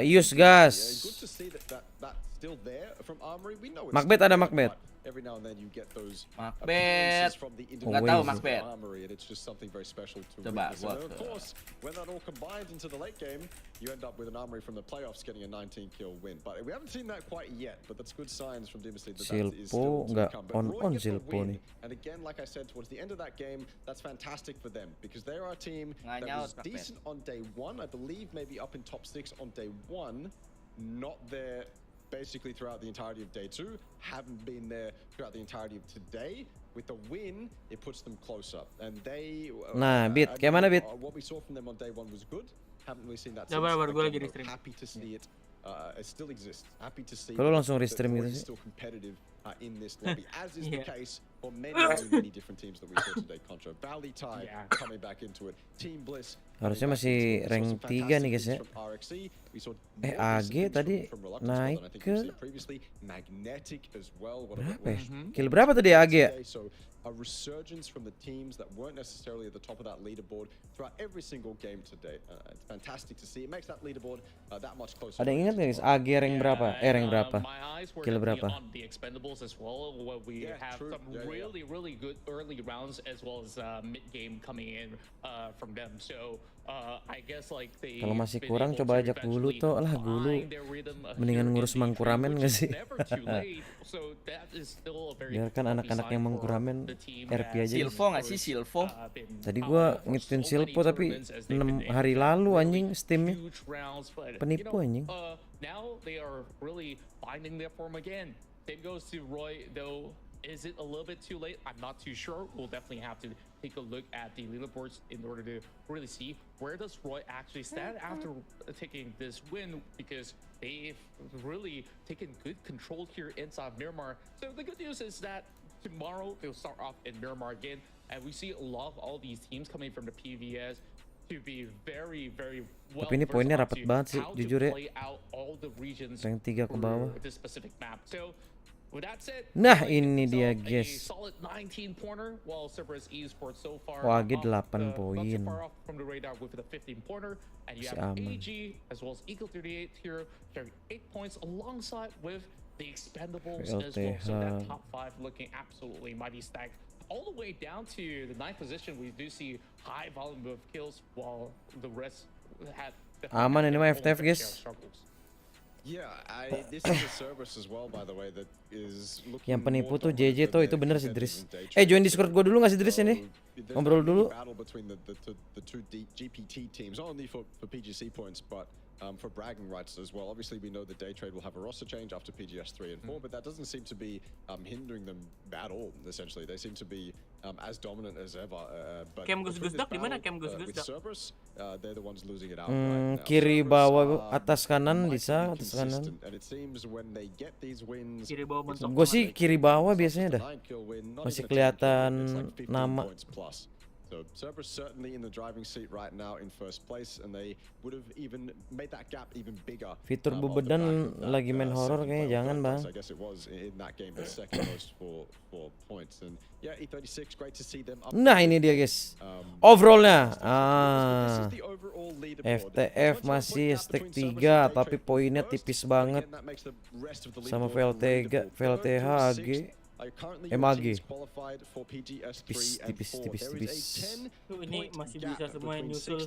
Ius gas. Good to see that still there from Armory. We know it's Macbeth ada Macbeth. every now and then you get those Macbeth. from the Nggak tahu Macbeth. Armory, and it's just something very special to Coba witness. And of course, when that all combined into the late game, you end up with an Armory from the playoffs getting a 19 kill win. But we haven't seen that quite yet, but that's good signs from Dynasty that that is still to come. But Roy gets the win, and again, like I said, towards the end of that game, that's fantastic for them because they are a team that was decent on day one. I believe maybe up in top 6 on day one, not there basically throughout the entirety of day 2, haven't been there throughout the entirety of today. With the win, it puts them closer, and they. Nah, Bit, kayak mana Bit? What we saw from them on day 1 was good. Haven't really seen that. Happy to see it. It still exists. Happy to see. Kalau langsung restream gitu sih. Still competitive in this lobby, as is the case for many different teams that we saw today. Contra Valley Tide coming back into it. Team Bliss. Harusnya masih rank 3 nih guys ya. AG tadi naik ke berapa ya? Kill berapa tadi AG ya? A resurgence from the teams that weren't necessarily at the top of that leaderboard throughout every single game today. It's fantastic to see. It makes that leaderboard that much closer. Ada yang ingat nggak guys? AG rank berapa? Rank berapa? Kill berapa? The Expendables as well, where we have some really good early rounds as well as mid game coming in from them. So I guess like they. Kalau masih kurang coba ajak Gulu tuh lah Gulu. Mendingan ngurus Mangkuramen nggak sih? Biarkan anak-anak yang Mangkuramen RP aja. Silvo nggak sih Silvo? Tadi gua ngituin Silvo tapi 6 hari lalu anjing Steamnya. Penipu anjing. Now they are really finding their form again. Same goes to Roy though. Is it a little bit too late? I'm not too sure. We'll definitely have to take a look at the leaderboards in order to really see where does Roy actually stand after taking this win, because they've really taken good control here inside Miramar. So the good news is that tomorrow they'll start off in Miramar again, and we see a lot of all these teams coming from the PGS to be very well. Tapi ini poinnya rapet banget sih, jujur ya. Rank 3 ke bawah. With that said, nah ini dia guys. Wah, AG 8 poin. Masih aman. FTF. All the way down to the 9th position, we do see high volume of kills, while the rest had. Aman ini mah FTF guys. Yeah, this is a service as well, by the way, that is looking. Yang penipu tuh JJ tuh itu bener sih Dris. Join Discord gua dulu nggak sih Dris ini? Ngobrol dulu. Battle between the two GPT teams, not only for PGC points, but for bragging rights as well. Obviously, we know that Day Trade will have a roster change after PGS 3 and 4, but that doesn't seem to be hindering them at all. Essentially, they seem to be as dominant as ever. But Kem Gus-Gusdak di mana? Kem Gus-Gusdak. They're the ones losing it out. Kiri bawah atas kanan bisa atas kanan. Kiri bawah mentok. Gue sih kiri bawah biasanya dah. Masih kelihatan nama. So Cerberus certainly in the driving seat right now in first place, and they would have even made that gap even bigger. Fitur bebedan lagi main horor kayaknya jangan bang. I guess it was in that game the second most for points, and yeah, E36 great to see them up. Nah ini dia guys. Overallnya, FTF masih stack 3 tapi poinnya tipis banget sama VLTH AG. MAG. Tipis. Ini masih bisa semua yang nyusul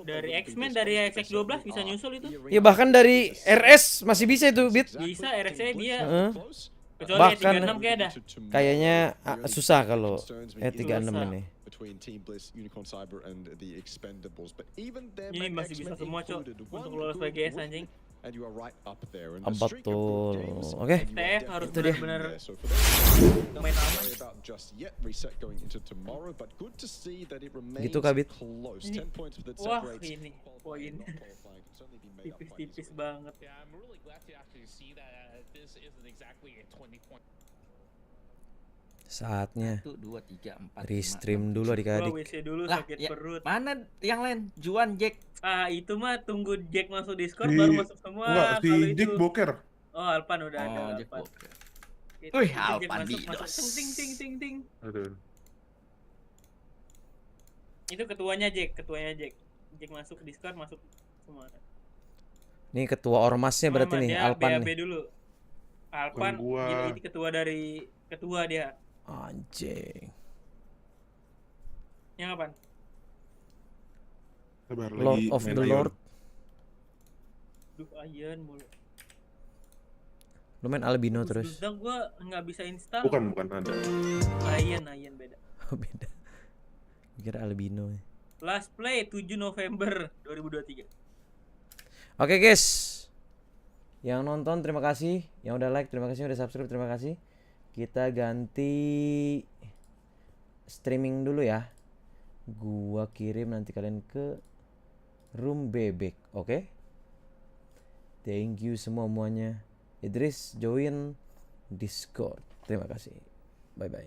dari X-Men, dari XX12 bisa nyusul itu. Ya bahkan dari RS masih bisa itu Bit. Bisa RS-nya dia. Kecuali Bahkan 36 kayak ada. kayaknya susah kalau 36 ini. Ini masih bisa semua cok untuk lolos PGS anjing. Betul. Oke. FTF harus Itu dia. benar-benar main aman. Gitu Kabit. Wah ini poin tipis-tipis banget. Saatnya 1, 2, 3, 4, restream dulu Gua adik-adik. WC dulu Lah, sakit ya, perut. mana yang lain? Juan, Jack. Itu mah tunggu Jack masuk Discord baru masuk semua. Enggak, si Kalau Jack itu boker. Oh Alpan udah ada Jack Alpan. Walker. Itu Wih, Jack Alpan masuk Didos. ting. Aduh. Itu ketuanya Jack. Jack masuk Discord masuk semua. Nih ketua ormasnya berarti nih dia Alpan BAB nih. dulu. Alpan gua. ini ketua dia. Anjing. Yang apa? Sabar Lord lagi of main the Ion. Lord. Duh, Ian mulu. Lu main albino terus. Udah gua nggak bisa install. Bukan ada. Ian beda. Beda. Kira albino. Last play 7 November 2023. Oke guys. Yang nonton terima kasih, yang udah like terima kasih, yang udah subscribe terima kasih. Kita ganti streaming dulu ya. Gua kirim nanti kalian ke room bebek, oke? Thank you semuanya. Idris join Discord. Terima kasih. Bye bye.